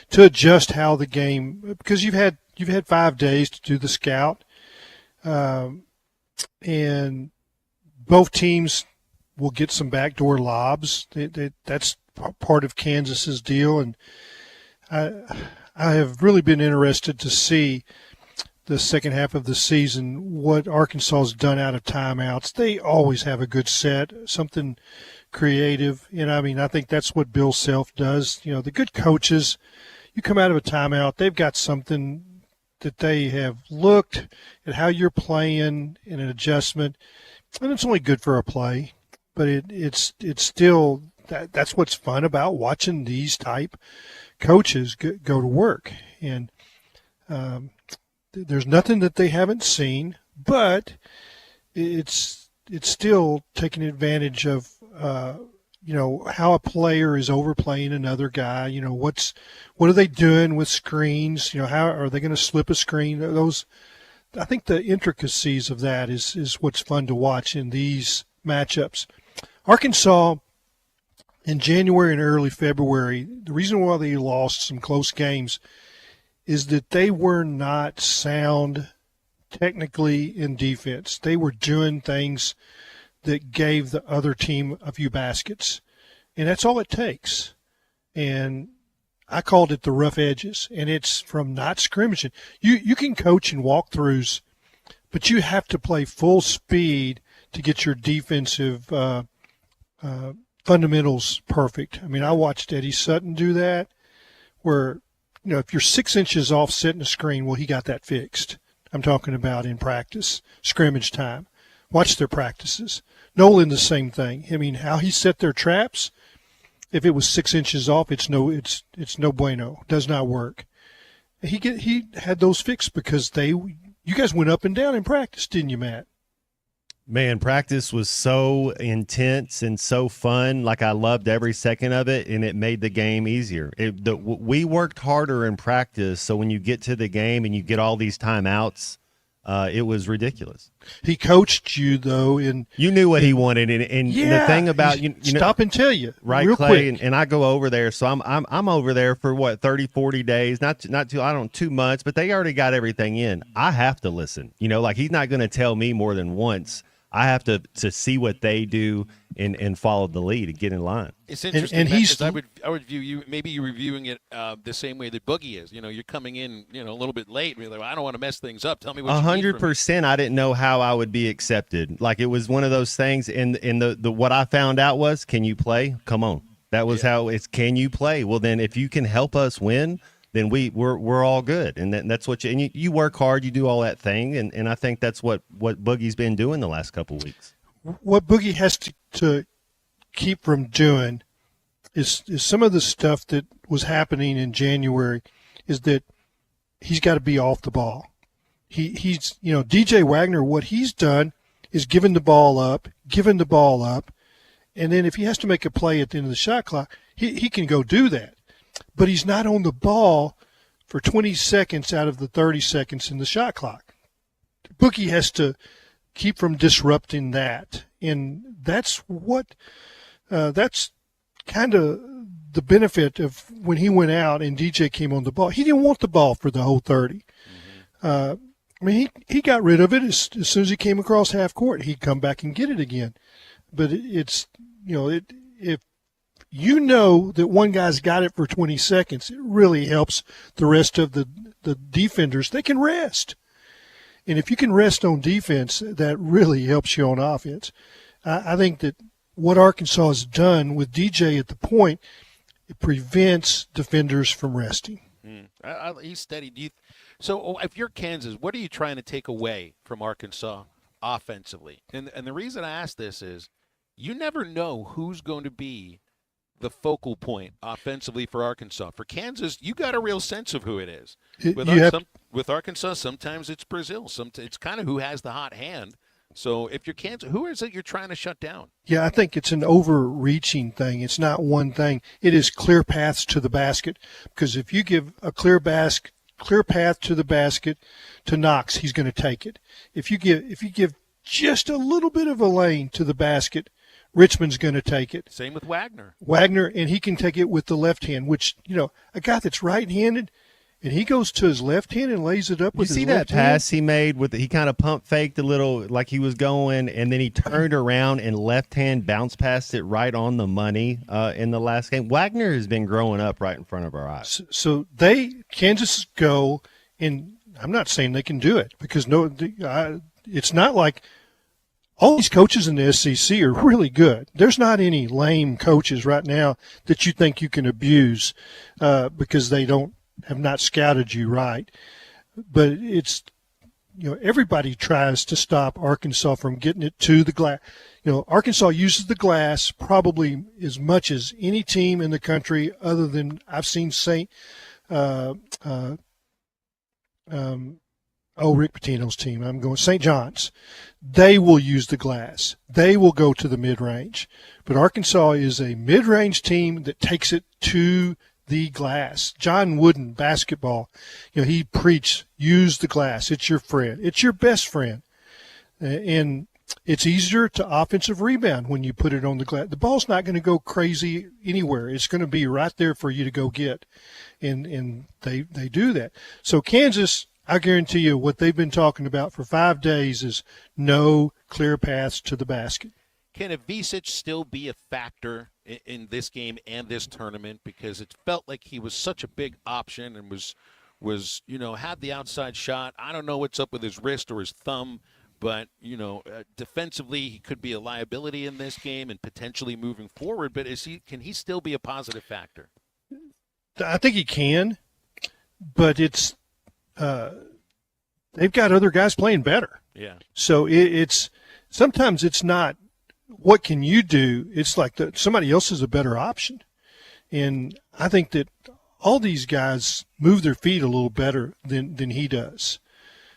to adjust how the game, because you've had 5 days to do the scout. and both teams will get some backdoor lobs. That's part of Kansas's deal, and I have really been interested to see the second half of the season what Arkansas has done out of timeouts. They always have a good set, something creative, and I think that's what Bill Self does. The good coaches, you come out of a timeout, they've got something that they have looked at how you're playing in an adjustment, and it's only good for a play, but it's still that's what's fun about watching these type coaches go to work. And there's nothing that they haven't seen, but it's still taking advantage of how a player is overplaying another guy. What are they doing with screens? How are they going to slip a screen? I think the intricacies of that is what's fun to watch in these matchups. Arkansas in January and early February, the reason why they lost some close games is that they were not sound technically in defense. They were doing things that gave the other team a few baskets, and that's all it takes. And I called it the rough edges, and it's from not scrimmaging. You can coach in walkthroughs, but you have to play full speed to get your defensive fundamentals perfect. I watched Eddie Sutton do that, where if you're 6 inches off setting a screen, well, he got that fixed. I'm talking about in practice, scrimmage time. Watch their practices. Nolan, the same thing. How he set their traps, if it was 6 inches off, it's no bueno. Does not work. He had those fixed because you guys went up and down in practice, didn't you, Matt? Man, practice was so intense and so fun. Like, I loved every second of it, and it made the game easier. We worked harder in practice, so when you get to the game and you get all these timeouts, it was ridiculous. He coached you, though, and you knew what he wanted, and the thing about stop and tell you, right, real Clay, quick. and I go over there, so I'm over there for what, 30, 40 days, not too, I don't know, 2 months, but they already got everything in. I have to listen, like he's not going to tell me more than once. I have to see what they do and follow the lead and get in line. It's interesting, because I would view you, maybe you're reviewing it the same way that Boogie is. You're coming in, a little bit late. And you're like, well, I don't want to mess things up. Tell me what you need from me. 100%. I didn't know how I would be accepted. Like, it was one of those things. And the what I found out was, can you play? Come on. That was how it's. Can you play? Well, then if you can help us win, then we're all good. And that's what you work hard, you do all that thing, and I think that's what Boogie's been doing the last couple of weeks. What Boogie has to keep from doing is some of the stuff that was happening in January is that he's got to be off the ball. He's DJ Wagner, what he's done is given the ball up, and then if he has to make a play at the end of the shot clock, he can go do that. But he's not on the ball for 20 seconds out of the 30 seconds in the shot clock. Boogie has to keep from disrupting that. And that's that's kind of the benefit of when he went out and DJ came on the ball. He didn't want the ball for the whole 30. He got rid of it as soon as he came across half court. He'd come back and get it again. But if you know that one guy's got it for 20 seconds, it really helps the rest of the defenders. They can rest. And if you can rest on defense, that really helps you on offense. I think that what Arkansas has done with DJ at the point, it prevents defenders from resting. He's steady. So if you're Kansas, what are you trying to take away from Arkansas offensively? And the reason I ask this is you never know who's going to be the focal point offensively for Arkansas. For Kansas, you got a real sense of who it is. With Arkansas, sometimes it's Brazil. It's kind of who has the hot hand. So if you're Kansas, who is it you're trying to shut down? Yeah, I think it's an overreaching thing. It's not one thing. It is clear paths to the basket, because if you give a clear path to the basket to Knox, he's going to take it. If you give just a little bit of a lane to the basket, Richmond's going to take it. Same with Wagner. And he can take it with the left hand, which, a guy that's right-handed, and he goes to his left hand and lays it up You with his see that left hand. pass he made he kind of pump faked a little like he was going, and then he turned around and left hand bounce passed it right on the money in the last game. Wagner has been growing up right in front of our eyes. So Kansas go, and I'm not saying they can do it because it's not like all these coaches in the SEC are really good. There's not any lame coaches right now that you think you can abuse because they have not scouted you right. But it's, everybody tries to stop Arkansas from getting it to the glass. Arkansas uses the glass probably as much as any team in the country other than I've seen Rick Pitino's team. I'm going St. John's. They will use the glass. They will go to the mid-range. But Arkansas is a mid-range team that takes it to the glass. John Wooden, basketball, he preached, use the glass. It's your friend. It's your best friend. And it's easier to offensive rebound when you put it on the glass. The ball's not going to go crazy anywhere. It's going to be right there for you to go get. And they do that. So Kansas, I guarantee you what they've been talking about for 5 days is no clear paths to the basket. Can a Visic still be a factor in this game and this tournament? Because it felt like he was such a big option and was had the outside shot. I don't know what's up with his wrist or his thumb, but, defensively he could be a liability in this game and potentially moving forward. But can he still be a positive factor? I think he can, but it's they've got other guys playing better. Yeah. So it's sometimes it's not what can you do. It's like somebody else is a better option, and I think that all these guys move their feet a little better than he does.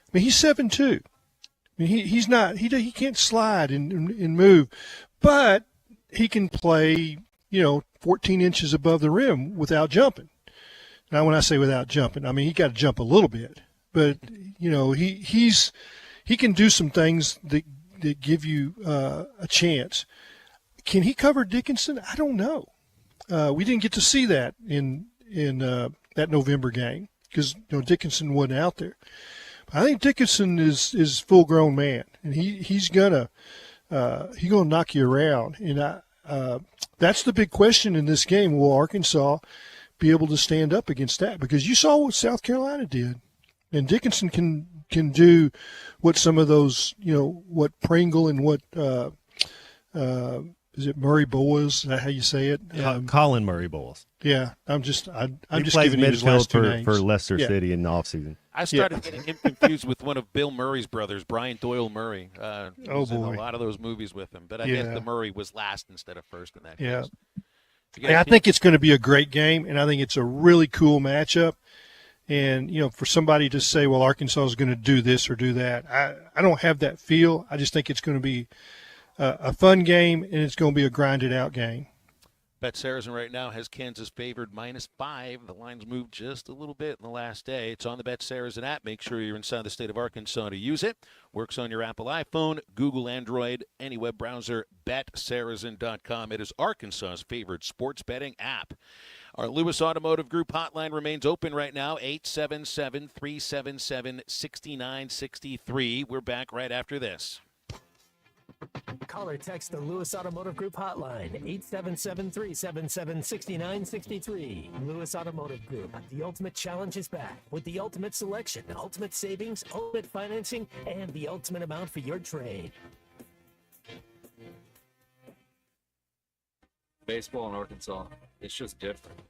I mean, he's 7'2". I mean, he's not he can't slide and move, but he can play 14 inches above the rim without jumping. Now, when I say without jumping, I mean he got to jump a little bit, but he can do some things that give you a chance. Can he cover Dickinson? I don't know. We didn't get to see that in that November game because Dickinson wasn't out there. I think Dickinson is full grown man, and he's gonna knock you around. And that's the big question in this game. Will Arkansas be able to stand up against that? Because you saw what South Carolina did, and Dickinson can do what some of those, what Pringle and what is it Murray Boas? Is that how you say it? Colin Murray Bowles. Yeah, I'm just he just plays giving you his last two midfield names. for Leicester Yeah. City in the offseason. I started getting him confused with one of Bill Murray's brothers, Brian Doyle Murray. He was in a lot of those movies with him, but I guess the Murray was last instead of first in that Yeah. case. I think it's going to be a great game, and I think it's a really cool matchup. And, for somebody to say, well, Arkansas is going to do this or do that, I don't have that feel. I just think it's going to be a fun game, and it's going to be a grinded-out game. Bet Saracen right now has Kansas favored -5. The line's moved just a little bit in the last day. It's on the Bet Saracen app. Make sure you're inside the state of Arkansas to use it. Works on your Apple iPhone, Google Android, any web browser, betsaracen.com. It is Arkansas's favorite sports betting app. Our Lewis Automotive Group hotline remains open right now, 877-377-6963. We're back right after this. Call or text the Lewis Automotive Group hotline, 877-377-6963. Lewis Automotive Group, the ultimate challenge is back with the ultimate selection, ultimate savings, ultimate financing, and the ultimate amount for your trade. Baseball in Arkansas, it's just different.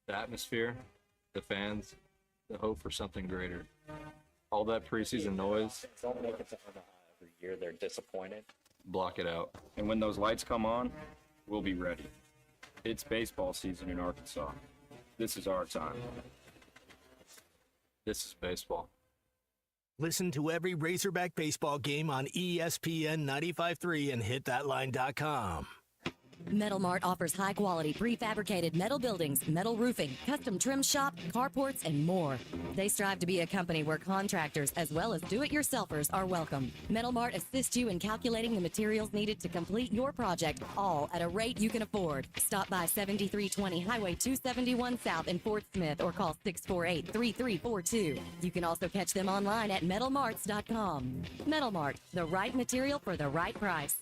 The atmosphere, the fans, the hope for something greater. All that preseason noise. Don't make it to Omaha every year. They're disappointed. Block it out. And when those lights come on, we'll be ready. It's baseball season in Arkansas. This is our time. This is baseball. Listen to every Razorback baseball game on ESPN 95.3 and hitthatline.com. Metal Mart offers high-quality prefabricated metal buildings, metal roofing, custom trim shop, carports, and more. They strive to be a company where contractors as well as do-it-yourselfers are welcome. Metal Mart assists you in calculating the materials needed to complete your project, all at a rate you can afford. Stop by 7320 Highway 271 South in Fort Smith or call 648-3342. You can also catch them online at metalmarts.com. Metal Mart, the right material for the right price.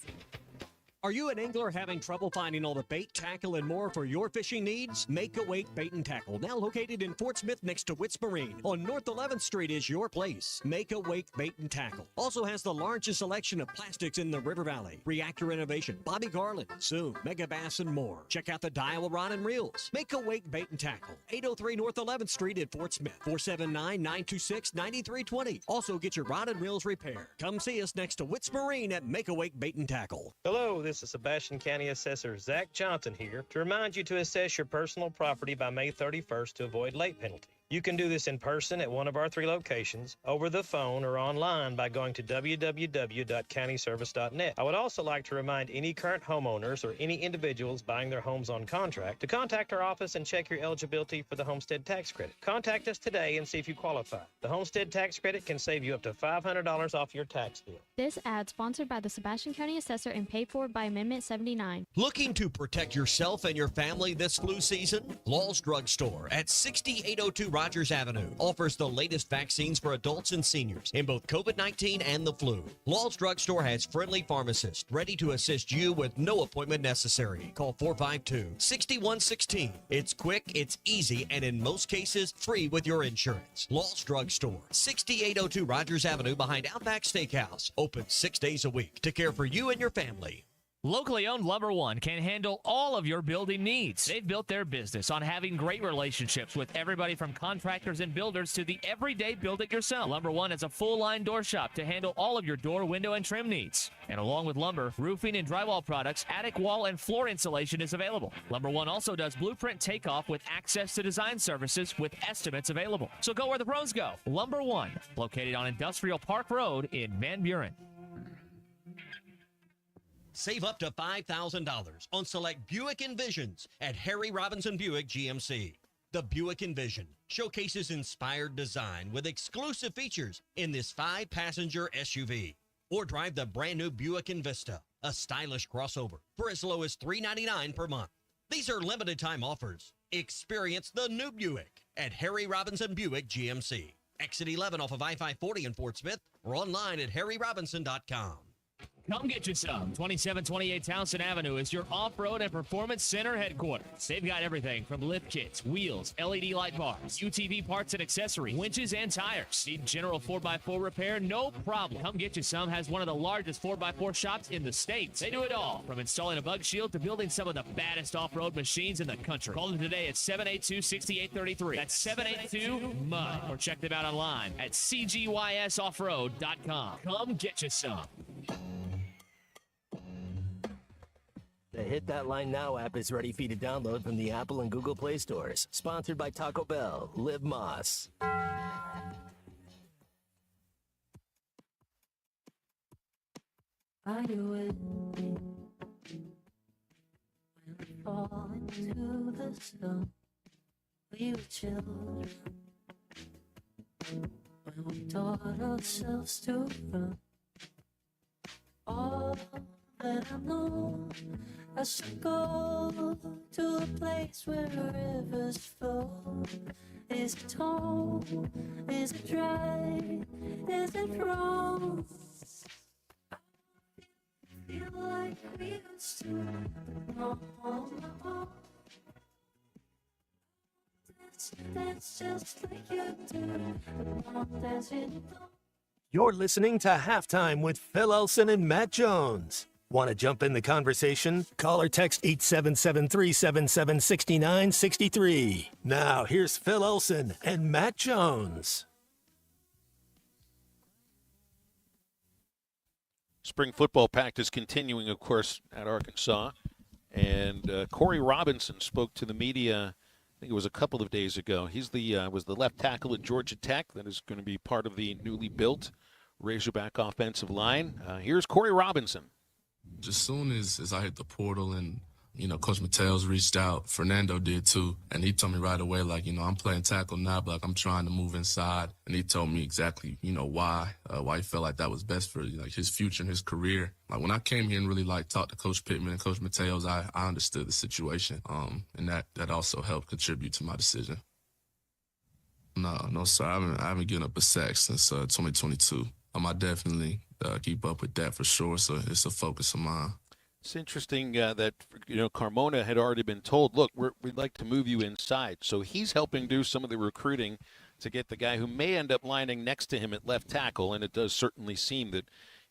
Are you an angler having trouble finding all the bait, tackle, and more for your fishing needs? Make a Wake Bait and Tackle, now located in Fort Smith next to Witts Marine on North 11th Street, is your place. Make a Wake Bait and Tackle also has the largest selection of plastics in the River Valley. Reactor Innovation, Bobby Garland, Zoom, Mega Bass, and more. Check out the Daiwa Rod and Reels. Make a Wake Bait and Tackle, 803 North 11th Street in Fort Smith, 479-926-9320. Also get your rod and reels repaired. Come see us next to Witts Marine at Make a Wake Bait and Tackle. Hello, this is Sebastian County Assessor Zach Johnson here to remind you to assess your personal property by May 31st to avoid late penalty. You can do this in person at one of our 3 locations, over the phone, or online by going to www.countyservice.net. I would also like to remind any current homeowners or any individuals buying their homes on contract to contact our office and check your eligibility for the homestead tax credit. Contact us today and see if you qualify. The homestead tax credit can save you up to $500 off your tax bill. This ad sponsored by the Sebastian County Assessor and paid for by Amendment 79. Looking to protect yourself and your family this flu season? Law's Drug Store at 6802 Rogers Avenue offers the latest vaccines for adults and seniors in both COVID-19 and the flu. Law's Drug Store has friendly pharmacists ready to assist you with no appointment necessary. Call 452-6116. It's quick, it's easy, and in most cases, free with your insurance. Law's Drug Store, 6802 Rogers Avenue behind Outback Steakhouse. Open 6 days a week to care for you and your family. Locally owned Lumber One can handle all of your building needs. They've built their business on having great relationships with everybody from contractors and builders to the everyday build-it-yourself. Lumber One is a full-line door shop to handle all of your door, window, and trim needs. And along with lumber, roofing and drywall products, attic wall and floor insulation is available. Lumber One also does blueprint takeoff with access to design services with estimates available. So go where the pros go. Lumber One, located on Industrial Park Road in Van Buren. Save up to $5,000 on select Buick Envisions at Harry Robinson Buick GMC. The Buick Envision showcases inspired design with exclusive features in this 5-passenger SUV. Or drive the brand new Buick Envista, a stylish crossover, for as low as $399 per month. These are limited time offers. Experience the new Buick at Harry Robinson Buick GMC. Exit 11 off of I-540 in Fort Smith or online at harryrobinson.com. Come get you some. 2728 Townsend Avenue is your off-road and performance center headquarters. They've got everything from lift kits, wheels, LED light bars, UTV parts and accessories, winches and tires. Need general 4x4 repair? No problem. Come get you some has one of the largest 4x4 shops in the States. They do it all, from installing a bug shield to building some of the baddest off-road machines in the country. Call them today at 782-6833. That's 782-MUD. Or check them out online at cgysoffroad.com. Come get you some. The Hit That Line Now app is ready for you to download from the Apple and Google Play stores. Sponsored by Taco Bell. Live Moss. Are you with me when we fall into the sun? We were children when we taught ourselves to run. All that I know, I should go to a place where rivers flow. Is it tall? Is it dry? Is it wrong? Feel like we used to. That's just like you do. That's it. You're listening to Halftime with Phil Elson and Matt Jones. Want to jump in the conversation? Call or text 877-377-6963. Now, here's Phil Elson and Matt Jones. Spring football practice continuing, of course, at Arkansas. And Corey Robinson spoke to the media, I think it was a couple of days ago. He's was the left tackle at Georgia Tech that is going to be part of the newly built Razorback offensive line. Here's Corey Robinson. As soon as I hit the portal and Coach Mateos reached out. Fernando did too. And he told me right away, like, I'm playing tackle now, but like, I'm trying to move inside. And he told me exactly, why he felt like that was best for his future and his career. Like when I came here and really talked to Coach Pittman and Coach Mateos, I understood the situation. And that also helped contribute to my decision. No, sir. I haven't given up a sack since 2022. I definitely keep up with that for sure. So it's a focus of mine. It's interesting that Carmona had already been told, look, we'd like to move you inside. So he's helping do some of the recruiting to get the guy who may end up lining next to him at left tackle. And it does certainly seem that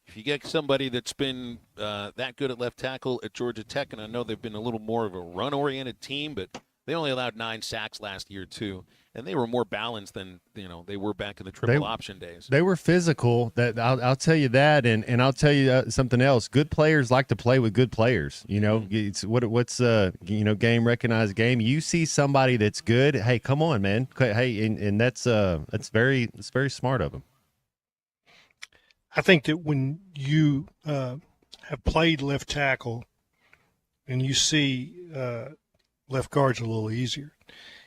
if you get somebody that's been that good at left tackle at Georgia Tech, and I know they've been a little more of a run-oriented team, but they only allowed 9 sacks last year too, and they were more balanced than they were back in the triple option days. They were physical. That I'll tell you that, and I'll tell you something else. Good players like to play with good players. It's what's game recognized game. You see somebody that's good. Hey, come on, man. Hey, and that's very smart of them. I think that when you have played left tackle and you see left guard's a little easier.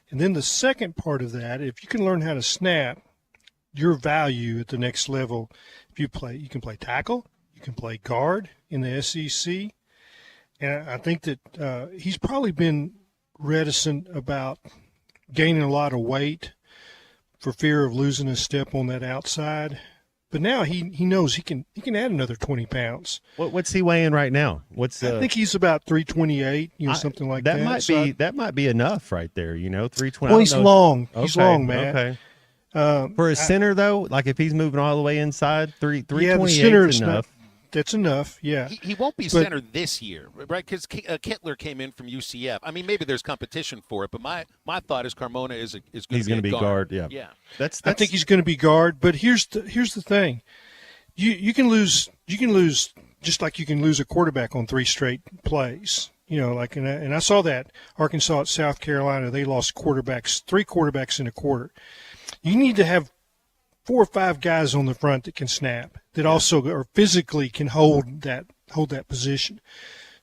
And then the second part of that, if you can learn how to snap, your value at the next level, you can play tackle, you can play guard in the SEC. And I think that he's probably been reticent about gaining a lot of weight for fear of losing a step on that outside. But now he knows he can add another 20 pounds. What's he weighing right now? I think he's about 328, something like that. That might be enough right there. 320. Well, he's long. Okay, he's long, man. Okay. For a center though, like if he's moving all the way inside, 328 the center is enough. That's enough, yeah. He won't be center this year, right? Because Kittler came in from UCF. I mean, maybe there's competition for it, but my thought is Carmona is going to be guard. Yeah, yeah. That's I think he's going to be guard. But here's the thing, you can lose just like you can lose a quarterback on 3 straight plays. And I saw that Arkansas at South Carolina, they lost 3 quarterbacks in a quarter. You need to have 4 or 5 guys on the front that can snap, that also or physically can hold that position.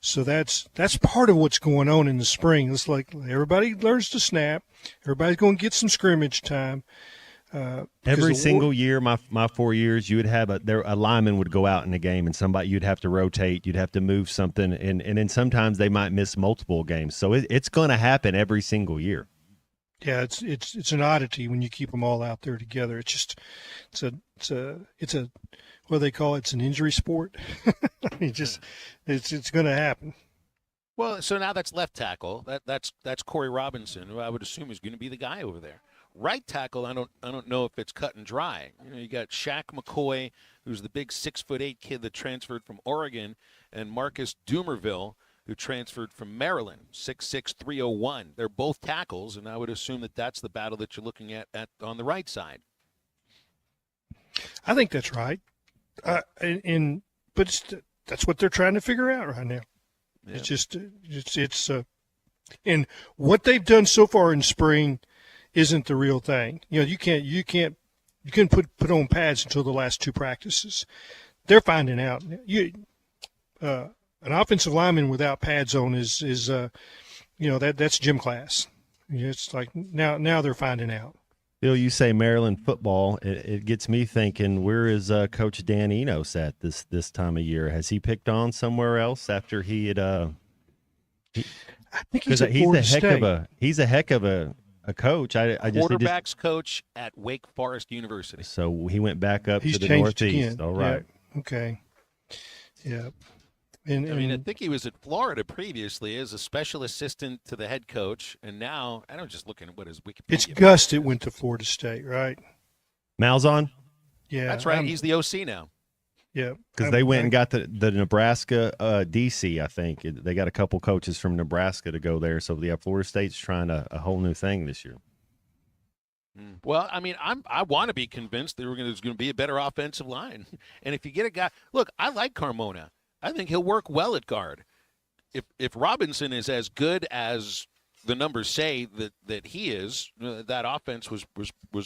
So that's part of what's going on in the spring. It's like everybody learns to snap. Everybody's going to get some scrimmage time. Every single year, my 4 years, you would have a lineman would go out in a game, and you'd have to rotate, you'd have to move something, and then sometimes they might miss multiple games. So it's going to happen every single year. Yeah, it's an oddity when you keep them all out there together. It's a what do they call it? It's an injury sport. It's going to happen. Well, so now that's left tackle. That's Corey Robinson, who I would assume is going to be the guy over there. Right tackle, I don't know if it's cut and dry. You got Shaq McCoy, who's the big 6'8" kid that transferred from Oregon, and Marcus Dumerville, who transferred from Maryland, 6'6", 301. They're both tackles, and I would assume that that's the battle that you're looking at on the right side. I think that's right, but that's what they're trying to figure out right now. Yeah. It's and what they've done so far in spring isn't the real thing. You couldn't put on pads until the last 2 practices. They're finding out. An offensive lineman without pads on is that's gym class. It's like now they're finding out. Bill, you say Maryland football. It gets me thinking, where is Coach Dan Enos at this time of year? Has he picked on somewhere else after he had? I think he's a heck of a coach. Quarterbacks coach at Wake Forest University. So he went back up to the Northeast. Again. All right. Yeah. Okay. Yeah. I think he was at Florida previously as a special assistant to the head coach, and now I don't just looking at what his Wikipedia. It's Gus that went to Florida State, right? Malzahn? Yeah, that's right. He's the OC now. Yeah, because they went and got the Nebraska DC. I think they got a couple coaches from Nebraska to go there. So Florida State's trying a whole new thing this year. Well, I mean, I want to be convinced there's going to be a better offensive line, and if you get a guy, look, I like Carmona. I think he'll work well at guard. If Robinson is as good as the numbers say that he is, that offense was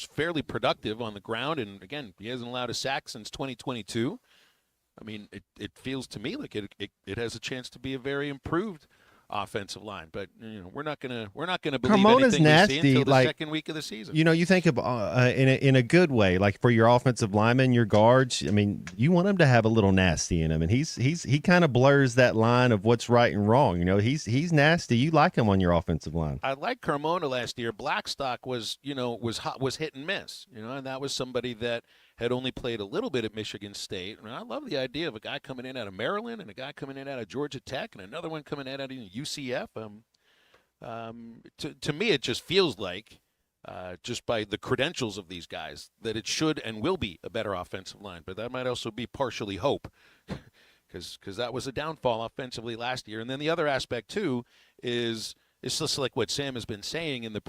fairly productive on the ground, and again, he hasn't allowed a sack since 2022. I mean, it feels to me like it has a chance to be a very improved offensive line. But we're not gonna believe Carmona's anything nasty, we see until the like, second week of the season. You think of in a good way, like for your offensive linemen, your guards. I mean, you want them to have a little nasty in him, and he kind of blurs that line of what's right and wrong. He's nasty. You like him on your offensive line. I liked Carmona last year. Blackstock was hit and miss, and that was somebody that had only played a little bit at Michigan State. I mean, I love the idea of a guy coming in out of Maryland and a guy coming in out of Georgia Tech and another one coming in out of UCF. To me, it just feels like, just by the credentials of these guys, that it should and will be a better offensive line. But that might also be partially hope, because that was a downfall offensively last year. And then the other aspect too is it's just like what Sam has been saying in the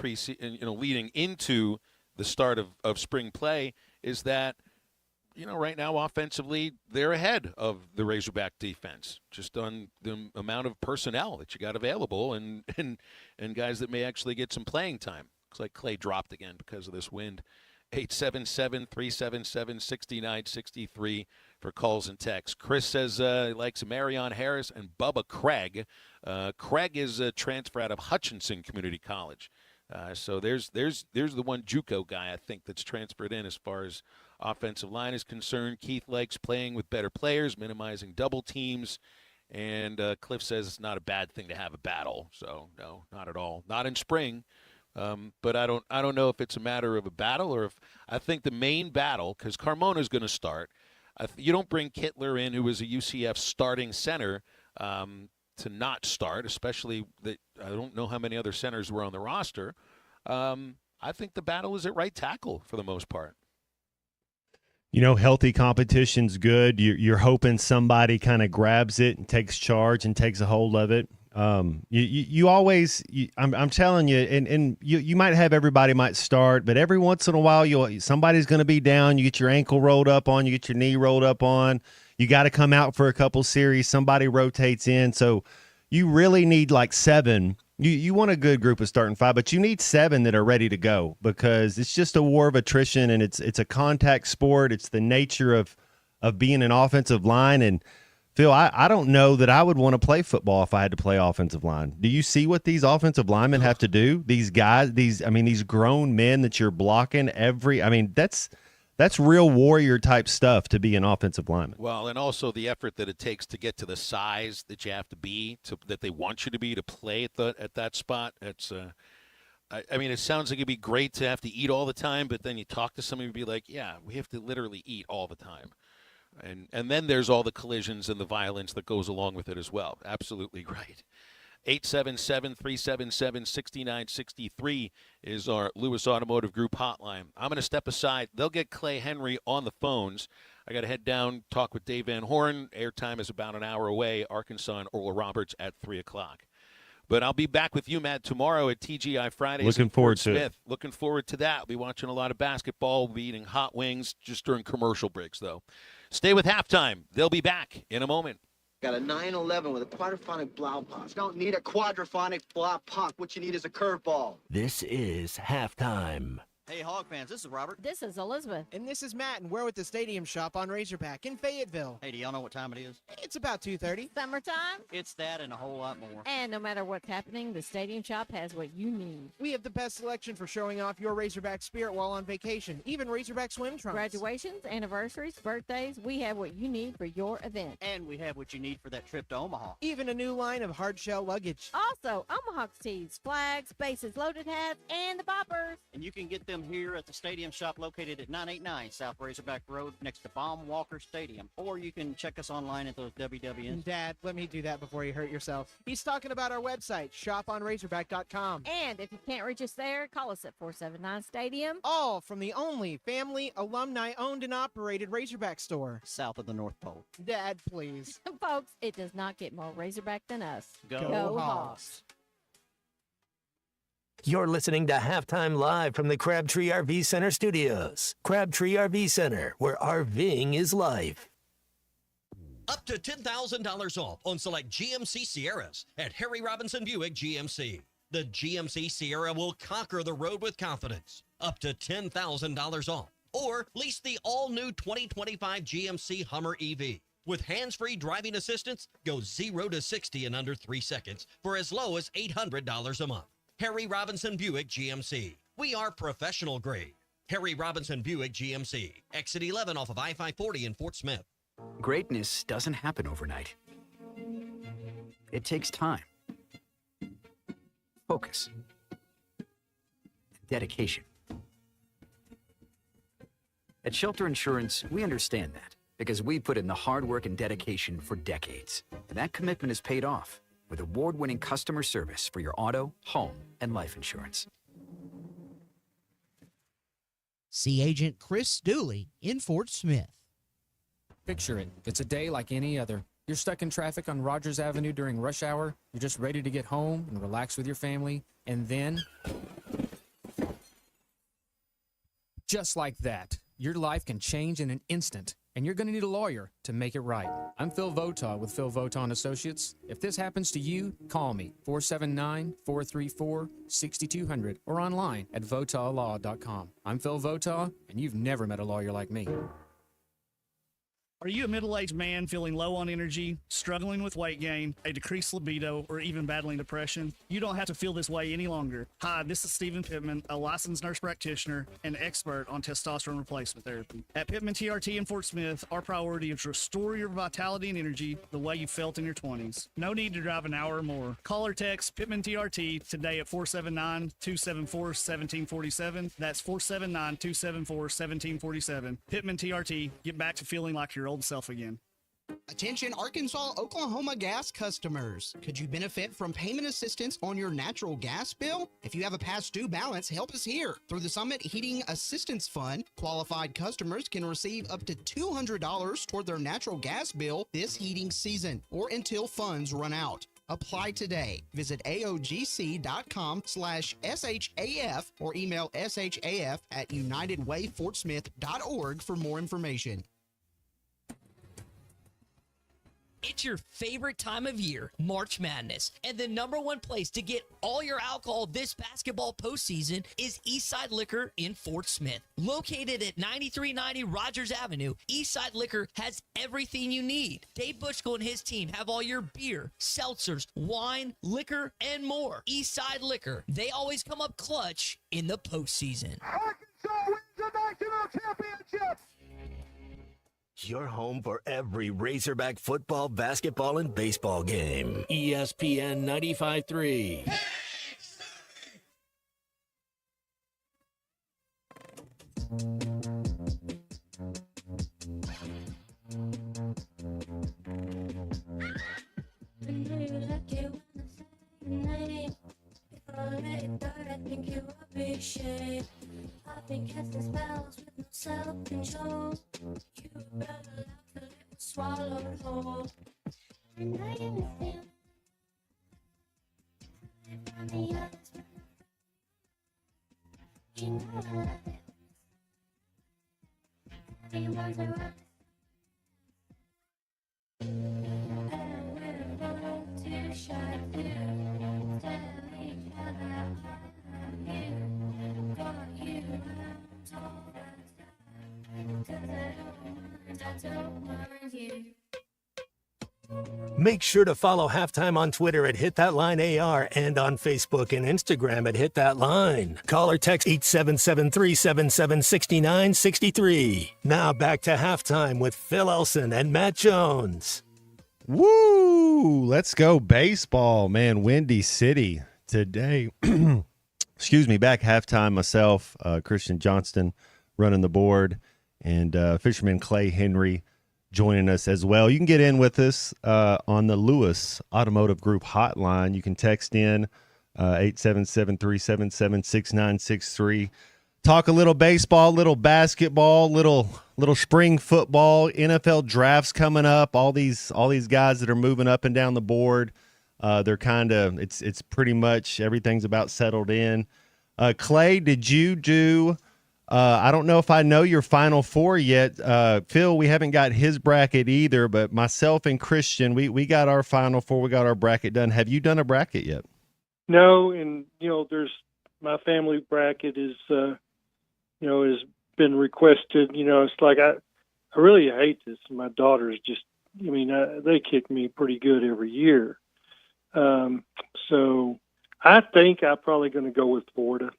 leading into the start of spring play, is that right now offensively they're ahead of the Razorback defense, just on the amount of personnel that you got available and guys that may actually get some playing time. Looks like Clay dropped again because of this wind. 877-377-6963 for calls and texts. Chris says he likes Marion Harris and Bubba Craig. Craig is a transfer out of Hutchinson Community College. So there's the one JUCO guy I think that's transferred in as far as offensive line is concerned. Keith likes playing with better players, minimizing double teams. And Cliff says it's not a bad thing to have a battle. So no, not at all. Not in spring. But I don't know if it's a matter of a battle or if I think the main battle, because Carmona's going to start. You don't bring Kittler in, who was a UCF starting center, to not start, especially that I don't know how many other centers were on the roster. I think the battle is at right tackle for the most part. Healthy competition's good. You're hoping somebody kind of grabs it and takes charge and takes a hold of it. You always, I'm telling you, and you might have everybody might start, but every once in a while somebody's going to be down. You get your ankle rolled up on, you get your knee rolled up on. You got to come out for a couple series. Somebody rotates in. So you really need like 7. You want a good group of starting 5, but you need 7 that are ready to go, because it's just a war of attrition, and it's a contact sport. It's the nature of being an offensive line. And Phil, I don't know that I would want to play football if I had to play offensive line. Do you see what these offensive linemen have to do? These guys, these grown men that you're blocking that's real warrior type stuff to be an offensive lineman. Well, and also the effort that it takes to get to the size that you have to be, that they want you to be, to play at that spot. It's it sounds like it'd be great to have to eat all the time, but then you talk to somebody and be like, yeah, we have to literally eat all the time. And then there's all the collisions and the violence that goes along with it as well. Absolutely right. 877-377-6963 is our Lewis Automotive Group hotline. I'm going to step aside. They'll get Clay Henry on the phones. I got to head down, talk with Dave Van Horn. Airtime is about an hour away. Arkansas and Oral Roberts at 3 o'clock. But I'll be back with you, Matt, tomorrow at TGI Fridays. Looking forward to it. Looking forward to that. I'll be watching a lot of basketball. We'll be eating hot wings just during commercial breaks, though. Stay with Halftime. They'll be back in a moment. Got a 911 with a quadraphonic blow pop. Don't need a quadraphonic blow pump. What you need is a curveball. This is Halftime. Hey, Hog fans, this is Robert. This is Elizabeth. And this is Matt, and we're with the Stadium Shop on Razorback in Fayetteville. Hey, do y'all know what time it is? It's about 2:30. Summertime? It's that and a whole lot more. And no matter what's happening, the Stadium Shop has what you need. We have the best selection for showing off your Razorback spirit while on vacation, even Razorback swim trunks. Graduations, anniversaries, birthdays, we have what you need for your event. And we have what you need for that trip to Omaha. Even a new line of hard shell luggage. Also, Omaha tees, flags, bases, loaded hats, and the boppers. And you can get them here at the Stadium Shop located at 989 South Razorback Road next to Baum Walker Stadium. Or you can check us online at those WWNs. Dad, let me do that before you hurt yourself. He's talking about our website, shoponrazorback.com. And if you can't reach us there, call us at 479 Stadium. All from the only family, alumni-owned and operated Razorback store. South of the North Pole. Dad, please. Folks, it does not get more Razorback than us. Go Hawks. You're listening to Halftime Live from the Crabtree RV Center studios. Crabtree RV Center, where RVing is life. Up to $10,000 off on select GMC Sierras at Harry Robinson Buick GMC. The GMC Sierra will conquer the road with confidence. Up to $10,000 off. Or lease the all-new 2025 GMC Hummer EV. With hands-free driving assistance, go 0 to 60 in under 3 seconds for as low as $800 a month. Harry Robinson Buick GMC. We are professional grade. Harry Robinson Buick GMC. Exit 11 off of I-540 in Fort Smith. Greatness doesn't happen overnight. It takes time, focus, dedication. At Shelter Insurance, we understand that because we put in the hard work and dedication for decades. And that commitment is paid off with award-winning customer service for your auto, home, and life insurance. See Agent Chris Dooley in Fort Smith. Picture it. It's a day like any other. You're stuck in traffic on Rogers Avenue during rush hour. You're just ready to get home and relax with your family. And then, just like that, your life can change in an instant. And you're going to need a lawyer to make it right. I'm Phil Votaw with Phil Votaw & Associates. If this happens to you, call me, 479-434-6200, or online at votawlaw.com. I'm Phil Votaw, and you've never met a lawyer like me. Are you a middle-aged man feeling low on energy, struggling with weight gain, a decreased libido, or even battling depression? You don't have to feel this way any longer. Hi, this is Stephen Pittman, a licensed nurse practitioner and expert on testosterone replacement therapy. At Pittman TRT in Fort Smith, our priority is to restore your vitality and energy the way you felt in your 20s. No need to drive an hour or more. Call or text Pittman TRT today at 479-274-1747. That's 479-274-1747. Pittman TRT. Get back to feeling like your old self again. Attention Arkansas, Oklahoma gas customers. Could you benefit from payment assistance on your natural gas bill? If you have a past due balance, help us here. Through the Summit Heating Assistance Fund, qualified customers can receive up to $200 toward their natural gas bill this heating season or until funds run out. Apply today. Visit aogc.com/shaf or email shaf@unitedwayfortsmith.org for more information. It's your favorite time of year, March Madness, and the #1 place to get all your alcohol this basketball postseason is Eastside Liquor in Fort Smith. Located at 9390 Rogers Avenue, Eastside Liquor has everything you need. Dave Bushko and his team have all your beer, seltzers, wine, liquor, and more. Eastside Liquor, they always come up clutch in the postseason. Arkansas wins the national championship! Your home for every Razorback football, basketball, and baseball game. ESPN 95.3. I've been casting spells with no self-control. You better let the liquid swallow whole. And I understand. From the others, you know I love it. Everyone's around. And we're both too shy to tell each other I love you. Make sure to follow Halftime on Twitter at HitThatLineAR and on Facebook and Instagram at HitThatLine. Call or text 877-377-6963. Now back to Halftime with Phil Elson and Matt Jones. Woo! Let's go baseball, man. Windy City today. Excuse me, back halftime myself, Christian Johnston running the board, and fisherman Clay Henry joining us as well. You can get in with us on the Lewis Automotive Group hotline. You can text in 877-377-6963. Talk a little baseball, little basketball, little spring football, NFL drafts coming up. All these guys that are moving up and down the board. They're kind of it's pretty much everything's about settled in. Clay, did you do? I don't know if I know your Final Four yet. Phil, we haven't got his bracket either, but myself and Christian, we got our Final Four. We got our bracket done. Have you done a bracket yet? No, and there's my family bracket is has been requested. It's like I really hate this. My daughter's just they kick me pretty good every year. So I think I'm probably going to go with Florida.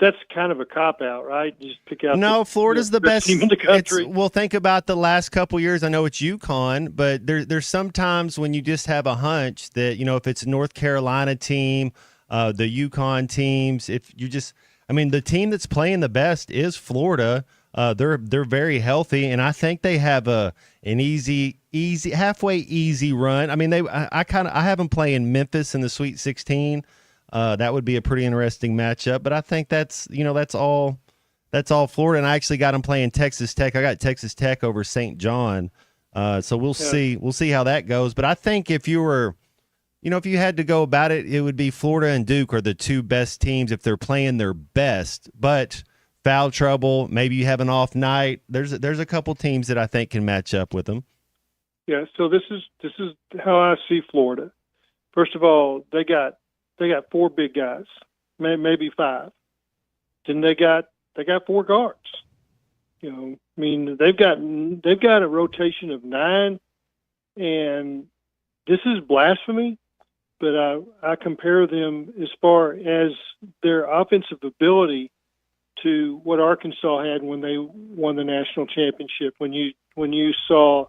That's kind of a cop-out, right? Just pick out Florida's the best team in the country. Well, think about the last couple years. I know it's UConn, but there's sometimes when you just have a hunch that, if it's a North Carolina team, the UConn teams, if you just – the team that's playing the best is Florida. They're very healthy, and I think they have an easy halfway easy run. I have them playing Memphis in the Sweet 16. That would be a pretty interesting matchup, but I think that's all Florida. And I actually got them playing Texas Tech. I got Texas Tech over St. John. So we'll see how that goes. But I think if you were, if you had to go about it, it would be Florida and Duke are the two best teams if they're playing their best. But foul trouble, maybe you have an off night. There's a couple teams that I think can match up with them. Yeah. So this is how I see Florida. First of all, they got 4 big guys, maybe 5. Then they got 4 guards. They've got a rotation of 9, and this is blasphemy, but I compare them as far as their offensive ability to what Arkansas had when they won the national championship. When you saw,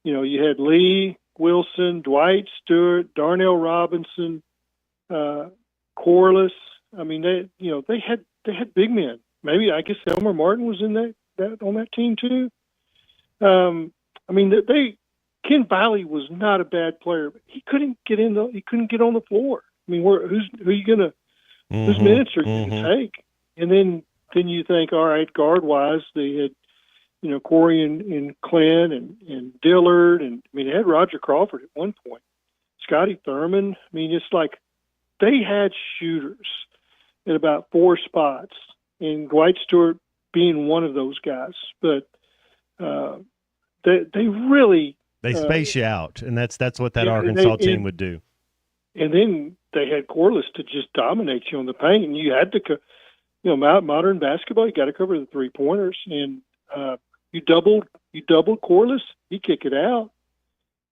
you had Lee, Wilson, Dwight Stewart, Darnell Robinson, Corliss. They had big men. Maybe I guess Elmer Martin was in that on that team too. Ken Biley was not a bad player, but he couldn't get on the floor. Whose minutes are you going to take? And then you think, all right, guard wise, they had Corey and Clint and Dillard, and they had Roger Crawford at one point, Scotty Thurman. It's like they had shooters at about 4 spots, and Dwight Stewart being one of those guys. But they really space you out, and that's what that Arkansas team would do. And then they had Corliss to just dominate you on the paint, and you had to, modern basketball, you got to cover the 3-pointers, and you doubled Corliss, you kick it out.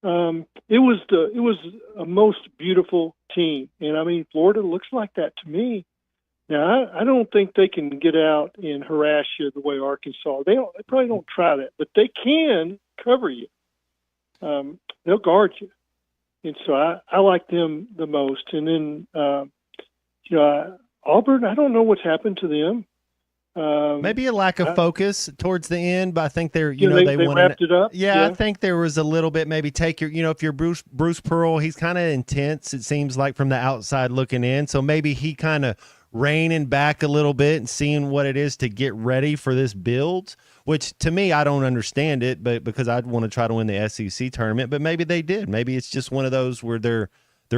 It was a most beautiful team, and Florida looks like that to me. Now I don't think they can get out and harass you the way Arkansas. They probably don't try that, but they can cover you. They'll guard you, and so I like them the most. And then Auburn, I don't know what's happened to them. Maybe a lack of focus towards the end, but I think they wrapped it up. Yeah, I think there was a little bit. Maybe take your, if you're Bruce Pearl, he's kind of intense. It seems like from the outside looking in. So maybe he kind of reining back a little bit and seeing what it is to get ready for this build. Which to me, I don't understand it, but because I'd want to try to win the SEC tournament. But maybe they did. Maybe it's just one of those where they're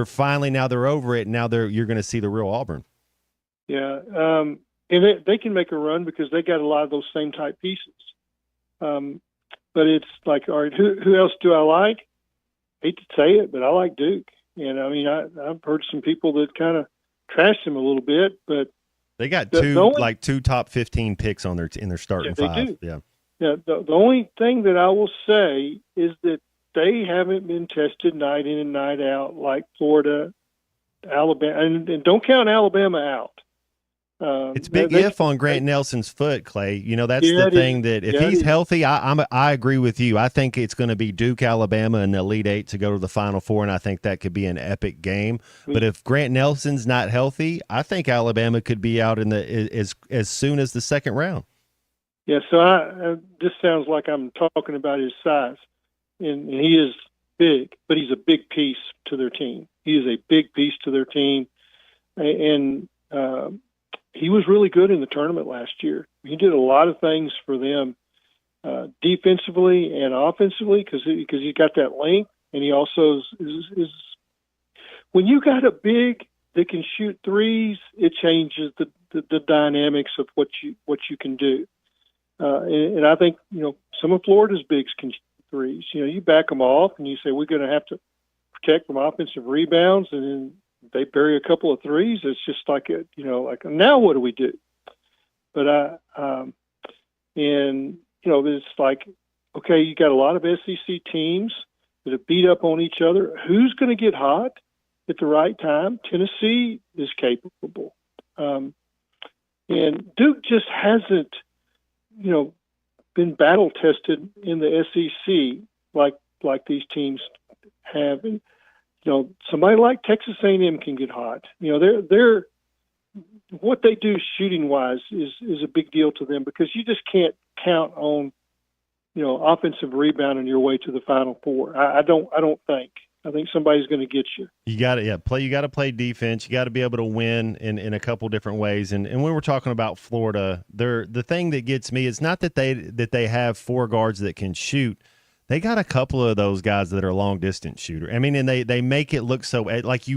finally now they're over it. And now you're going to see the real Auburn. Yeah. And they can make a run because they got a lot of those same type pieces. But it's like, all right, who else do I like? Hate to say it, but I like Duke. And I've heard some people that kind of trashed him a little bit, but they got two top 15 picks in their starting 5. Do. Yeah. Yeah. The only thing that I will say is that they haven't been tested night in and night out like Florida, Alabama, and don't count Alabama out. It's big if on Grant Nelson's foot, Clay. That's the thing that if he's healthy, I agree with you. I think it's going to be Duke, Alabama, and the Elite 8 to go to the Final Four, and I think that could be an epic game. Mm-hmm. But if Grant Nelson's not healthy, I think Alabama could be out in as soon as the second round. Yeah, so this sounds like I'm talking about his size, and he is big, but he's a big piece to their team. He is a big piece to their team, and he was really good in the tournament last year. He did a lot of things for them defensively and offensively because he got that length, and he also is when you got a big that can shoot threes, it changes the dynamics of what you can do. And I think some of Florida's bigs can shoot threes. You back them off, and you say we're going to have to protect from offensive rebounds, and then they bury a couple of threes. It's just like now what do we do? But it's like okay, you got a lot of SEC teams that have beat up on each other. Who's going to get hot at the right time? Tennessee is capable. And Duke just hasn't, been battle tested in the SEC like these teams have. And, somebody like Texas A&M can get hot. They're what they do shooting wise is a big deal to them, because you just can't count on, offensive rebounding your way to the Final Four. I don't think. I think somebody's going to get you. You got to play. You got to play defense. You got to be able to win in a couple different ways. And when we're talking about Florida, the thing that gets me is not that they have four guards that can shoot. They got a couple of those guys that are long distance shooter. I mean, and they make it look so like they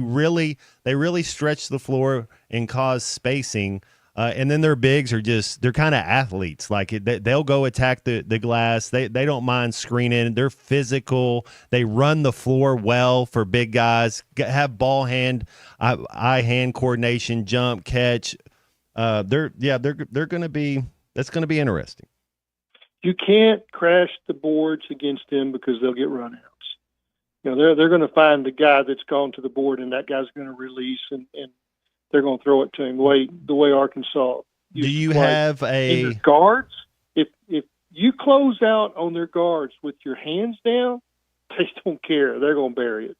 really stretch the floor and cause spacing. And then their bigs are they're kind of athletes. Like they'll go attack the glass. They don't mind screening. They're physical. They run the floor well for big guys. Have ball eye hand coordination, jump, catch. They're going to be. That's going to be interesting. You can't crash the boards against them because they'll get runouts. They're going to find the guy that's gone to the board, and that guy's going to release and they're going to throw it to him the way Arkansas. Do you have your guards? If you close out on their guards with your hands down, they don't care. They're going to bury it.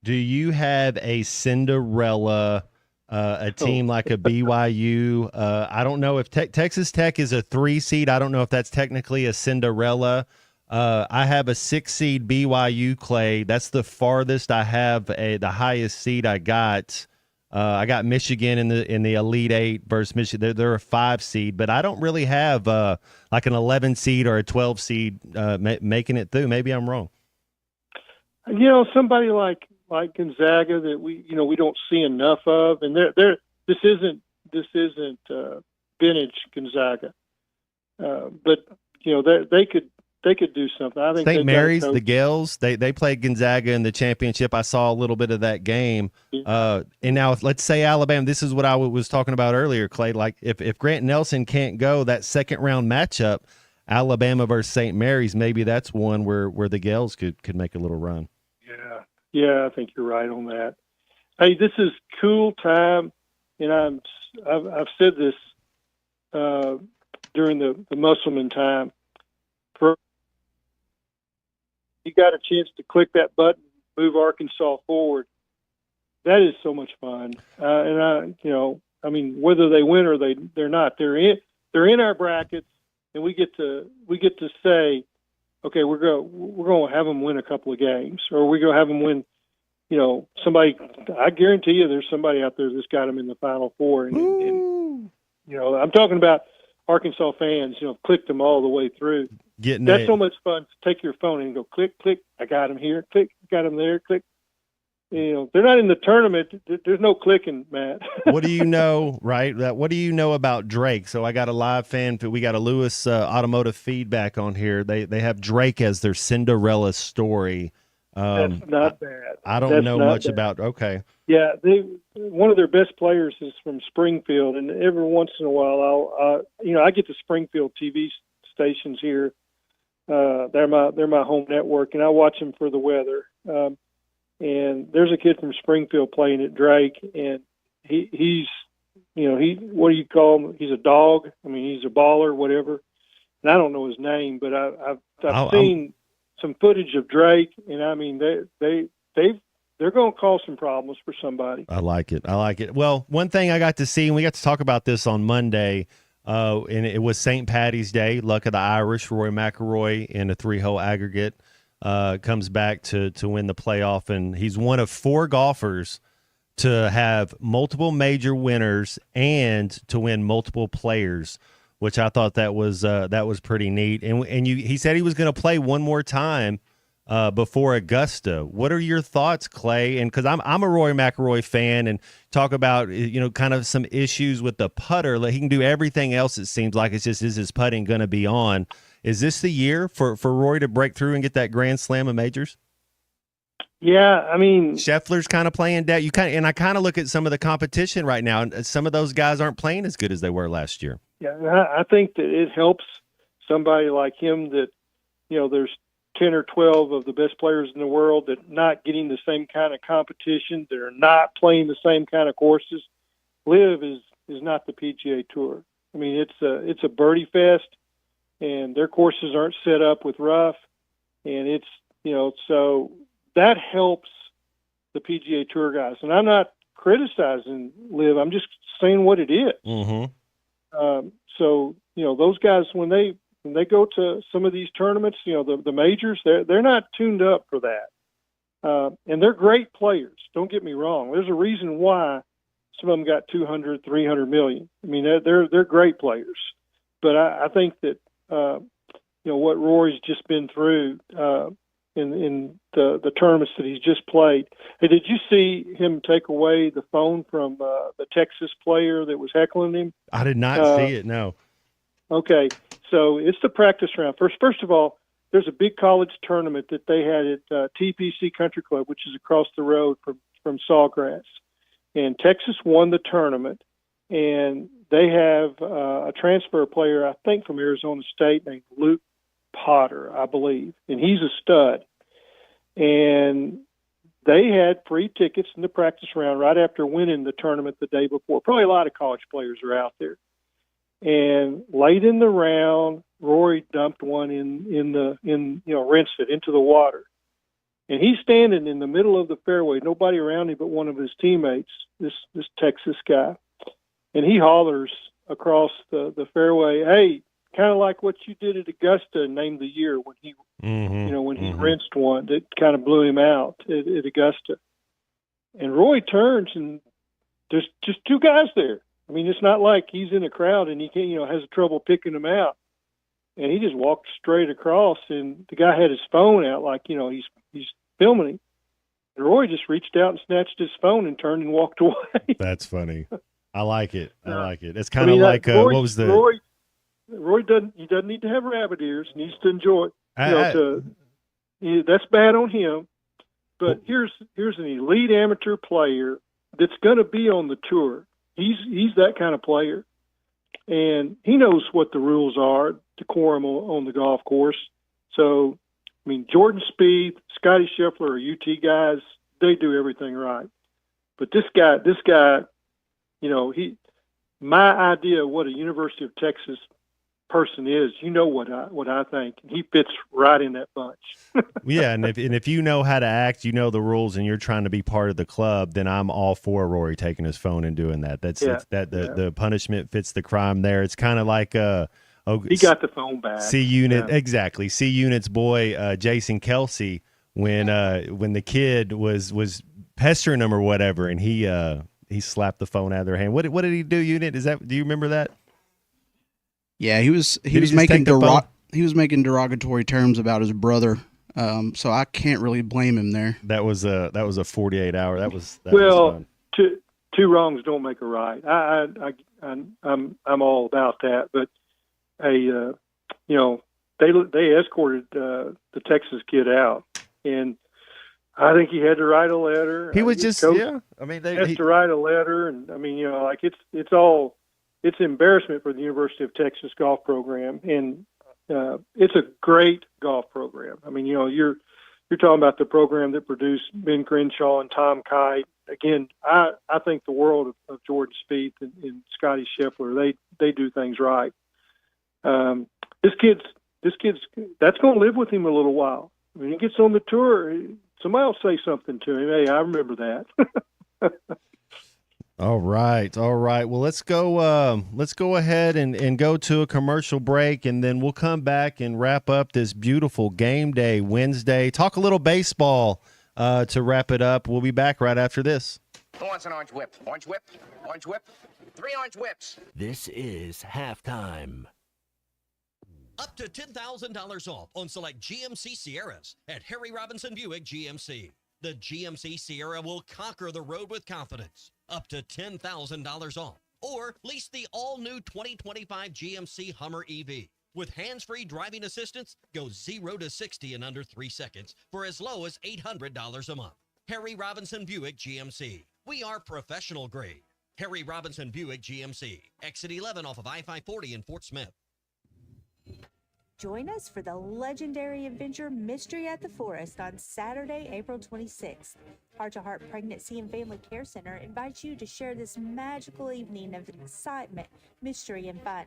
Do you have a Cinderella, a team like a BYU? I don't know if Texas Tech is a 3 seed. I don't know if that's technically a Cinderella. I have a 6 seed BYU, Clay. That's the farthest I have. The highest seed I got. I got Michigan in the Elite Eight versus Michigan. They're a 5 seed, but I don't really have like an 11 seed or a 12 seed making it through. Maybe I'm wrong. Somebody like Gonzaga that we don't see enough of, and this isn't vintage Gonzaga, but they could do something. I think St. Mary's, the Gales, they played Gonzaga in the championship. I saw a little bit of that game. And now let's say Alabama, this is what I was talking about earlier, Clay. Like if Grant Nelson can't go, that second round matchup, Alabama versus St. Mary's, maybe that's one where the Gales could make a little run. Yeah, I think you're right on that. Hey, this is cool time, and I've said this during the Musselman time. You got a chance to click that button, move Arkansas forward. That is so much fun. Whether they win or they're not, they're in our brackets, and we get to say, okay, we're going to have them win a couple of games, or we're going to have them win. Somebody. I guarantee you, there's somebody out there that's got them in the Final Four, and I'm talking about Arkansas fans. Clicked them all the way through. That's so much fun to take your phone and go click, click. I got them here. Click, got them there. Click. They're not in the tournament. There's no clicking, Matt. What do you know, right? What do you know about Drake? So I got a live fan. We got a Lewis Automotive feedback on here. They have Drake as their Cinderella story. That's not bad. I don't know much about. Okay. Yeah, one of their best players is from Springfield, and every once in a while, I get the Springfield TV stations here. They're my home network, and I watch them for the weather. And there's a kid from Springfield playing at Drake, and he's what do you call him? He's a dog. I mean, he's a baller, whatever. And I don't know his name, but I've seen some footage of Drake, and I mean they're going to cause some problems for somebody. I like it. Well, one thing I got to see, and we got to talk about this on Monday. And it was St. Patty's Day. Luck of the Irish. Rory McIlroy in a 3-hole aggregate comes back to win the playoff, and he's one of 4 golfers to have multiple major winners and to win multiple players, which I thought that was pretty neat. And he said he was going to play one more time before Augusta. What are your thoughts, Clay? And because I'm a Rory McIlroy fan, and talk about kind of some issues with the putter. Like, he can do everything else. It seems like it's just, is his putting going to be on? Is this the year for Rory to break through and get that Grand Slam of majors? Yeah, I mean, Scheffler's kind of playing that. I kind of look at some of the competition right now, and some of those guys aren't playing as good as they were last year. Yeah, I think that it helps somebody like him that there's 10 or 12 of the best players in the world that are not getting the same kind of competition. They're not playing the same kind of courses. LIV is not the PGA Tour. I mean, it's a birdie fest, and their courses aren't set up with rough, and it's, so that helps the PGA Tour guys. And I'm not criticizing LIV. I'm just saying what it is. Mm-hmm. So, those guys, when they go to some of these tournaments, the majors, they're not tuned up for that. And they're great players. Don't get me wrong. There's a reason why some of them got 200, 300 million. I mean, they're great players. But I think that, what Rory's just been through, in the tournaments that he's just played. Hey, did you see him take away the phone from the Texas player that was heckling him? I did not see it, no. Okay, so it's the practice round. First of all, there's a big college tournament that they had at TPC Country Club, which is across the road from Sawgrass. And Texas won the tournament, and they have a transfer player, I think, from Arizona State named Luke Potter, I believe, and he's a stud. And they had free tickets in the practice round right after winning the tournament the day before. Probably a lot of college players are out there. And late in the round, Rory dumped one rinsed it into the water. And he's standing in the middle of the fairway, nobody around him but one of his teammates, this Texas guy. And he hollers across the fairway, "Hey, kind of like what you did at Augusta and named the year when he, when he rinsed one that kind of blew him out at Augusta." And Roy turns and there's just two guys there. I mean, it's not like he's in a crowd and he can't, has trouble picking them out. And he just walked straight across, and the guy had his phone out like, he's filming him. And Roy just reached out and snatched his phone and turned and walked away. That's funny. I like it. It's kind of like Roy, what was the Roy doesn't need to have rabbit ears. He needs to enjoy it. That's bad on him. But here's an elite amateur player that's going to be on the tour. He's that kind of player, and he knows what the rules are, decorum on the golf course. So, I mean, Jordan Spieth, Scotty Scheffler are UT guys. They do everything right. But this guy, my idea of what a University of Texas person is, what I think. He fits right in that bunch. Yeah, and if you know how to act, you know the rules, and you're trying to be part of the club, then I'm all for Rory taking his phone and doing that. The punishment fits the crime there. It's kind of like he got the phone back. C Unit, exactly. C Unit's boy Jason Kelsey, when the kid was pestering him or whatever, and he slapped the phone out of their hand. What did he do, Unit? Do you remember that? Yeah, he was making derogatory terms about his brother. So I can't really blame him there. That was a 48-hour. That was fun. Two wrongs don't make a right. I'm all about that. But they escorted the Texas kid out, and I think he had to write a letter. He was just to write a letter, and I mean, it's embarrassment for the University of Texas golf program, and it's a great golf program. I mean, you're talking about the program that produced Ben Crenshaw and Tom Kite. Again, I think the world of Jordan Spieth and Scotty Scheffler. They do things right. This kid's that's going to live with him a little while. When he gets on the tour, somebody will say something to him. Hey, I remember that. All right. Well, let's go ahead and go to a commercial break, and then we'll come back and wrap up this beautiful game day Wednesday. Talk a little baseball to wrap it up. We'll be back right after this. Who wants an orange whip? Orange whip? Orange whip? 3 orange whips. This is halftime. Up to $10,000 off on select GMC Sierras at Harry Robinson Buick GMC. The GMC Sierra will conquer the road with confidence. Up to $10,000 off. Or lease the all-new 2025 GMC Hummer EV. With hands-free driving assistance, go 0 to 60 in under 3 seconds for as low as $800 a month. Harry Robinson Buick GMC. We are professional grade. Harry Robinson Buick GMC. Exit 11 off of I-540 in Fort Smith. Join us for the legendary adventure Mystery at the Forest on Saturday, April 26th. Heart to Heart Pregnancy and Family Care Center invites you to share this magical evening of excitement, mystery, and fun.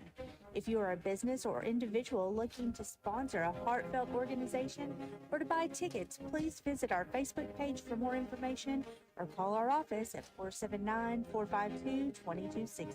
If you are a business or individual looking to sponsor a heartfelt organization or to buy tickets, please visit our Facebook page for more information or call our office at 479-452-2260.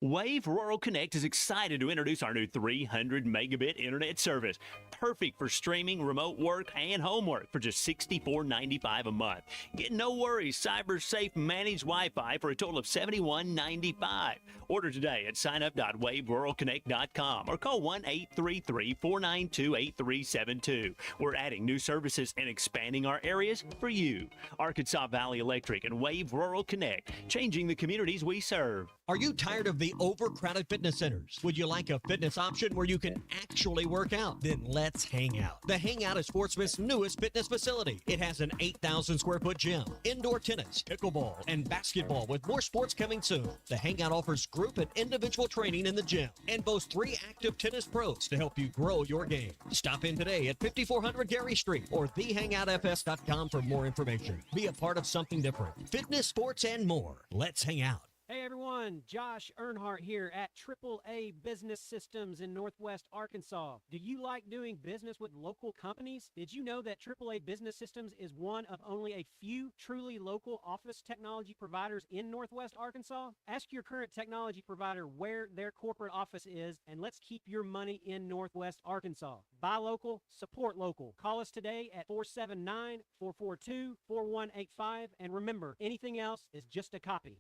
Wave Rural Connect is excited to introduce our new 300 megabit internet service. Perfect for streaming, remote work, and homework for just $64.95 a month. Get no worries, cyber safe managed Wi-Fi for a total of $71.95. Order today at signup.waveruralconnect.com or call 1-833-492-8372. We're adding new services and expanding our areas for you. Arkansas Valley Electric and Wave Rural Connect, changing the communities we serve. Are you tired of the overcrowded fitness centers? Would you like a fitness option where you can actually work out? Then let's hang out. The Hangout is Sportsman's newest fitness facility. It has an 8,000 square foot gym, indoor tennis, pickleball, and basketball with more sports coming soon. The Hangout offers group and individual training in the gym and boasts 3 active tennis pros to help you grow your game. Stop in today at 5400 Gary Street or thehangoutfs.com for more information. Be a part of something different. Fitness, sports, and more. Let's hang out. Hey everyone, Josh Earnhardt here at AAA Business Systems in Northwest Arkansas. Do you like doing business with local companies? Did you know that AAA Business Systems is one of only a few truly local office technology providers in Northwest Arkansas? Ask your current technology provider where their corporate office is, and let's keep your money in Northwest Arkansas. Buy local, support local. Call us today at 479-442-4185, and remember, anything else is just a copy.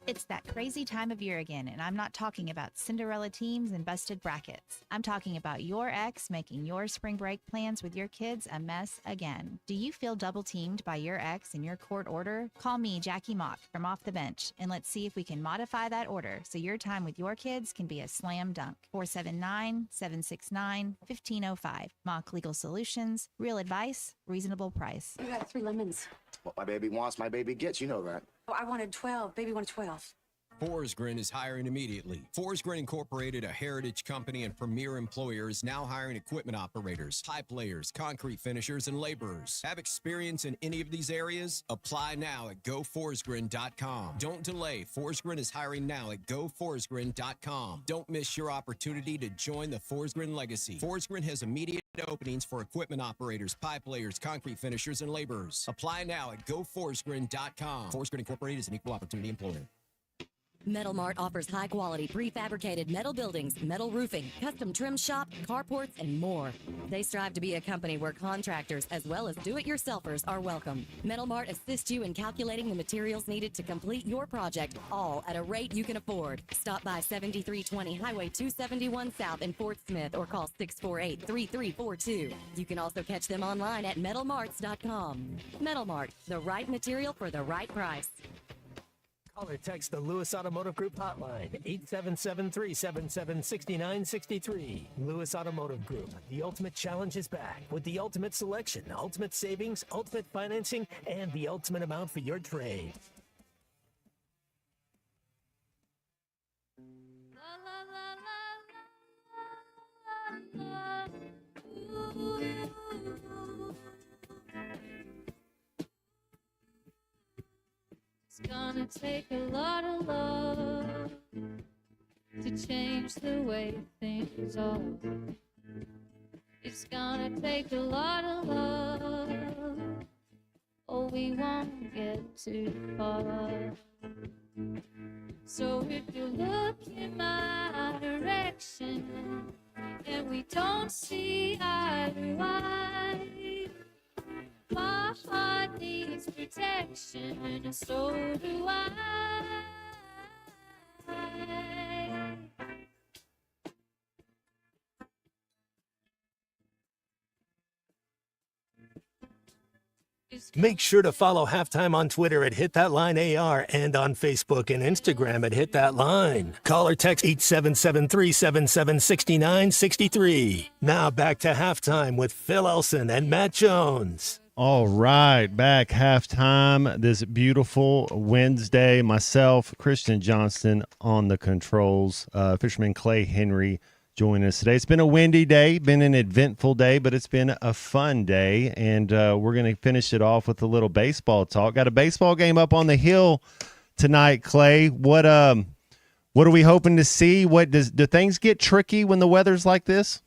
It's that crazy time of year again, and I'm not talking about Cinderella teams and busted brackets. I'm talking about your ex making your spring break plans with your kids a mess again. Do you feel double teamed by your ex in your court order? Call me, Jackie Mock, from Off the Bench, and let's see if we can modify that order so your time with your kids can be a slam dunk. 479-769-1505. Mock Legal Solutions. Real advice, reasonable price. You got 3 lemons. What my baby wants, my baby gets. You know that. Oh, I wanted 12. Baby wanted 12. Forsgren is hiring immediately. Forsgren Incorporated, a heritage company and premier employer, is now hiring equipment operators, pipe layers, concrete finishers, and laborers. Have experience in any of these areas? Apply now at goforsgren.com. Don't delay. Forsgren is hiring now at goforsgren.com. Don't miss your opportunity to join the Forsgren legacy. Forsgren has immediate openings for equipment operators, pipe layers, concrete finishers, and laborers. Apply now at goforsgren.com. Forsgren Incorporated is an equal opportunity employer. Metal Mart offers high-quality prefabricated metal buildings, metal roofing, custom trim shop, carports, and more. They strive to be a company where contractors as well as do-it-yourselfers are welcome. Metal Mart assists you in calculating the materials needed to complete your project, all at a rate you can afford. Stop by 7320 Highway 271 South in Fort Smith or call 648-3342. You can also catch them online at metalmarts.com. Metal Mart, the right material for the right price. Call or text the Lewis Automotive Group hotline, 877-377-6963. Lewis Automotive Group, the ultimate challenge is back with the ultimate selection, ultimate savings, ultimate financing, and the ultimate amount for your trade. It's gonna take a lot of love to change the way things are. It's gonna take a lot of love, or we won't get too far. So if you look in my direction and we don't see eye to eye, my heart needs protection, and so do I. Make sure to follow Halftime on Twitter at HitThatLineAR and on Facebook and Instagram at HitThatLine. Call or text 877-377-6963. Now back to Halftime with Phil Elson and Matt Jones. All right, back halftime this beautiful Wednesday. Myself, Christian Johnston on the controls, Fisherman Clay Henry joining us today. It's been a windy day, been an eventful day, but it's been a fun day, and we're going to finish it off with a little baseball talk. Got a baseball game up on the hill tonight, Clay. What are we hoping to see? Do things get tricky when the weather's like this?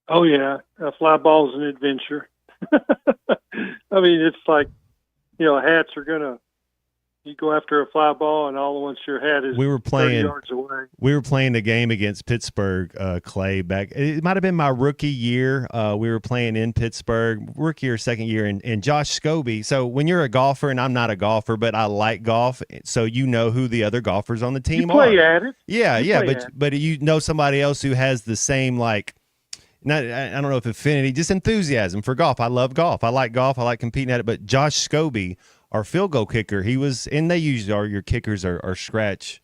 Oh yeah, fly ball's an adventure. I mean, it's like, hats are gonna. You go after a fly ball, and all at once your hat is 30 yards away. We were playing the game against Pittsburgh, Clay. Back, it might have been my rookie year. We were playing in Pittsburgh, rookie or second year, and Josh Scobie. So when you're a golfer, and I'm not a golfer, but I like golf, so you know who the other golfers on the team are. You play at it. Yeah, but you know somebody else who has the same I don't know if affinity, just enthusiasm for golf. I love golf. I like golf. I like competing at it. But Josh Scobie, our field goal kicker, he was, and they usually are, your kickers are scratch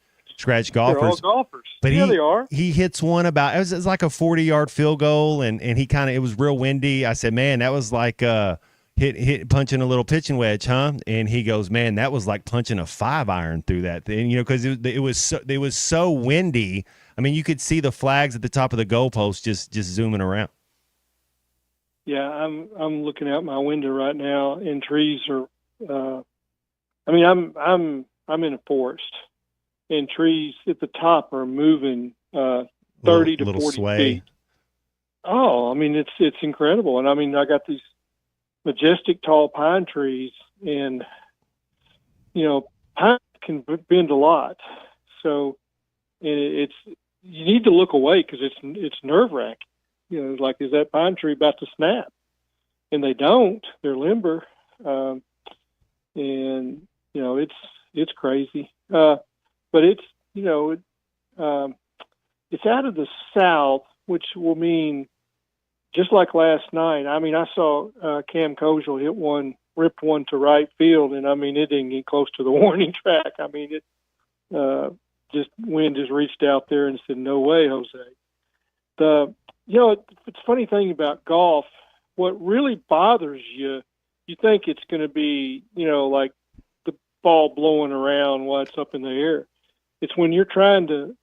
golfers. They're all golfers. But they are. He hits one about, it was like a 40-yard field goal, and he it was real windy. I said, man, that was like punching a little pitching wedge, huh? And he goes, man, that was like punching a 5-iron through that thing, because it was so windy. I mean, you could see the flags at the top of the goalpost just zooming around. Yeah, I'm looking out my window right now, and trees are. I'm in a forest, and trees at the top are moving 30 to 40 sway. feet. Oh, I mean, it's incredible, and I mean, I got these majestic tall pine trees, and pine can bend a lot, so you need to look away because it's nerve wracking. Like, is that pine tree about to snap? And they don't. They're limber. And it's crazy, but it's it's out of the south, which will mean, just like last night. I mean, I saw Cam Kojal ripped one to right field, and I mean, it didn't get close to the warning track. I mean, it just wind just reached out there and said, "No way, Jose." It's a funny thing about golf. What really bothers you. You think it's going to be, like the ball blowing around while it's up in the air. It's when you're trying to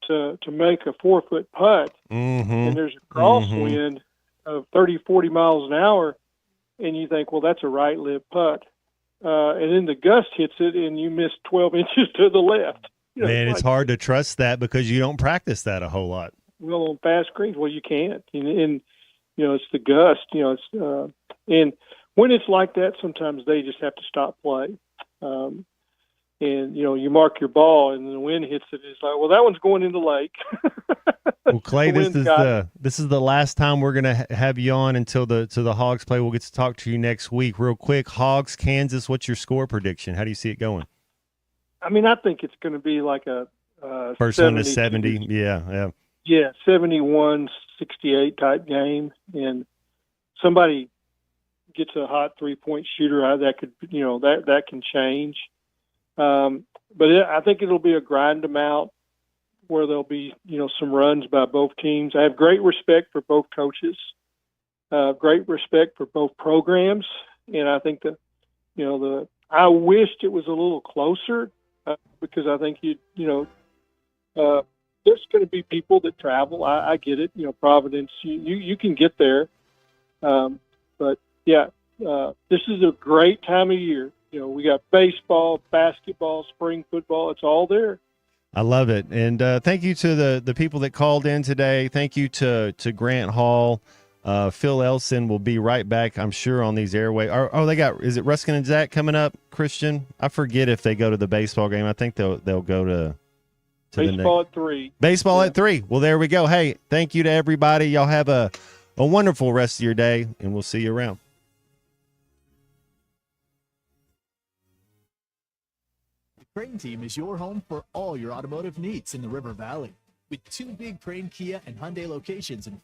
make a 4-foot putt, and there's a crosswind of 30, 40 miles an hour, and you think, well, that's a right lip putt. And then the gust hits it, and you miss 12 inches to the left. Man, it's hard to trust that because you don't practice that a whole lot. Well, on fast greens, you can't. And it's the gust, and when it's like that, sometimes they just have to stop play. And, you mark your ball, and the wind hits it. It's like, well, that one's going in the lake. Well, Clay, this is the last time we're going to have you on until the Hogs play. We'll get to talk to you next week. Real quick, Hogs, Kansas, what's your score prediction? How do you see it going? I mean, I think it's going to be like a first 70, one to 70. Yeah. Yeah, 71-68 type game. And somebody gets a hot 3-point shooter, that could, that can change. But I think it'll be a grind them out where there'll be, some runs by both teams. I have great respect for both coaches, great respect for both programs. And I think that, I wished it was a little closer because I think there's going to be people that travel. I get it. Providence, you can get there. But yeah, this is a great time of year. We got baseball, basketball, spring football. It's all there. I love it. And thank you to the people that called in today. Thank you to Grant Hall. Phil Elson will be right back, I'm sure, on these airways. Is it Ruskin and Zach coming up, Christian? I forget if they go to the baseball game. I think they'll go to baseball at 3. Baseball at 3. Well, there we go. Hey, thank you to everybody. Y'all have a wonderful rest of your day, and we'll see you around. Crane Team is your home for all your automotive needs in the River Valley. With 2 big Crane, Kia, and Hyundai locations in